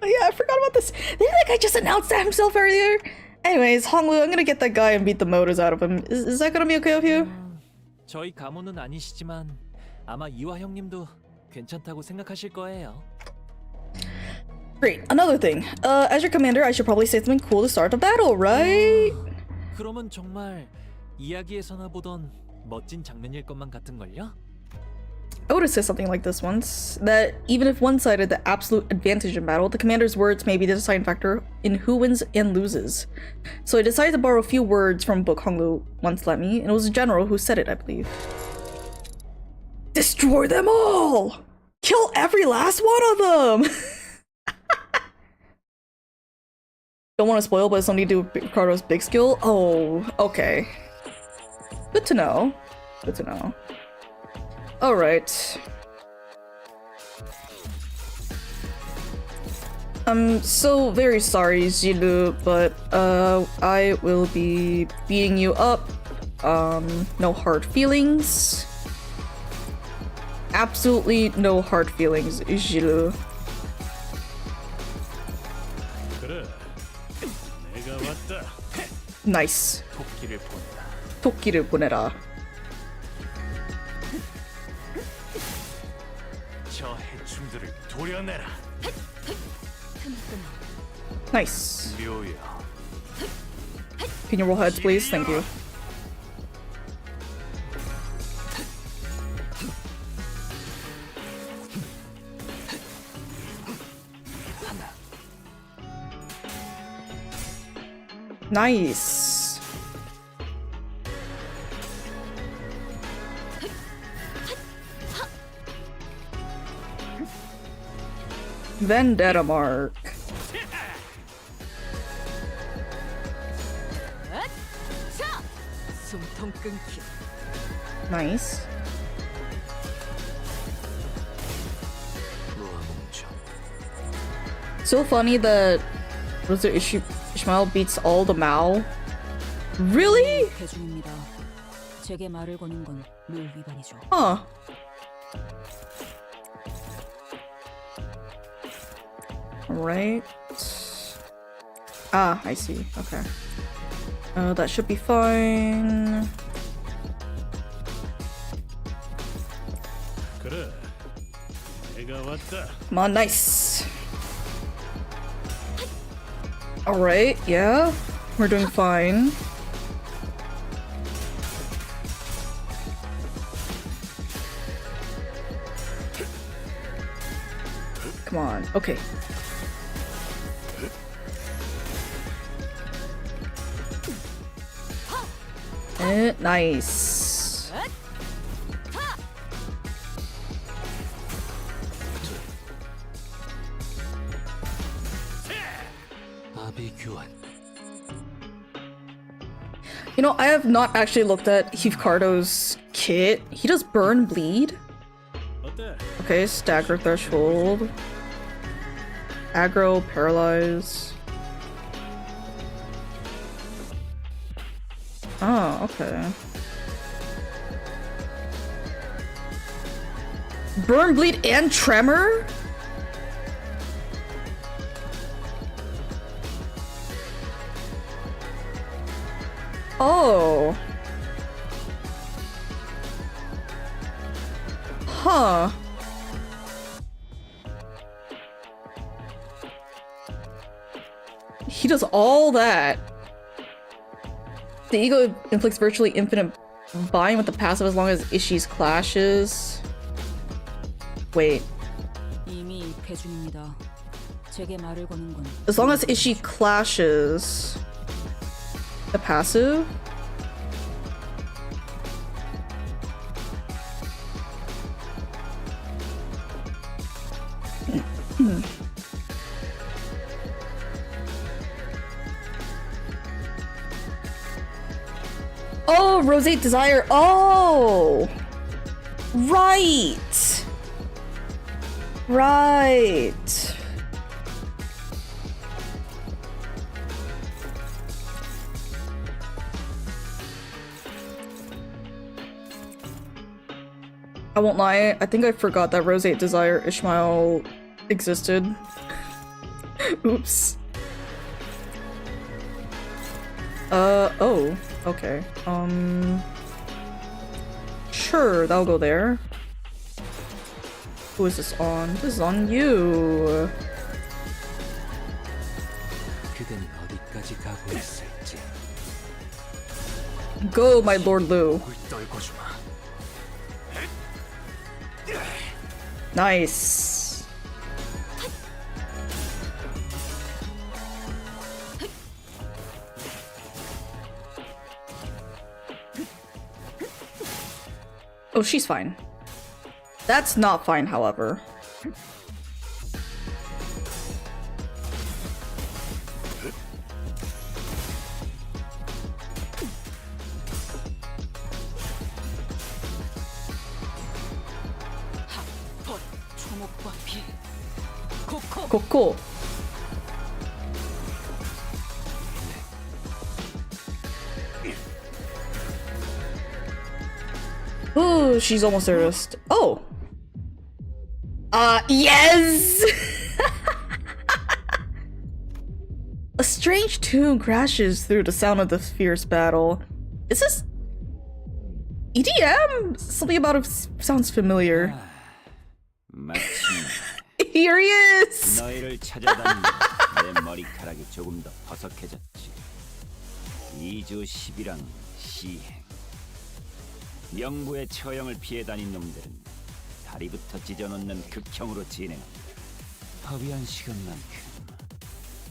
Oh yeah, I forgot about this. Didn't that guy just announce that himself earlier? Anyways, Honglu, I'm gonna get that guy and beat the motors out of him. Is that gonna be okay with you? 저희 가문은 아니시지만 아마 이화 형님도 괜찮다고 생각하실 거예요. Great. Another thing. As your commander, I should probably say something cool to start the battle, right? 그러면 정말 이야기에서나 보던 멋진 장면일 것만 같은걸요? Otis said something like this once, that even if one side had the absolute advantage in battle, the commander's words may be the deciding factor in who wins and loses. So I decided to borrow a few words from a book Honglu once lent me, and it was a general who said it, I believe. Destroy them all! Kill every last one of them! Don't want to spoil, but somebody do Ricardo's big skill? Oh, okay. Good to know. Good to know. Alright. I'm so very sorry, Zilu, but I will be beating you up. No hard feelings. Absolutely no hard feelings, Zilu. 내가 왔다. Nice. 토끼를 본다. 토끼를 보내라. 저 해충들을 도려내라. Nice. 묘야. Can you roll heads, please? Thank you. Nice. Vendetta mark. 숨통 끊기. Nice. So funny that was the issue. Ishmael beats all the Mao. Really? 대중입니다. 제게 말을 거는 건 룰 위반이죠. Huh. Right. Ah, I see. Okay. That should be fine. 그래. 내가 왔다. Come on, nice. Alright, yeah. We're doing fine. Come on, okay. Nice. You know, I have not actually looked at COURTEOUS' kit. He does burn bleed. Okay, stagger threshold. Aggro, paralyze. Oh, okay. Burn, bleed, and tremor? Oh. Huh. He does all that. The ego inflicts virtually infinite bind with the passive as long as Ishi's clashes. Wait. 이미 패중입니다. 제게 말을 거는 건 As long as Ishi clashes. The passive? Oh, Roseate Desire. Oh! Right! Right. I won't lie, I think I forgot that Roseate Desire Ishmael existed. Oops. Oh, okay. Sure, that'll go there. Who is this on? This is on you. 그대는 어디까지 가고 있을지. Go, my Lord Lu. 떨궈주마. Nice. Oh, she's fine. That's not fine, however. Coco. Oh, she's almost there. Oh. Yes. strange tune crashes through the sound of the fierce battle. Is this EDM? Something about it sounds familiar. Here he is! 너희를 찾아다니며 내 머리카락이 조금 더 버석해졌지. 2주 10이랑 시행. 영부의 처형을 피해 다닌 놈들은 다리부터 찢어놓는 극형으로 진행한다. 허비한 시간만큼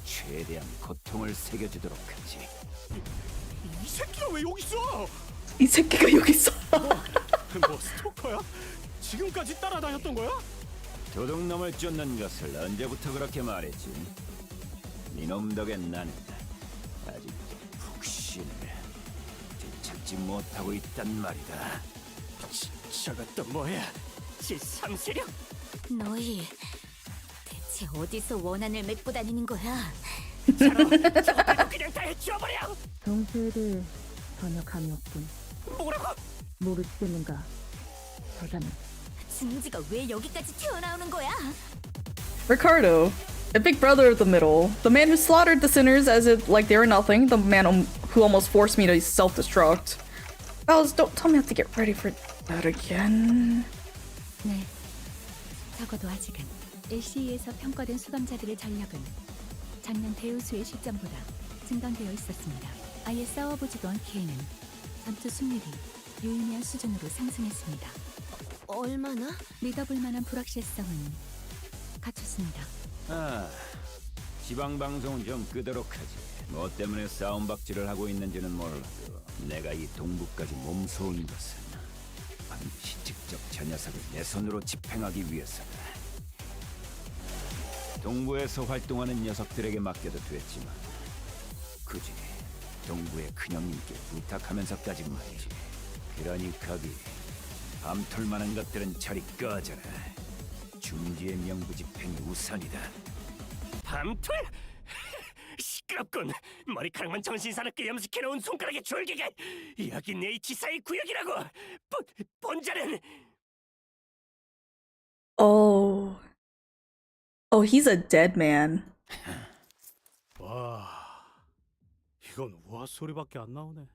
최대한 고통을 새겨주도록 하지. 이 새끼가 왜 여기 있어? 이 새끼가 여기 있어. 뭐 스토커야? 지금까지 따라다녔던 거야? 도둑놈을 쫓는 것을 언제부터 그렇게 말했지? 네놈 덕에 나는 아직도 푹신을 되찾지 못하고 있단 말이다. 저것도 뭐야? 제3세력? 너희 대체 어디서 원한을 맺고 다니는 거야? 저것도 그냥 다 해치워버려! 정체에 대해 전혀 감이 없군. 뭐라고? 모르시겠는가? 저자는 증지가 왜 여기까지 튀어나오는 거야? Ricardo, a big brother of the middle, the man who slaughtered the sinners as if like they were nothing, the man who almost forced me to self-destruct. Bells, don't tell me I have to get ready for that again. 네. 적어도 아직은 LCE에서 평가된 수감자들의 전력은 작년 대우수의 시점보다 증강되어 있었습니다. 아예 싸워보지도 않기에는 전투 승률이 유의미한 수준으로 상승했습니다. 얼마나? 믿어볼 만한 불확실성은 갖췄습니다. 지방 방송은 좀 끄도록 하지. 뭐 때문에 싸움박질을 하고 있는지는 몰라도 내가 이 동부까지 몸소은 것은 반드시 직접 저 녀석을 내 손으로 집행하기 위해서다. 동부에서 활동하는 녀석들에게 맡겨도 됐지만 굳이 동부의 큰형님께 부탁하면서까지 말이지. 그러니 거기 밤톨만한 것들은 저리 꺼져라. 중지의 명부 집행이 우선이다. 밤톨? 시끄럽군. 머리카락만 정신사납게 염색해놓은 손가락의 졸개가 여긴 H4의 구역이라고. 본자는 Oh, he's a dead man. 와, 이건 우아 소리밖에 안 나오네.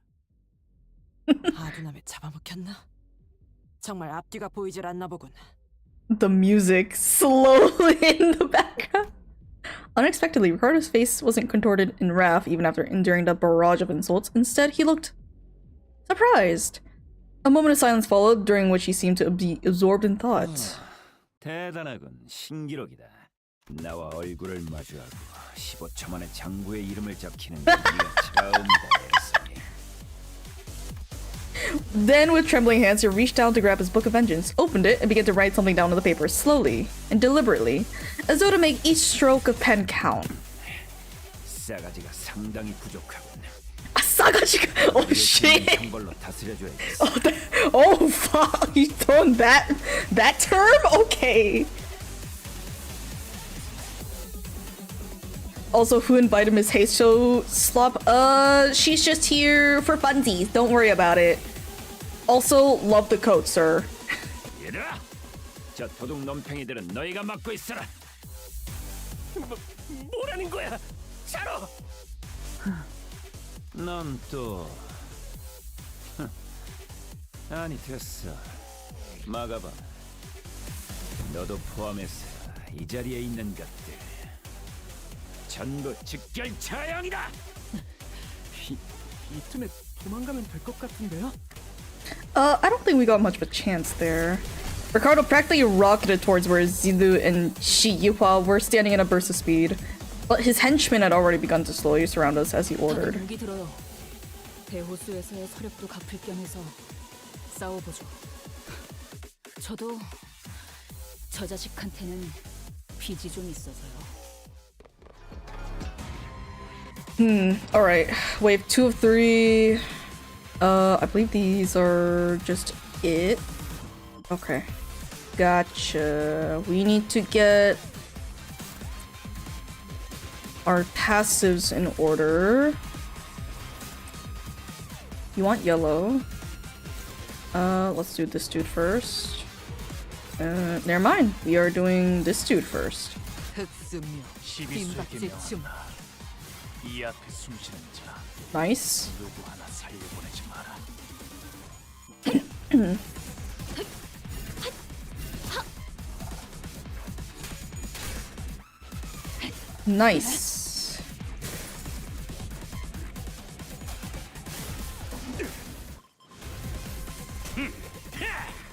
아두남에 잡아먹혔나? 정말 앞뒤가 보이질 않나 보군. The music slowly in the background. Unexpectedly, Ricardo's face wasn't contorted in wrath even after enduring the barrage of insults. Instead, he looked surprised. A moment of silence followed, during which he seemed to be absorbed in thought. 대단하군. 신기록이다. 나와 얼굴을 마주하고 15초 만에 장부의 이름을 적히는 게 네가 처음이다. Then, with trembling hands, he reached down to grab his book of vengeance, opened it, and began to write something down on the paper, slowly and deliberately, as though to make each stroke of pen count. 싸가지가 상당히 부족하군. 싸가지가. Oh shit. 형벌로 다스려줘야겠어. Oh fuck! You throwing that term? Okay. Also, who invited Miss Hayes to slop? She's just here for funsies. Don't worry about it. Also, love the coat, sir. 얘들아, 저 도둑 놈팽이들은 너희가 맡고 있어라. 뭐라는 거야? 차로. 넌 또 아니 됐어. 막아봐. 너도 포함해서 이 자리에 있는 것들 전부 직결 처형이다. 이 틈에 도망가면 될 것 같은데요? I don't think we got much of a chance there. Ricardo practically rocketed towards where Zilu and Shi Yuhua were standing in a burst of speed, but his henchmen had already begun to slowly surround us as he ordered. 무기 들어요. 대호수에서의 서력도 갚을 겸해서 싸워보죠. 저도 저 자식한테는 빚이 좀 있어서요. Alright. Wave 2 of 3. I believe these are just it. Okay. Gotcha. We need to get our passives in order. You want yellow. Let's do this dude first. Never mind. We are doing this dude first. 이 앞에 숨쉬는 자 Nice. 누구 하나 살려보내지 마라. Nice.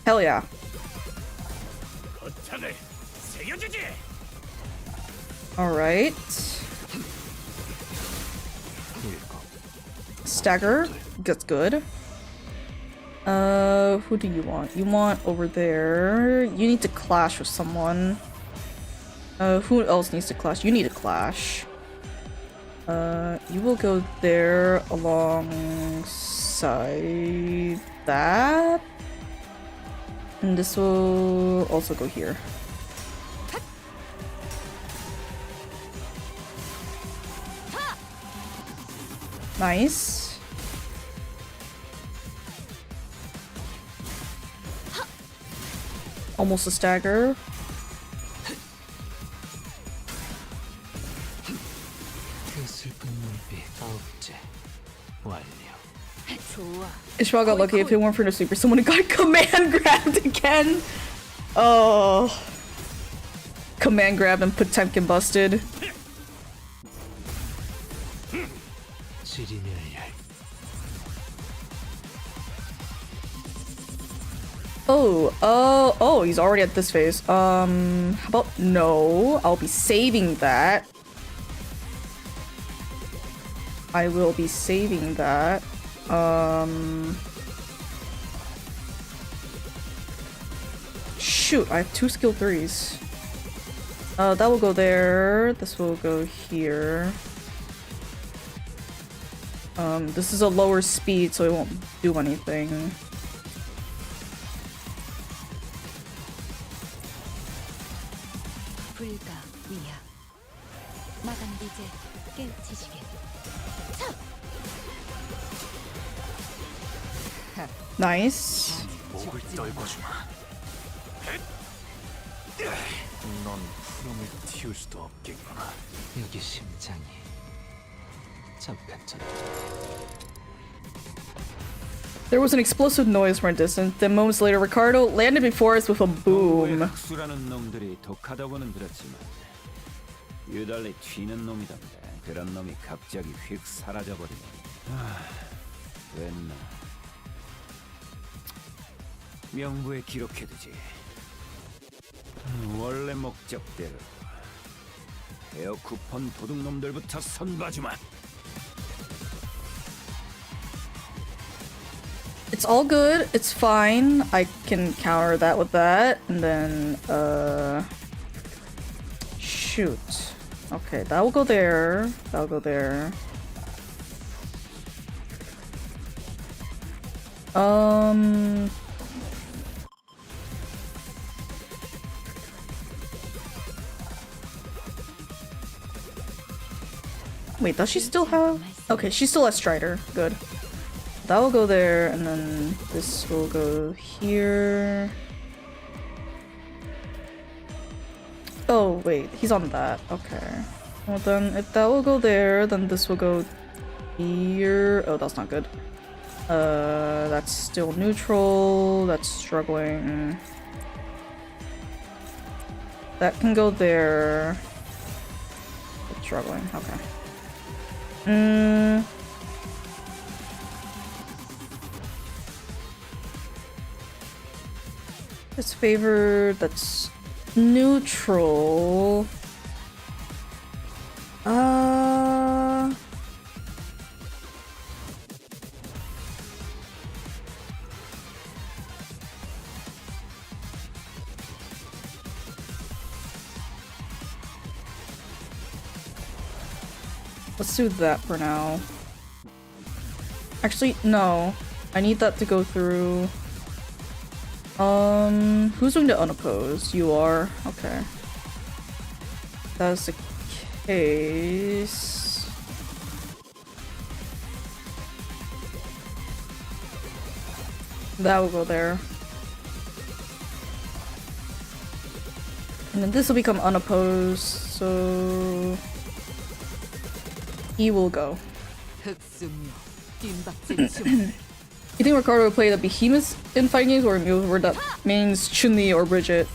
Hell yeah. 거창을 새겨주지. Alright. Stagger. That's good. Who do you want? You want over there. You need to clash with someone. Who else needs to clash? You need to clash. You will go there alongside that. And this will also go here. Nice. Almost a stagger. 그 슬픈 눈빛 9째 완료. Ishmael got lucky. If it weren't for the super, someone got command grabbed again. Oh. Command grabbed and Potemkin busted. Oh, he's already at this phase. How about no? I'll be saving that. I will be saving that. Shoot, I have 2 skill 3s. That will go there. This will go here. This is a lower speed, so it won't do anything. Nice. 목을 떨궈주마. 넌 푸름을 틔울 수도 없겠구나. 여기 심장이 잠깐 전. There was an explosive noise from a distance. Then moments later, Ricardo landed before us with a boom. 흑수라는 놈들이 독하다고는 들었지만 유달리 튀는 놈이던데 그런 놈이 갑자기 휙 사라져버리네. 됐나. 명부에 기록해두지. 원래 목적대로 에어 쿠폰 도둑놈들부터 선봐주마. It's all good. It's fine. I can counter that with that. And then, shoot. Okay, that will go there. That'll go there. Wait, does she still have... Okay, she still has Strider. Good. That will go there, and then this will go here. Oh, wait, he's on that. Okay. Well then, if that will go there, then this will go here. Oh, that's not good. That's still neutral. That's struggling. That can go there. It's struggling. Okay. It's favored. That's neutral. Let's do that for now. Actually, no. I need that to go through. Who's doing the unopposed? You are? Okay. That's the case. That will go there. And then this will become unopposed, so... He will go. 흑수묘, 뜀박질 중. You think Ricardo would play the behemoths in fighting games, or where that means Chun-Li or Bridget?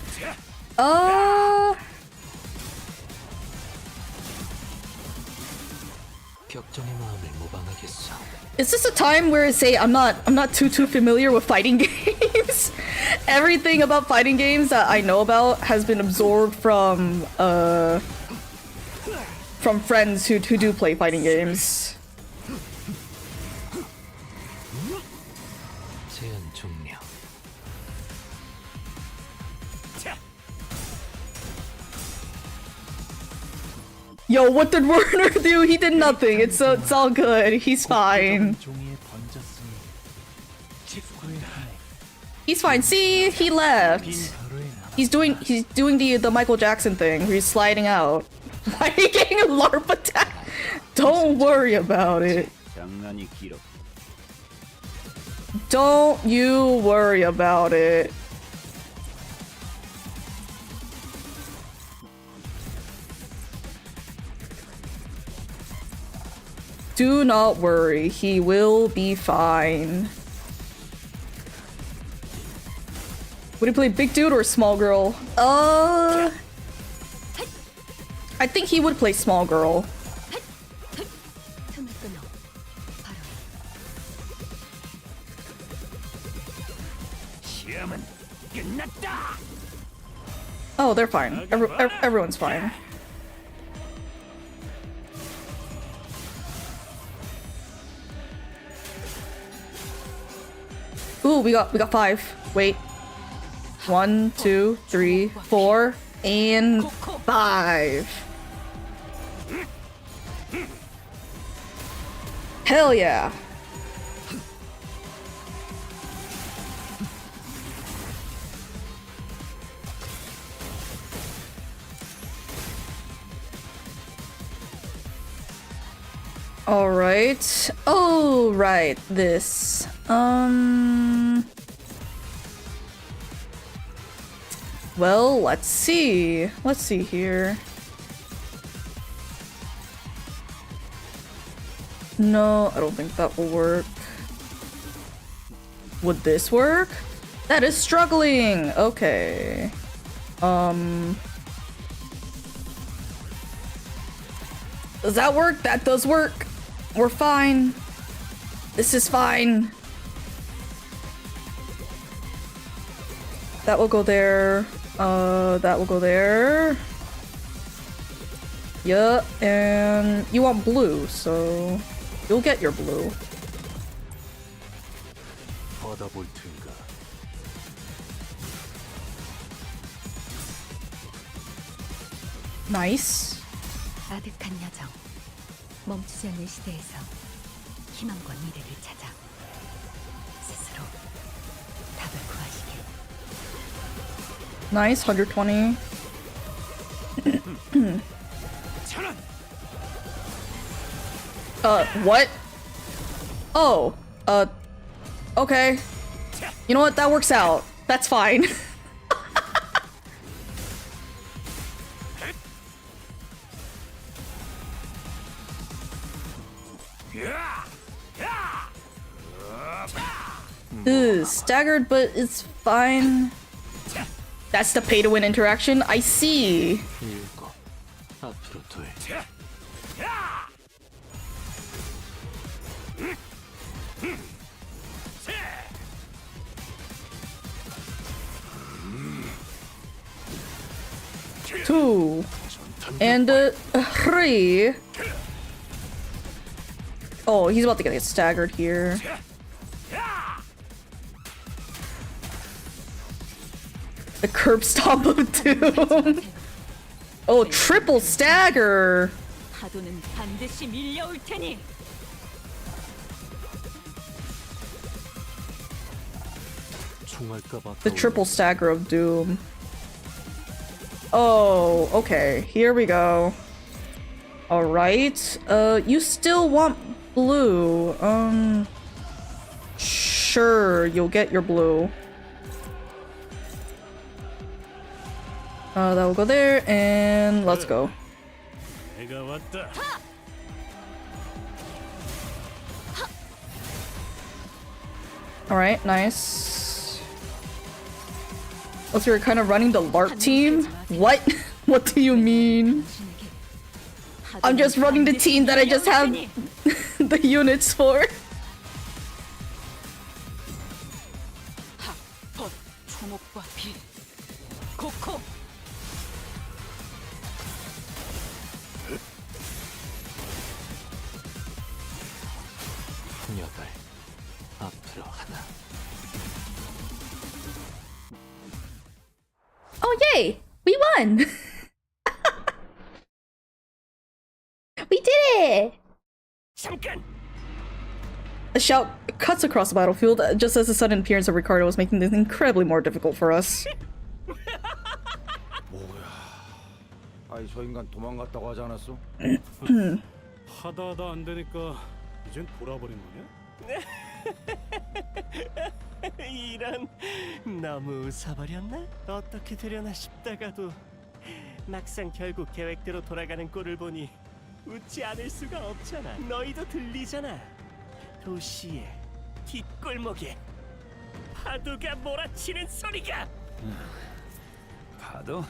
격정의 마음을 모방하겠어. Is this a time where I say I'm not too familiar with fighting games? Everything about fighting games that I know about has been absorbed from friends who do play fighting games. 제한 종료. Yo, what did Werner do? He did nothing. It's all good. He's fine. He's fine. See, he left. He's doing the Michael Jackson thing where he's sliding out. Why are you getting a LARP attack? Don't worry about it. Don't you worry about it. Do not worry, he will be fine. Would he play big dude or small girl? I think he would play small girl. Oh, they're fine. Everyone's fine. Ooh, we got 5. Wait. 1, 2, 3, 4, and 5. Hell yeah. All right. Oh, right. This. Well, let's see. Let's see here. No, I don't think that will work. Would this work? That is struggling. Okay. Does that work? That does work. We're fine. This is fine. That will go there. That will go there. Yeah, and you want blue, so you'll get your blue. Nice. 아득한 여정. 멈추지 않는 시대에서 희망과 미래를 찾아 스스로 답을 구하시길. Nice, 120. What? Oh, okay. You know what? That works out. That's fine. Staggered, but it's fine. That's the pay-to-win interaction. I see. Two and 3. Oh, he's about to get staggered here. The curb stomp of doom. Oh, triple stagger. 파도는 반드시 밀려올 테니. The triple stagger of doom. Oh, okay. Here we go. All right. You still want blue? Sure. You'll get your blue. That will go there, and let's go. Alright, nice. Unless you're kind of running the LARP team? What? What do you mean? I'm just running the team that I just have the units for. 앞으로 하나. Oh yay! We won! We did it! A shout cuts across the battlefield just as the sudden appearance of Ricardo was making this incredibly more difficult for us. 아이 저 인간 도망갔다고 하지 않았어? 하다 안 되니까 이젠 돌아버린 거냐? 이런, 너무 웃어버렸나? 어떻게 되려나 싶다가도 막상 결국 계획대로 돌아가는 꼴을 보니 웃지 않을 수가 없잖아. 너희도 들리잖아. 도시의 뒷골목에 파도가 몰아치는 소리가. 파도?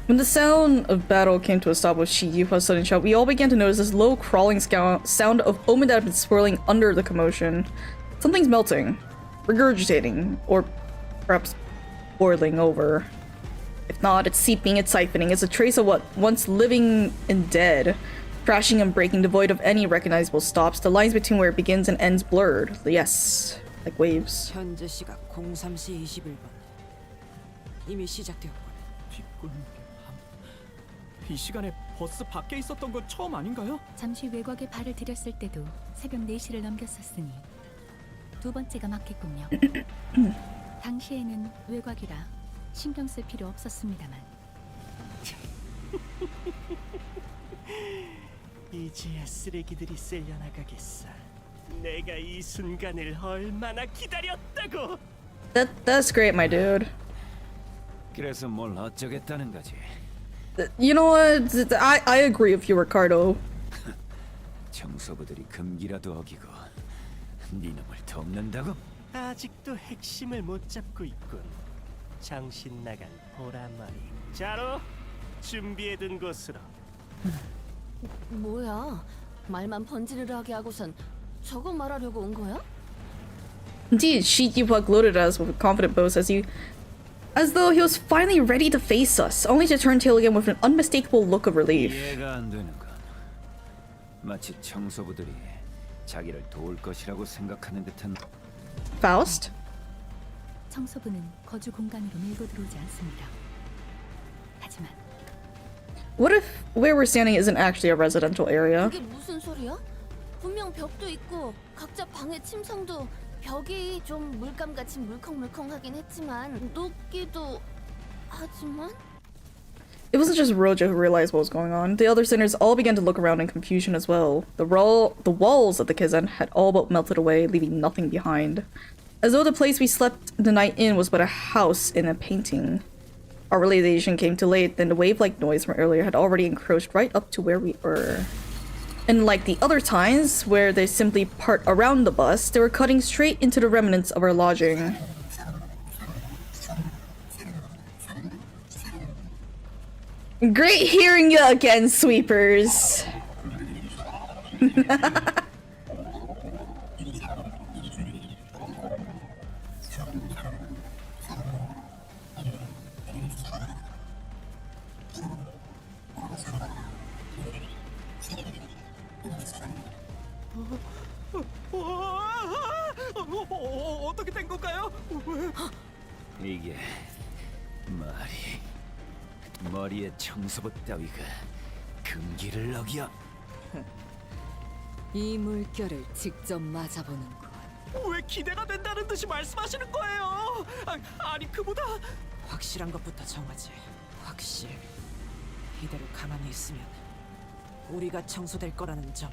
When the sound of battle came to a stop with Shigyupa's sudden shout, we all began to notice this low crawling sound of omen that had been swirling under the commotion. Something's melting, regurgitating, or perhaps boiling over. If not, it's seeping, it's siphoning. It's a trace of what once living and dead, crashing and breaking, devoid of any recognizable stops. The lines between where it begins and ends blurred. Yes, like waves. 현재 시각 03시 21분. 이미 시작되었군. 뒷골목의 밤. 이 시간에 버스 밖에 있었던 건 처음 아닌가요? 잠시 외곽에 발을 들였을 때도 새벽 4시를 넘겼었으니 두 번째가 맞겠군요. 당시에는 외곽이라 신경 쓸 필요 없었습니다만. 이제야 쓰레기들이 쓸려나가겠어. 내가 이 순간을 얼마나 기다렸다고. That's great, my dude. 그래서 뭘 어쩌겠다는 거지? You know what? I agree with you, Ricardo. 청소부들이 금기라도 어기고 네 놈을 돕는다고? 아직도 핵심을 못 잡고 있군. 정신 나간 보라머리. 자로 준비해둔 곳으로. 뭐야? 말만 번지르르하게 하고선 저거 말하려고 온 거야? Indeed, Shigyupa gloated at us with a confident boast as though he was finally ready to face us, only to turn tail again with an unmistakable look of relief. 이해가 안 되는군. 마치 청소부들이 자기를 도울 것이라고 생각하는 듯한. Faust? 청소부는 거주 공간으로 밀고 들어오지 않습니다. 하지만 What if where we're standing isn't actually a residential area? 그게 무슨 소리야? 분명 벽도 있고 각자 방의 침상도 벽이 좀 물감같이 물컹물컹하긴 했지만 높기도 하지만 It wasn't just Roja who realized what was going on. The other sinners all began to look around in confusion as well. The walls of the Kizan had all but melted away, leaving nothing behind. As though the place we slept the night in was but a house in a painting. Our realization came too late, then the wave-like noise from earlier had already encroached right up to where we were. And like the other times, where they simply part around the bus, they were cutting straight into the remnants of our lodging. Great hearing you again, sweepers! 어떻게 된 건가요? 이게 머리에 청소부 따위가 금기를 어겨. 이 물결을 직접 맞아보는군. 왜 기대가 된다는 듯이 말씀하시는 거예요? 아니 그보다 확실한 것부터 정하지. 확실. 이대로 가만히 있으면 우리가 청소될 거라는 점.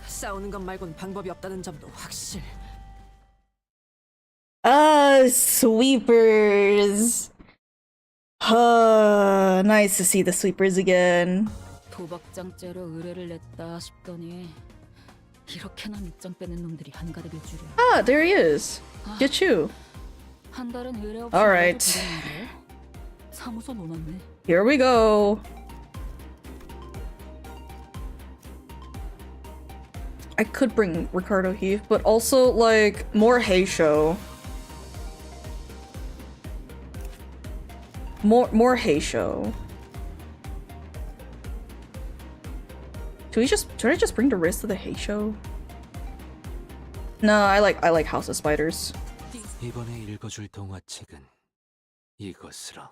싸우는 것 말곤 방법이 없다는 점도 확실. Sweepers! Nice to see the sweepers again. 도박장죄로 의뢰를 냈다 싶더니 이렇게나 밑장 빼는 놈들이 한가득일 줄이야. Ah, there he is. Get you. 한 달은 의뢰 없이 Alright. 일해도 되겠는데? 사무소 놓았네. Here we go. I could bring Ricardo Heath, but also like more Heisho. More Heisho. Should I just bring the rest of the Heisho? No, I like House of Spiders. 이번에 읽어줄 동화책은 이것으로.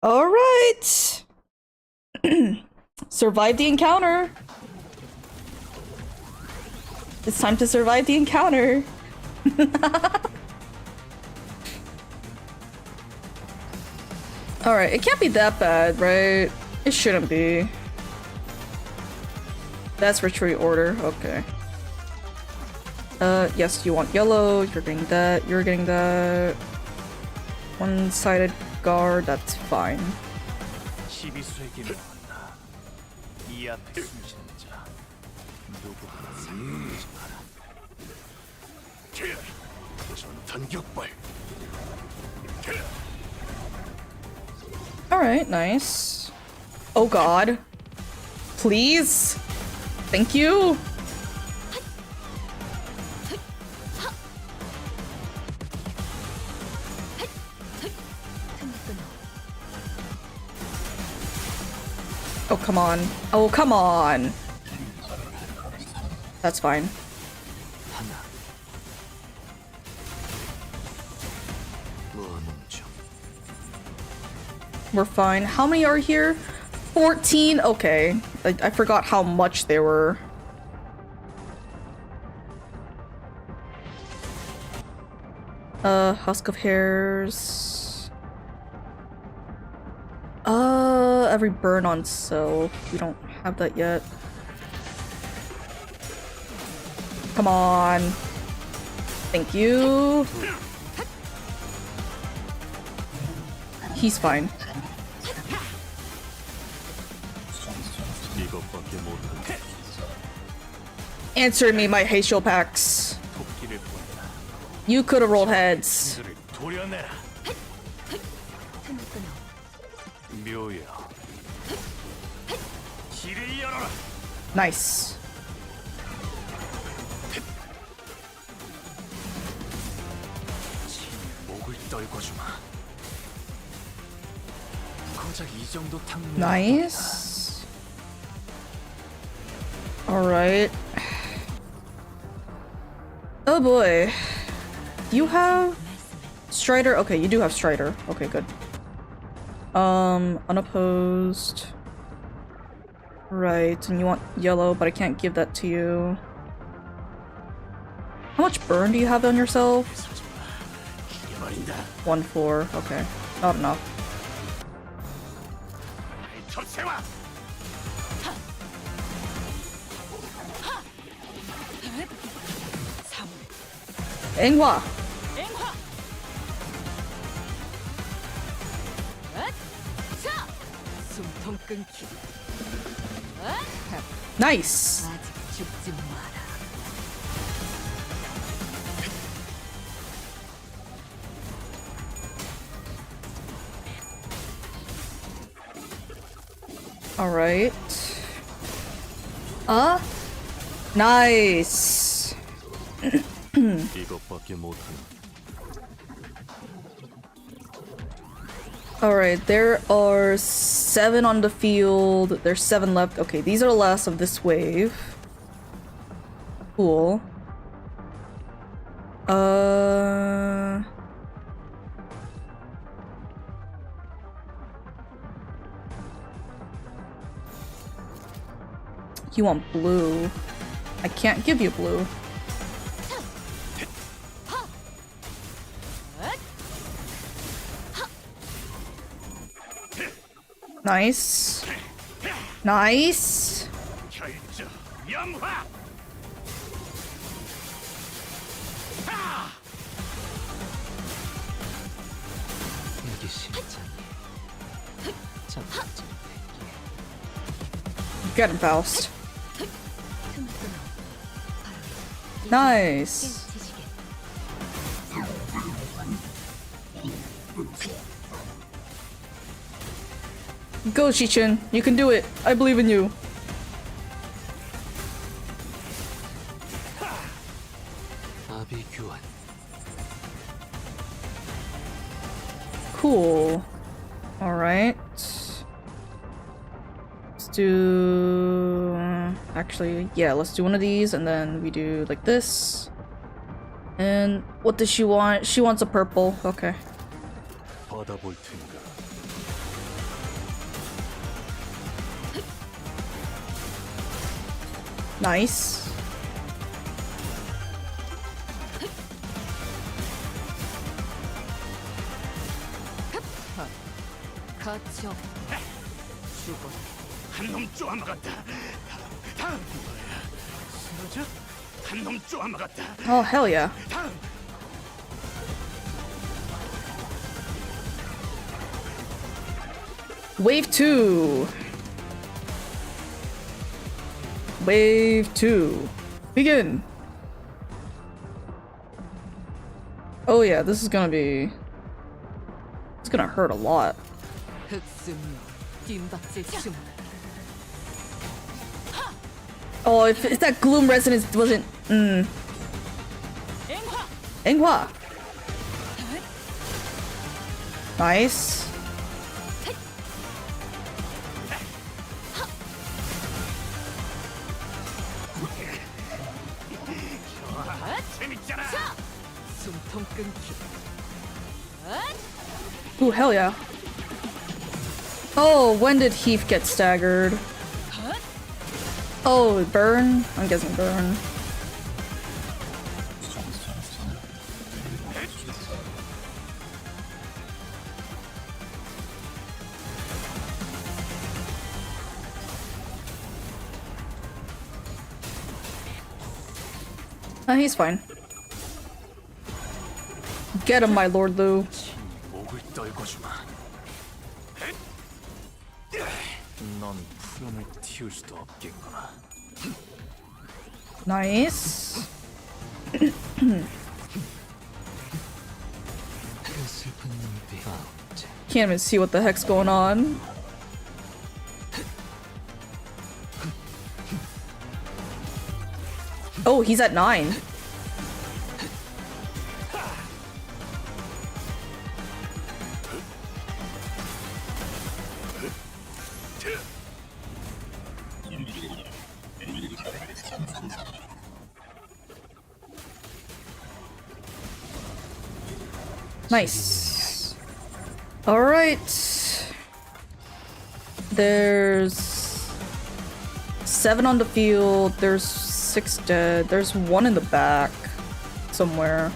All right. Survive the encounter. It's time to survive the encounter. Alright, it can't be that bad, right? It shouldn't be. That's retreat order, okay. Yes, you want yellow, you're getting that, you're getting that. One-sided guard, that's fine. 시비수에게 나왔나. 이 앞에 숨쉬는 자 누구보다 살펴보지 마라. 전탄 격발. Alright, nice. Oh god. Please? Thank you? Oh, come on. Oh, come on. That's fine. We're fine. How many are here? 14? Okay. I forgot how much there were. Husk of Hairs. Every burn on self. We don't have that yet. Come on. Thank you. He's fine. Answer me, my Heisho packs. You could have rolled heads. Nice. Nice. Alright. Oh boy. Do you have Strider? Okay, you do have Strider. Okay, good. Unopposed. Right, and you want yellow, but I can't give that to you. How much burn do you have on yourself? 1-4. Okay, not enough. 앵화. Nice. All right. Nice. Alright, there are 7 on the field. There's 7 left. Okay, these are the last of this wave. Cool. You want blue. I can't give you blue. Nice. Nice. Get him, Faust. Nice. Go, Shichin. You can do it. I believe in you. Cool. Alright. Let's do... Actually, yeah, let's do one of these and then we do like this. And what does she want? She wants a purple. Okay. Nice. 한놈 쪼아먹었다. 다음 쓰러져? 한놈 쪼아먹었다. Oh, hell yeah. 다음. Wave 2. Wave 2. Begin. Oh yeah, this is gonna be... It's gonna hurt a lot. Oh, if that gloom resonance wasn't... Enghua! Nice. Ooh, hell yeah. Oh, when did Heath get staggered? Oh, burn? I'm guessing burn. He's fine. Get him, my Lord Lu. Nice. Can't even see what the heck's going on. Oh, he's at 9. Nice. All right. There's 7 on the field. There's 6 dead. There's 1 in the back somewhere.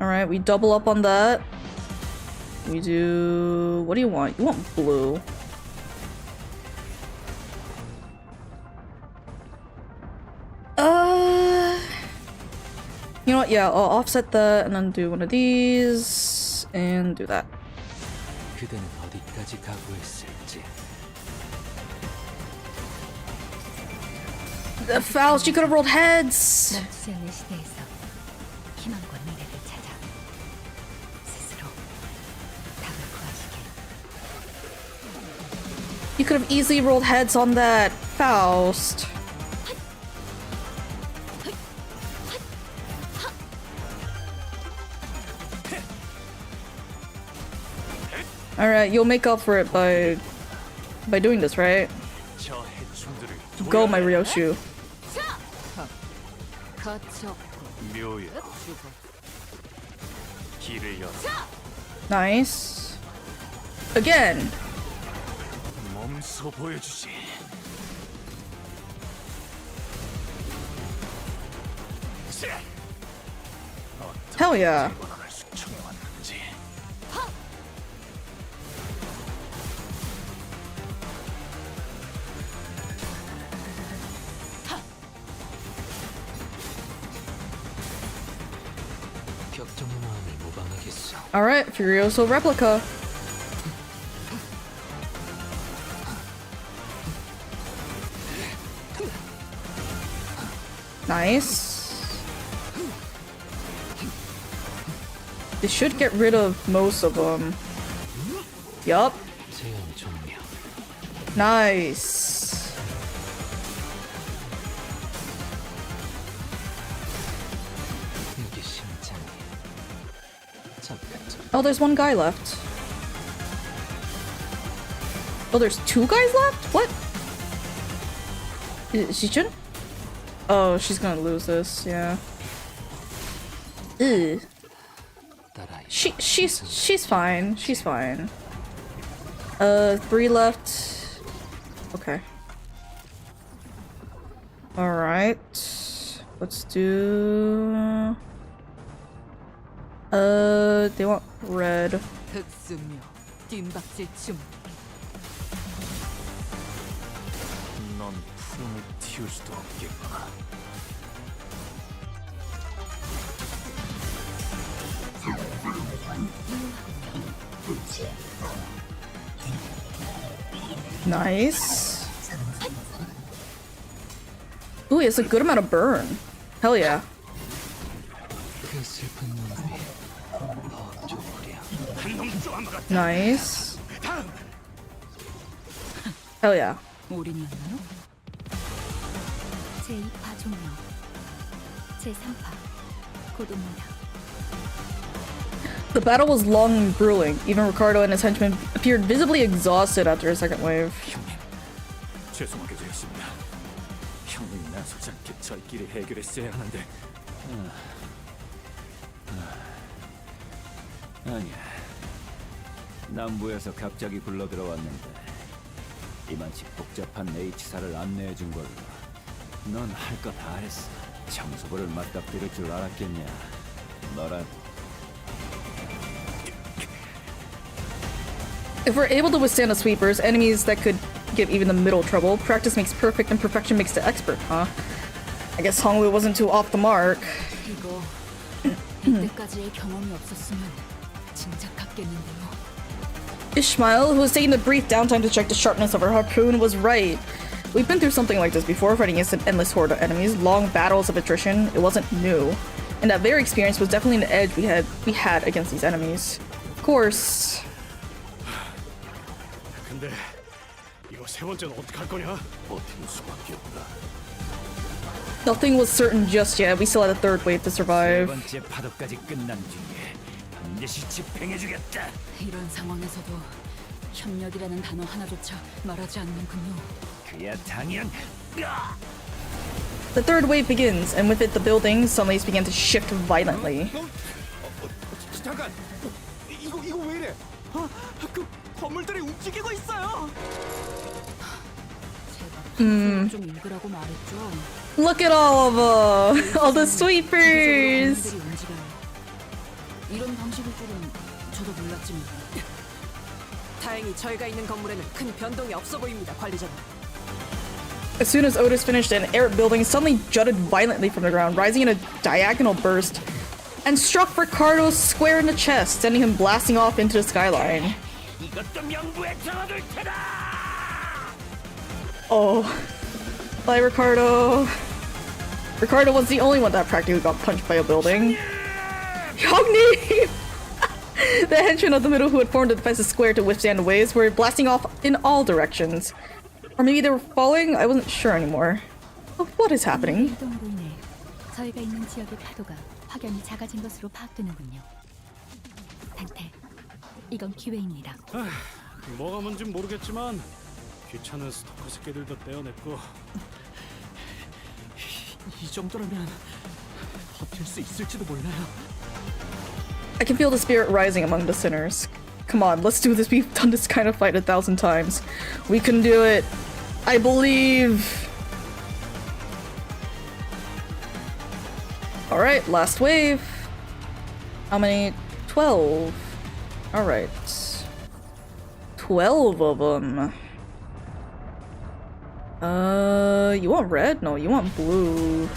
All right, we double up on that. We do... What do you want? You want blue. You know what? Yeah, I'll offset that and then do one of these and do that. The Faust, you could have rolled heads. You could have easily rolled heads on that, Faust. Alright, you'll make up for it by doing this, right? Go, my Ryoshu. Nice. Again. Hell yeah. 사정의 마음을 모방하겠어. Alright, Furioso replica. Nice. This should get rid of most of them. Yup. 제한 종료. Nice. 여기 심장이. 잠깐 좀. Oh, there's one guy left. Oh, there's two guys left? What? Is she Jin? Oh, she's gonna lose this, yeah. Ew. She's fine. She's fine. 3 left. Okay. Alright. Let's do they want red. 흑수묘, 뒷박질 춤. 넌 푸름을 틔울 수도 없겠구나. Nice. Ooh, it's a good amount of burn. Hell yeah. 그 슬픈 눈물이 어쩌구려. Nice. Hell yeah. 올인이었나요? 제2파 종료. 제3파 고도입니다. The battle was long and grueling. Even Ricardo and his henchmen appeared visibly exhausted after a second wave. 죄송하게 되었습니다. 형님이 나서지 않게 저희끼리 해결했어야 하는데. 아니야. 남부에서 갑자기 굴러 들어왔는데 이만치 복잡한 H사를 안내해 준 걸로 넌 할 거 다 했어. 청소부를 맞닥뜨릴 줄 알았겠냐. 너라고. If we're able to withstand the sweepers, enemies that could give even the middle trouble, practice makes perfect and perfection makes the expert, huh? I guess Hongwoo wasn't too off the mark. 이거 이때까지의 경험이 없었으면 진작했겠는데요. Ishmael, who was taking a brief downtime to check the sharpness of her harpoon, was right. We've been through something like this before, fighting against an endless horde of enemies, long battles of attrition. It wasn't new. And that very experience was definitely an edge we had against these enemies. Of course. 근데 이거 세 번째는 어떡할 거냐? 버티는 수밖에 없다. Nothing was certain just yet. We still had a third wave to 세 survive. 번째 파도까지 끝난 뒤에 반드시 집행해주겠다. 이런 상황에서도 협력이라는 단어 하나조차 말하지 않는군요. 그야 당연. The third wave begins, and with it the buildings suddenly began to shift violently. 잠깐. 이거 왜 이래? 그 건물들이 움직이고 있어요. 좀 읽으라고 말했죠. Look at all the sweepers! 이런 방식일 줄은 저도 몰랐지만. 다행히 저희가 있는 건물에는 큰 변동이 없어 보입니다, 관리자님. As soon as Otis finished, an Arab building suddenly jutted violently from the ground, rising in a diagonal burst, and struck Ricardo square in the chest, sending him blasting off into the skyline. 이것도 명부에 적어둘 테다. Oh. Bye, Ricardo. Ricardo was the only one that practically got punched by a building. Hyogni! The henchmen of the middle who had formed a defensive square to withstand the waves were blasting off in all directions. Or maybe they were falling? I wasn't sure anymore. But what is happening? 이동으로 인해 저희가 있는 지역의 파도가 확연히 작아진 것으로 파악되는군요. 단테, 이건 기회입니다. 뭐가 뭔진 모르겠지만 귀찮은 스토커 새끼들도 떼어냈고. 이 정도라면 버틸 수 있을지도 몰라요. I can feel the spirit rising among the sinners. Come on, let's do this. We've done this kind of fight 1,000 times. We can do it. I believe. Alright, last wave. How many? 12. Alright. 12 of them. You want red? No, you want blue.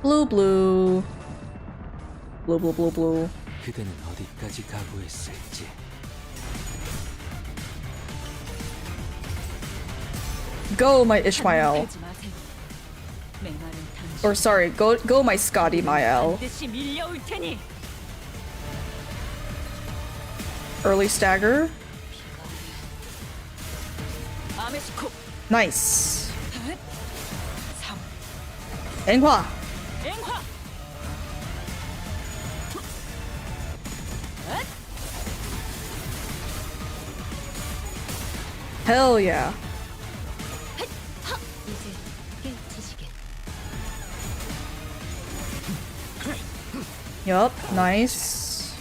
Blue. Blah blah blah blah. 그대는 어디까지 각오했을지. Go, my Ishmael. Or sorry, go my Scotty Mael. Early stagger. Nice. Enghua. Hell yeah. Yup, nice.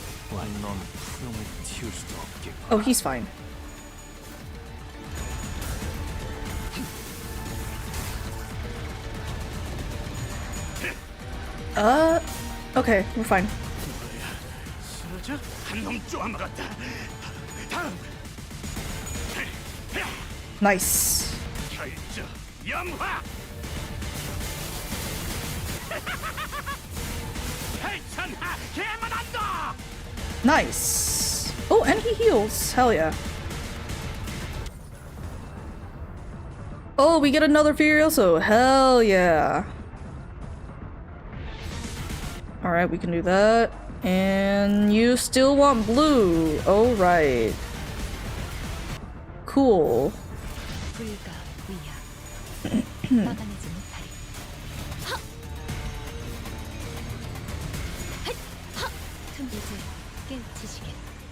Oh, he's fine. Okay, we're fine. Nice. Nice. Oh, and he heals. Hell yeah. Oh, we get another Furioso. Hell yeah. Alright, we can do that. And you still want blue. Oh, right. Cool.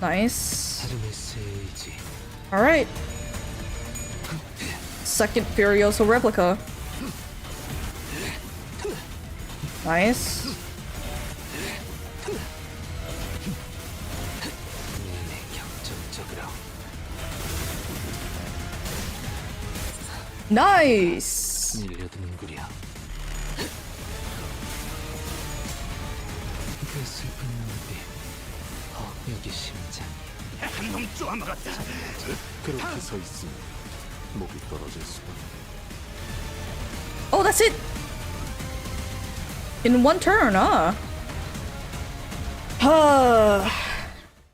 Nice. Alright. Second Furioso replica. Nice. Nice. 밀려드는구려. 그 슬픈 눈빛. 여기 심장이. 한놈 쪼아먹었다. 그렇게 서 있으면 목이 떨어질 수가. Oh, that's it. In one turn, huh?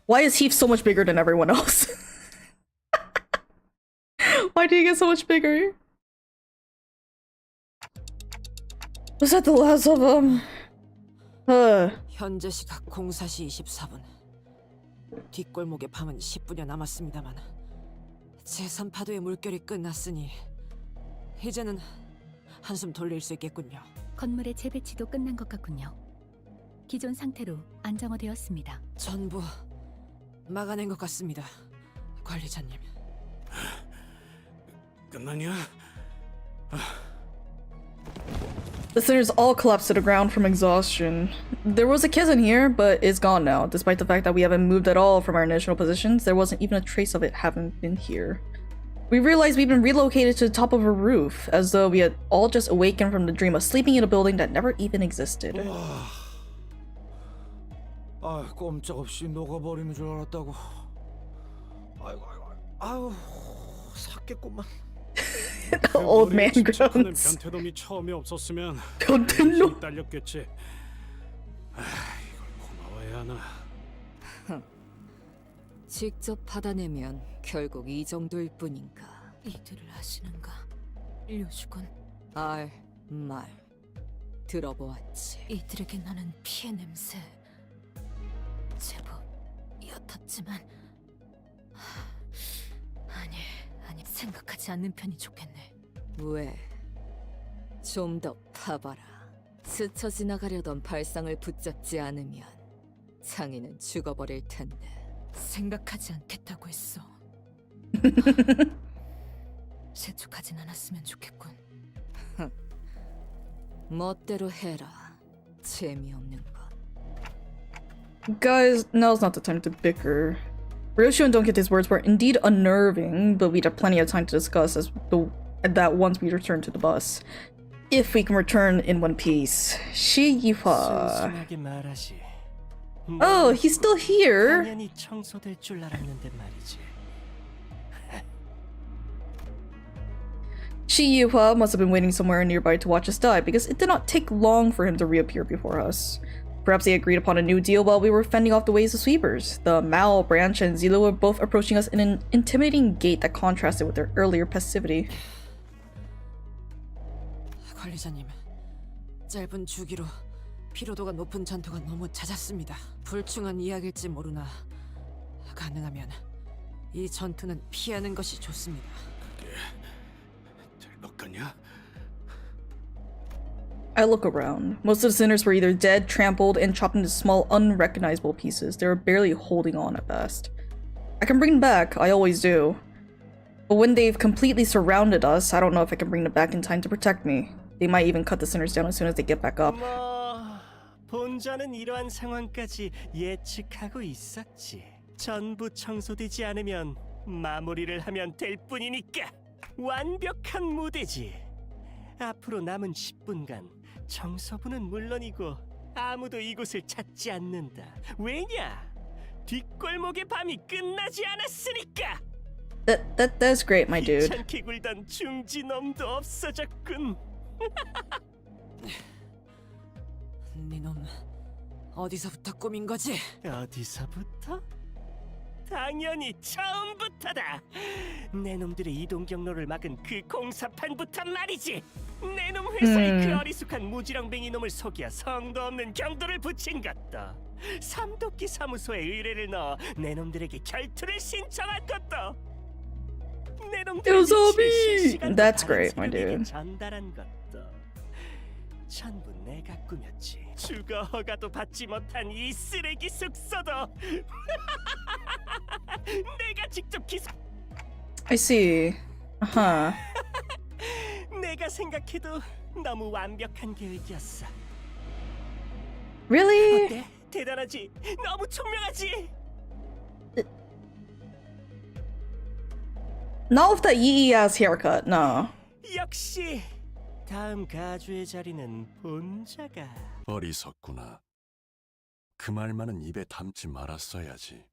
Why is Heath so much bigger than everyone else? Why did he get so much bigger? Was that the last of them? 현재 시각 04시 24분. 뒷골목의 밤은 10분여 남았습니다만 제3파도의 물결이 끝났으니 이제는 한숨 돌릴 수 있겠군요. 건물의 재배치도 끝난 것 같군요. 기존 상태로 안정화되었습니다. 전부 막아낸 것 같습니다, 관리자님. 끝났냐? Listeners all collapsed to the ground from exhaustion. There was a kiss in here, but it's gone now. Despite the fact that we haven't moved at all from our initial positions, there wasn't even a trace of it having been here. We realized we'd been relocated to the top of a roof, as though we had all just awakened from the dream of sleeping in a building that never even existed. 아, 꼼짝없이 녹아버리는 줄 알았다고. 아유, 샀겠구만. Old man 하는 groans. 변태놈이 처음에 없었으면 변태놈. 힘이 딸렸겠지. 이걸 고마워해야 하나. 직접 받아내면 결국 이 정도일 뿐인가. 이들을 아시는가? 류주군. 말 들어보았지. 이들에게 나는 피의 냄새 제법 옅었지만 아니 생각하지 않는 편이 좋겠네. 왜? 좀 더 파봐라. 스쳐 지나가려던 발상을 붙잡지 않으면 장인은 죽어버릴 텐데. 생각하지 않겠다고 했어. 세척하진 않았으면 좋겠군. 멋대로 해라. 재미없는 것. Guys, now's not the time to bicker. Ryoshu and Donkey's words were indeed unnerving, but we'd have plenty of time to discuss that once we return to the bus. If we can return in one piece. Shiyuha. 순순하게 말하지. Oh, he's still here. 당연히 청소될 줄 알았는데 말이지. Shiyuha must have been waiting somewhere nearby to watch us die, because it did not take long for him to reappear before us. Perhaps they agreed upon a new deal while we were fending off the waves of sweepers. The Mao branch and Zilo were both approaching us in an intimidating gait that contrasted with their earlier passivity. 관리자님, 짧은 주기로 피로도가 높은 전투가 너무 잦았습니다. 불충한 이야기일지 모르나 가능하면 이 전투는 피하는 것이 좋습니다. 될 것 같냐? I look around. Most of the sinners were either dead, trampled, and chopped into small, unrecognizable pieces. They were barely holding on at best. I can bring them back, I always do. But when they've completely surrounded us, I don't know if I can bring them back in time to protect me. They might even cut the sinners down as soon as they get back up. 본전은 이러한 상황까지 예측하고 있었지. 전부 청소되지 않으면 마무리를 하면 될 뿐이니까. 완벽한 무대지. 앞으로 남은 10분간 청소부는 물론이고 아무도 이곳을 찾지 않는다. 왜냐? 뒷골목의 밤이 끝나지 않았으니까. That's great, my dude. 귀찮게 굴던 중지놈도 없어졌군. 네놈 어디서부터 꾸민 거지? 어디서부터? 당연히 처음부터다. 내 놈들의 이동 경로를 막은 그 공사판부터 말이지. 내 놈 회사의 그 어리숙한 무지렁뱅이 놈을 속여 성도 없는 경도를 붙인 것도, 삼도끼 사무소에 의뢰를 넣어 내 놈들에게 결투를 신청할 것도, 내 놈들의 실시간으로 That's 다른 great, my 세력에게 dude. 전달한 것도 전부 내가 꾸몄지. 주거 허가도 받지 못한 이 쓰레기 숙소도 내가 직접 기사. I see. Uh-huh. 내가 생각해도 너무 완벽한 계획이었어. Really? 어때? 대단하지? 너무 총명하지? Not with that yee-ass haircut, no. 역시 다음 가주의 자리는 본자가. 어리석구나. 그 말만은 입에 담지 말았어야지.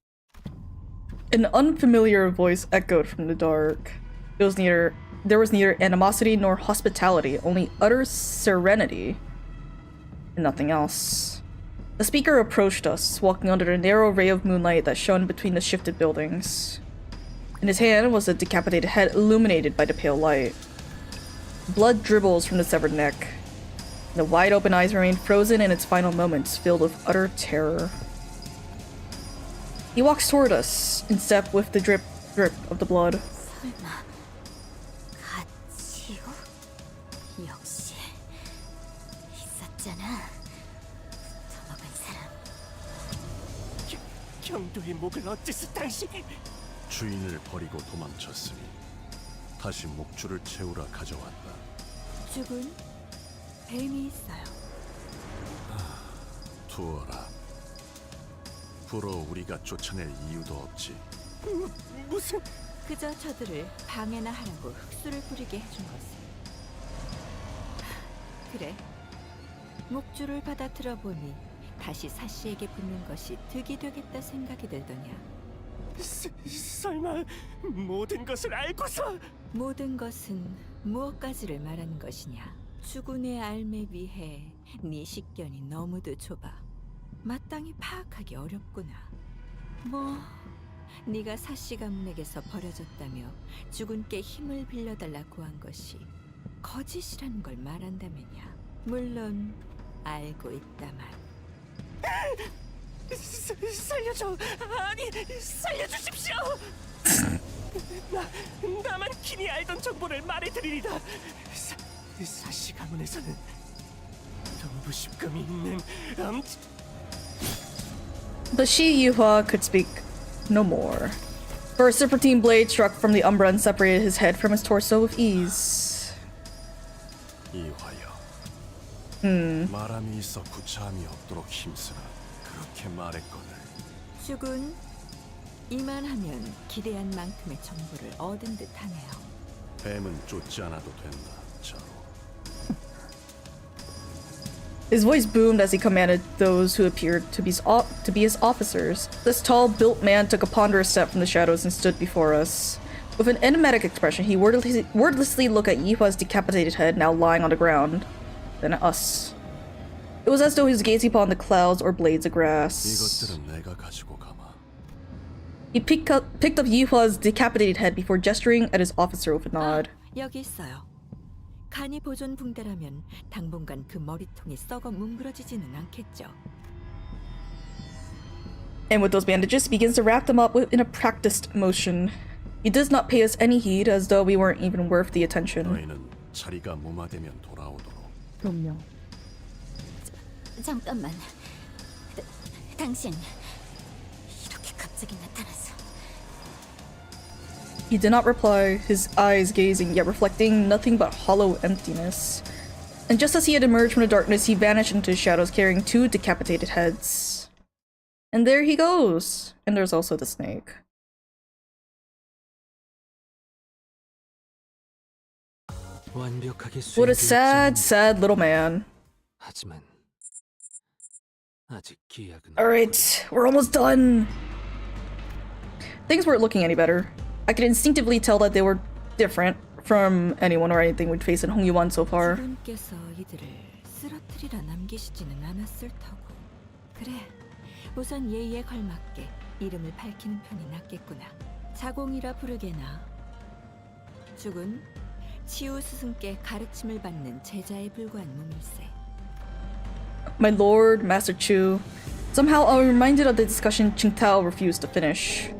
An unfamiliar voice echoed from the dark. There was neither animosity nor hospitality, only utter serenity, and nothing else. The speaker approached us, walking under the narrow ray of moonlight that shone between the shifted buildings. In his hand was a decapitated head illuminated by the pale light. Blood dribbles from the severed neck. The wide-open eyes remained frozen in its final moments, filled with utter terror. He walks toward us, in step with the drip of the blood. 설마 가치요? 역시 있었잖아. 처먹은 사람. 경도의 목을 어째서 당신이? 주인을 버리고 도망쳤으니 다시 목줄을 채우러 가져왔다. 죽은 뱀이 있어요. 두어라. 부러 우리가 쫓아낼 이유도 없지. 무슨? 그저 저들을 방해나 하라고 흙수를 뿌리게 해준 것을. 그래. 목줄을 받아 들어보니 다시 사씨에게 붙는 것이 득이 되겠다 생각이 들더냐. 설마 모든 것을 알고서? 모든 것은 무엇까지를 말하는 것이냐. 주군의 알매 비해 네 식견이 너무도 좁아 마땅히 파악하기 어렵구나. 뭐 네가 사씨 가문에게서 버려졌다며 주군께 힘을 빌려달라 구한 것이 거짓이라는 걸 말한다면야. 물론 알고 있다만. 살려줘. 아니, 살려주십시오. 나만 긴히 알던 정보를 말해드리리다. 사씨 가문에서는 동부십금이 있는 But Shi Yuhua could speak no more. For a serpentine blade struck from the umbra and separated his head from his torso with ease. 이화여. 말함이 있어 구차함이 없도록 힘쓰라. 그렇게 말했거늘. 주군, 이만하면 기대한 만큼의 정보를 얻은 듯하네요. 뱀은 쫓지 않아도 된다. 자로. His voice boomed as he commanded those who appeared to be his officers. This tall, built man took a ponderous step from the shadows and stood before us. With an enigmatic expression, he wordlessly looked at Yihua's decapitated head now lying on the ground, then at us. It was as though he was gazing upon the clouds or blades of grass. 이것들은 내가 가지고 가마. He picked up Yihwa's decapitated head before gesturing at his officer with a nod. 여기 있어요. 간이 보존 붕대라면 당분간 그 머리통이 썩어 뭉그러지지는 않겠죠. And with those bandages, he begins to wrap them up in a practiced motion. He does not pay us any heed, as though we weren't even worth the attention. 너희는 자리가 무마되면 돌아오도록. 동명. 잠깐만. 당신 이렇게 갑자기 나타났어. He did not reply, his eyes gazing, yet reflecting nothing but hollow emptiness. And just as he had emerged from the darkness, he vanished into the shadows carrying 2 decapitated heads. And there he goes! And there's also the snake. What a sad, sad little man. 하지만 아직 기약은 Alright, we're almost done! Things weren't looking any better. I could instinctively tell that they were different from anyone or anything we'd faced in Hongyuan so far. 주군께서 이들을 쓰러뜨리라 남기시지는 않았을 터고. 그래, 우선 예의에 걸맞게 이름을 밝히는 편이 낫겠구나. 자공이라 부르게나. 주군, 치우 스승께 가르침을 받는 제자에 불과한 몸일세. My lord, Master Chu. Somehow I was reminded of the discussion Qingtao refused to finish.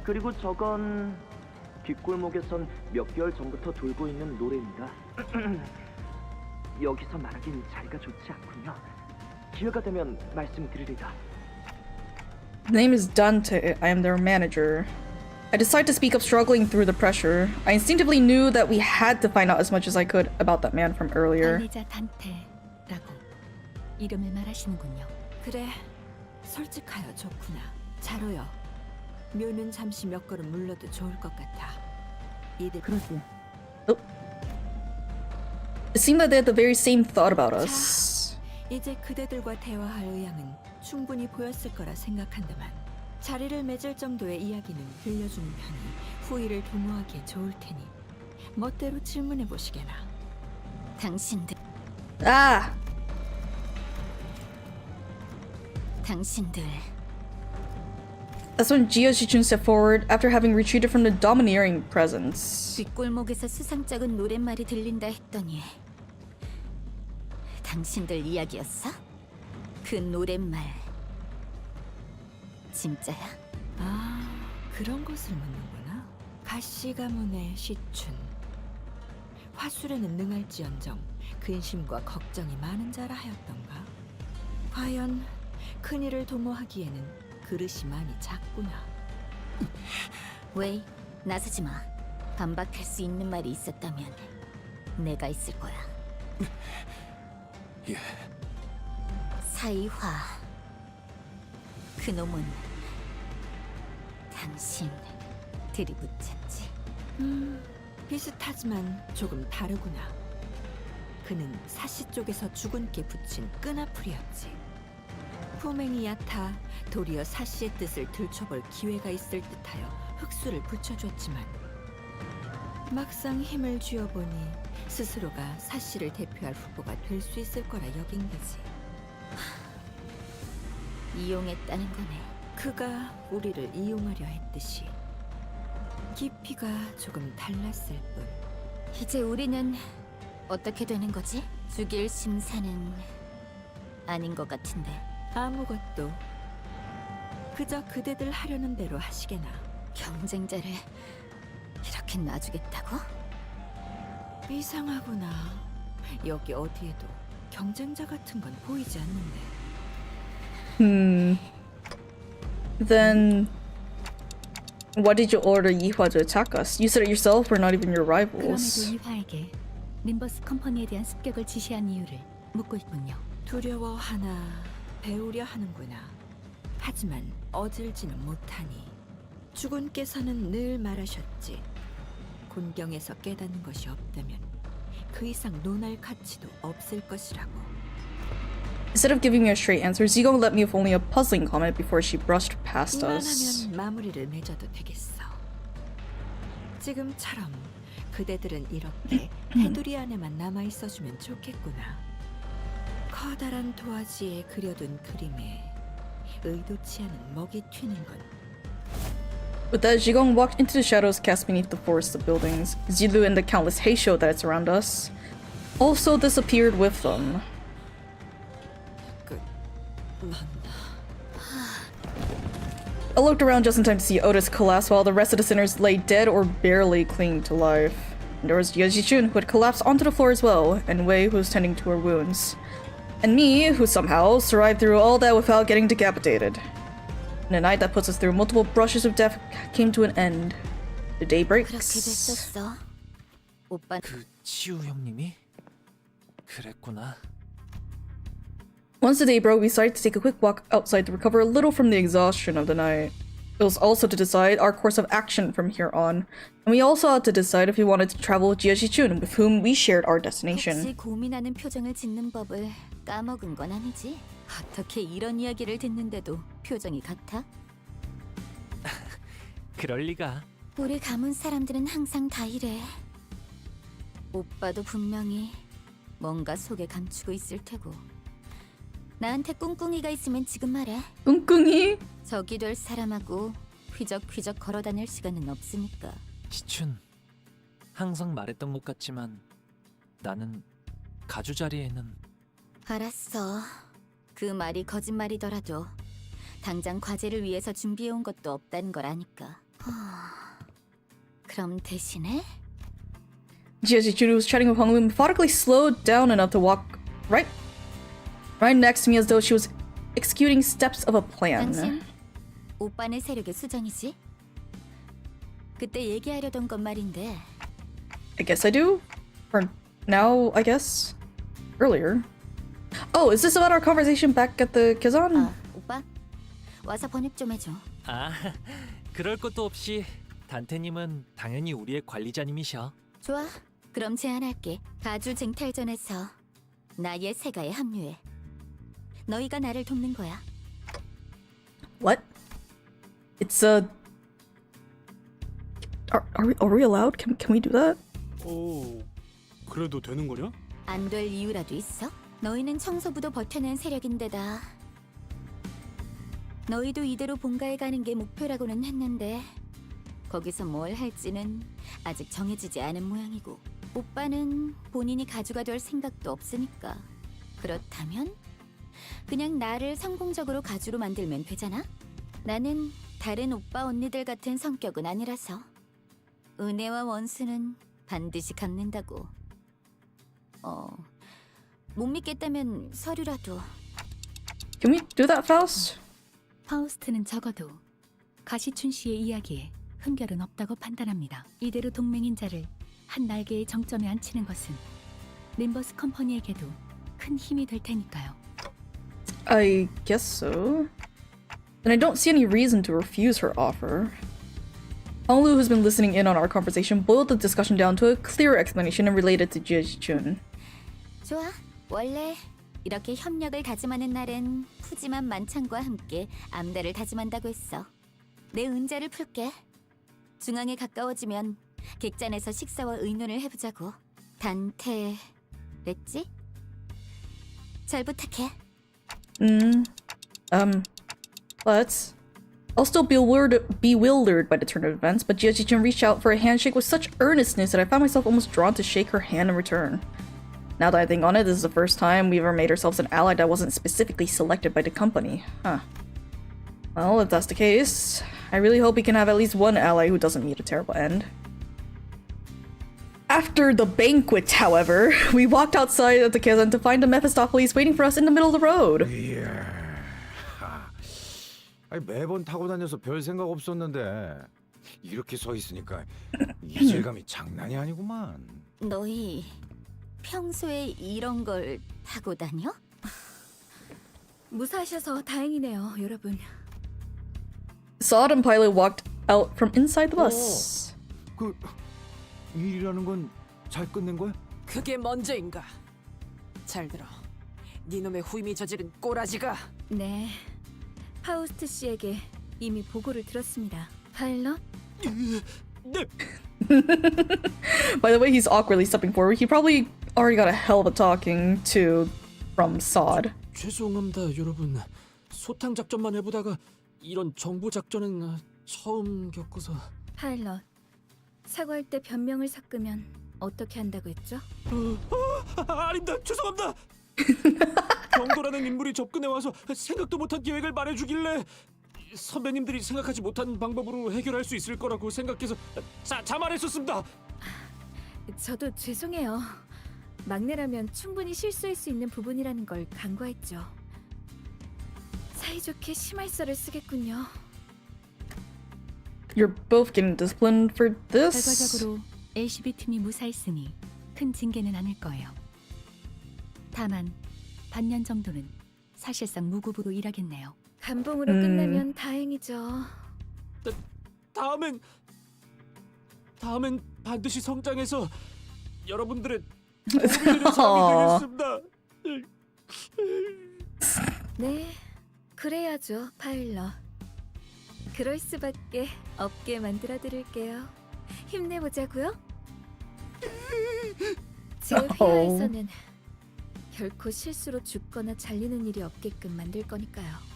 그리고 저건 뒷골목에선 몇 개월 전부터 돌고 있는 노래입니다. 여기서 말하긴 자리가 좋지 않군요. 기회가 되면 말씀드리리다. The name is Dante. I am their manager. I decided to speak up, struggling through the pressure. I instinctively knew that we had to find out as much as I could about that man from earlier. 관리자 단테라고 이름을 말하시는군요. 그래, 솔직하여 좋구나. 자로여, 묘는 잠시 몇 걸음 물러도 좋을 것 같아. 이들 그러지. It seemed that they had the very same thought about us. 이제 그대들과 대화할 의향은 충분히 보였을 거라 생각한다만 자리를 맺을 정도의 이야기는 들려주는 편이 후위를 도모하기에 좋을 테니 멋대로 질문해 보시게나. 당신들. Ah! 당신들. That's when Jia Shichun stepped forward after having retreated from the domineering presence. 뒷골목에서 수상쩍은 노랫말이 들린다 했더니 당신들 이야기였어? 그 노랫말 진짜야? 아, 그런 것을 묻는구나. 가시 가문의 시춘. 화술에는 능할지언정 근심과 걱정이 많은 자라 하였던가. 과연 큰일을 도모하기에는 그릇이 많이 작구나. 왜? 나서지 마. 반박할 수 있는 말이 있었다면 내가 있을 거야. 예. 사이화. 그놈은 당신 들이붙였지. 비슷하지만 조금 다르구나. 그는 사시 쪽에서 주군께 붙인 끈아풀이었지. 품행이 얕아 도리어 사시의 뜻을 들춰볼 기회가 있을 듯하여 흑수를 붙여줬지만 막상 힘을 쥐어보니 스스로가 사시를 대표할 후보가 될 수 있을 거라 여긴 거지. 이용했다는 거네. 그가 우리를 이용하려 했듯이 깊이가 조금 달랐을 뿐. 이제 우리는 어떻게 되는 거지? 죽일 심사는 아닌 것 같은데. 아무것도. 그저 그대들 하려는 대로 하시게나. 경쟁자를 이렇게 놔주겠다고? 이상하구나. 여기 어디에도 경쟁자 같은 건 보이지 않는데. Then why did you order Yihwa to attack us? You said it yourself, we're not even your rivals. 그럼에도 이화에게 림버스 컴퍼니에 대한 습격을 지시한 이유를 묻고 있군요. 두려워하나 배우려 하는구나. 하지만 어질지는 못하니. 주군께서는 늘 말하셨지. 곤경에서 깨닫는 것이 없다면 그 이상 논할 가치도 없을 것이라고. Instead of giving me a straight answer, Zigong let me with only a puzzling comment before she brushed past us. 이만하면 마무리를 맺어도 되겠어. 지금처럼 그대들은 이렇게 테두리 안에만 남아 있어주면 좋겠구나. 커다란 도화지에 그려둔 그림에 의도치 않은 먹이 튀는 건 With that, Zhigong walked into the shadows cast beneath the forest of buildings. Zilu and the countless heisho that surround us also disappeared with them. I looked around just in time to see Otis collapse while the rest of the sinners lay dead or barely clinging to life. And there was Yeji-chun, who had collapsed onto the floor as well, and Wei, who was tending to her wounds. And me, who somehow survived through all that without getting decapitated. And a night that puts us through multiple brushes of death came to an end. The day breaks. 그 치우 형님이? 그랬구나. Once the day broke, we decided to take a quick walk outside to recover a little from the exhaustion of the night. It was also to decide our course of action from here on, and we also had to decide if we wanted to travel with Jiaji-chun, with whom we shared our destination. 혹시 고민하는 표정을 짓는 법을 까먹은 건 아니지? 어떻게 이런 이야기를 듣는데도 표정이 같아? 그럴 리가. 우리 가문 사람들은 항상 다 이래. 오빠도 분명히 뭔가 속에 감추고 있을 테고. 나한테 꿍꿍이가 있으면 지금 말해. 꿍꿍이? 적이 될 사람하고 휘적휘적 걸어다닐 시간은 없으니까. 지춘, 항상 말했던 것 같지만 나는 가주자리에는... 알았어. 그 말이 거짓말이더라도 당장 과제를 위해서 준비해온 것도 없다는 걸 아니까. 그럼 대신에? Jiaji-chun, who was chatting with Honglu, methodically slowed down enough to walk right next to me as though she was executing steps of a plan. 당신 오빠네 세력의 수장이지? 그때 얘기하려던 건 말인데. I guess I do? Or now, I guess? Earlier. Oh, is this about our conversation back at the Kazan? 오빠, 와서 번역 좀 해줘. 아, 그럴 것도 없이 단테님은 당연히 우리의 관리자님이셔. 좋아, 그럼 제안할게. 가주 쟁탈전에서 나의 세가에 합류해. 너희가 나를 돕는 거야. What? It's a... Are we allowed? Can we do that? 오, 그래도 되는 거냐? 안 될 이유라도 있어? 너희는 청소부도 버텨낸 세력인데다. 너희도 이대로 본가에 가는 게 목표라고는 했는데 거기서 뭘 할지는 아직 정해지지 않은 모양이고 오빠는 본인이 가주가 될 생각도 없으니까 그렇다면 그냥 나를 성공적으로 가주로 만들면 되잖아? 나는 다른 오빠 언니들 같은 성격은 아니라서 은혜와 원수는 반드시 갚는다고. 못 믿겠다면 서류라도. Can we do that, Faust? 파우스트는 적어도 가시춘 씨의 이야기에 흠결은 없다고 판단합니다. 이대로 동맹인 자를 한 날개의 정점에 앉히는 것은 림버스 컴퍼니에게도 큰 힘이 될 테니까요. I guess so. And I don't see any reason to refuse her offer. Honglu, who's been listening in on our conversation, boiled the discussion down to a clearer explanation and related to Jiaji-chun. 좋아. 원래 이렇게 협력을 다짐하는 날엔 푸짐한 만찬과 함께 암달을 다짐한다고 했어. 내 은자를 풀게. 중앙에 가까워지면 객잔에서 식사와 의논을 해보자고. 단테랬지? 잘 부탁해. But I was still bewildered by the turn of events, but Jiaji-chun reached out for a handshake with such earnestness that I found myself almost drawn to shake her hand in return. Now that I think on it, this is the first time we've ever made ourselves an ally that wasn't specifically selected by the company. Huh. Well, if that's the case, I really hope we can have at least one ally who doesn't meet a terrible end. After the banquet, however, we walked outside of the Kazan to find the Mephistopheles waiting for us in the middle of the road. 이야, 아니, 매번 타고 다녀서 별 생각 없었는데 이렇게 서 있으니까 이질감이 장난이 아니구만. 너희 평소에 이런 걸 타고 다녀? 무사하셔서 다행이네요, 여러분. Saad and Pilot walked out from inside the bus. 그 일이라는 건 잘 끝낸 거야? 그게 먼저인가? 잘 들어. 네놈의 후임이 저지른 꼬라지가. 네, 파우스트 씨에게 이미 보고를 들었습니다. 파일럿? 네. By the way, he's awkwardly stepping forward. He probably already got a hell of a talking to from Sod. 죄송합니다, 여러분. 소탕 작전만 해보다가 이런 정보 작전은 처음 겪어서. 파일럿, 사과할 때 변명을 섞으면 어떻게 한다고 했죠? 아닙니다. 죄송합니다. 경도라는 인물이 접근해 와서 생각도 못한 계획을 말해주길래 선배님들이 생각하지 못한 방법으로 해결할 수 있을 거라고 생각해서 자만했었습니다. 저도 죄송해요. 막내라면 충분히 실수할 수 있는 부분이라는 걸 간과했죠. 사이좋게 심할서를 쓰겠군요. You're both getting disciplined for this. 결과적으로 LCB 팀이 무사했으니 큰 징계는 않을 거예요. 다만 반년 정도는 사실상 무급으로 일하겠네요. 감봉으로 끝나면 다행이죠. 다음엔 반드시 성장해서 여러분들의 도움이 되는 사람이 되겠습니다. 네, 그래야죠, 파일럿. 그럴 수밖에 없게 만들어드릴게요. 힘내보자고요. 제 회사에서는 결코 실수로 죽거나 잘리는 일이 없게끔 만들 거니까요.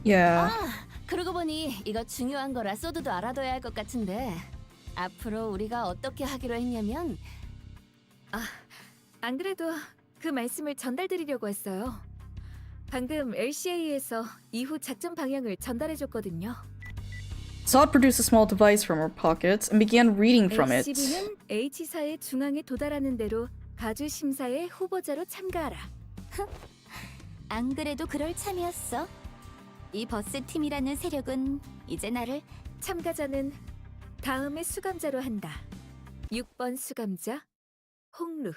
Yeah. 그러고 보니 이거 중요한 거라 소드도 알아둬야 할 것 같은데 앞으로 우리가 어떻게 하기로 했냐면 안 그래도 그 말씀을 전달드리려고 했어요. 방금 LCA에서 이후 작전 방향을 전달해줬거든요. Sod produced a small device from her pockets and began reading from it. LCB는 H사의 중앙에 도달하는 대로 가주 심사의 후보자로 참가하라. 안 그래도 그럴 참이었어. 이 버스 팀이라는 세력은 이제 나를 참가자는 다음에 수감자로 한다. 6번 수감자 홍루.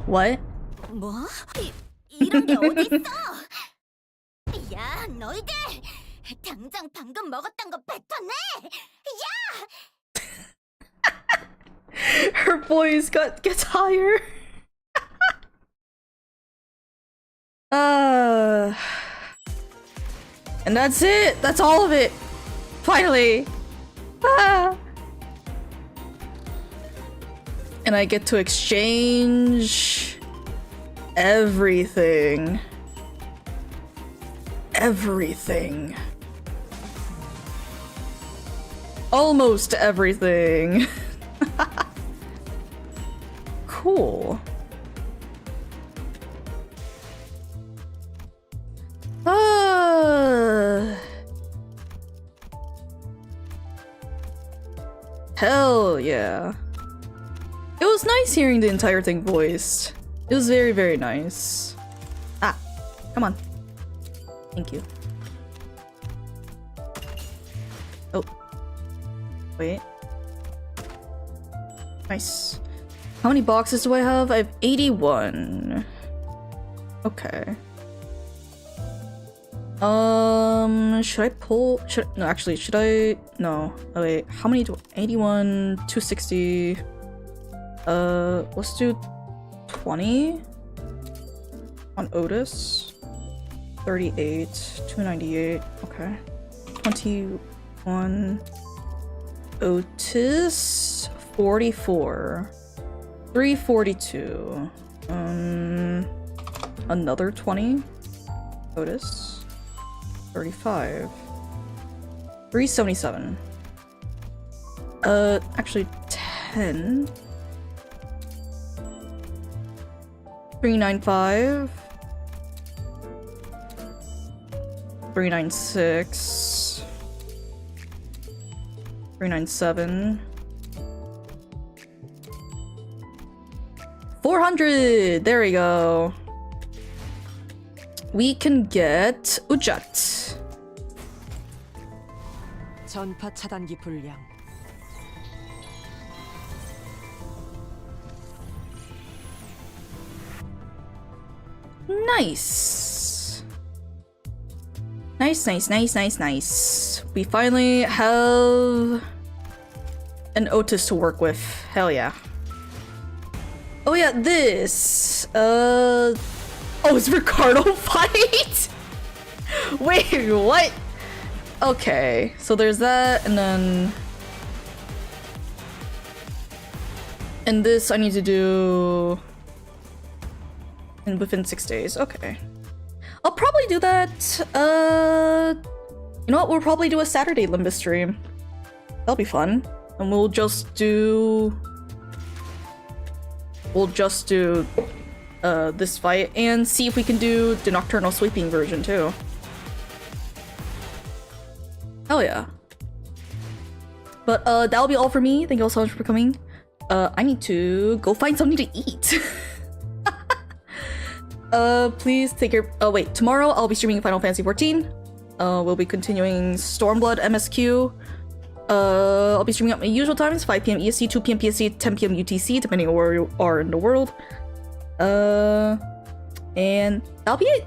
What? 뭐? 이런 게 어딨어? 야, 너희들! 당장 방금 먹었던 거 뱉어내! 야! Her voice gets higher. And that's it. That's all of it. Finally. And I get to exchange everything. Everything. Almost everything. Cool. Hell yeah. It was nice hearing the entire thing voiced. It was very, very nice. Ah, come on. Thank you. Oh. Wait. Nice. How many boxes do I have? I have 81. Okay. Should I pull? No, actually, should I? No. Oh, wait. How many do? 81, 260. Let's do 20 on Otis. 38, 298. Okay. 21. Otis. 44. 342. Another 20. Otis. 35. 377. Actually 10. 395. 396. 397. 400! There we go. We can get Ujat. 전파 차단기 불량. Nice. Nice. We finally have an Otis to work with. Hell yeah. Oh yeah, this. Oh, it's Ricardo fight? Wait, what? Okay, so there's that, and then... And this I need to do... within 6 days, okay. I'll probably do that, you know what, we'll probably do a Saturday Limbus stream. That'll be fun. And we'll just do... this fight, and see if we can do the Nocturnal sweeping version too. Hell yeah. But that'll be all for me. Thank you all so much for coming. I need to go find something to eat. Please take your... Oh wait, tomorrow I'll be streaming Final Fantasy XIV. We'll be continuing Stormblood MSQ. I'll be streaming at my usual times, 5 PM EST, 2 PM PST, 10 PM UTC, depending on where you are in the world. And that'll be it.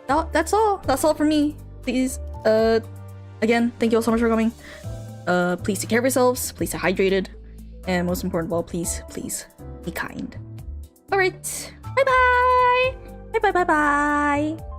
That's all. That's all for me. Please, again, thank you all so much for coming. Please take care of yourselves. Please stay hydrated. And most important of all, please, please be kind. Alright. Bye-bye. Bye-bye-bye-bye.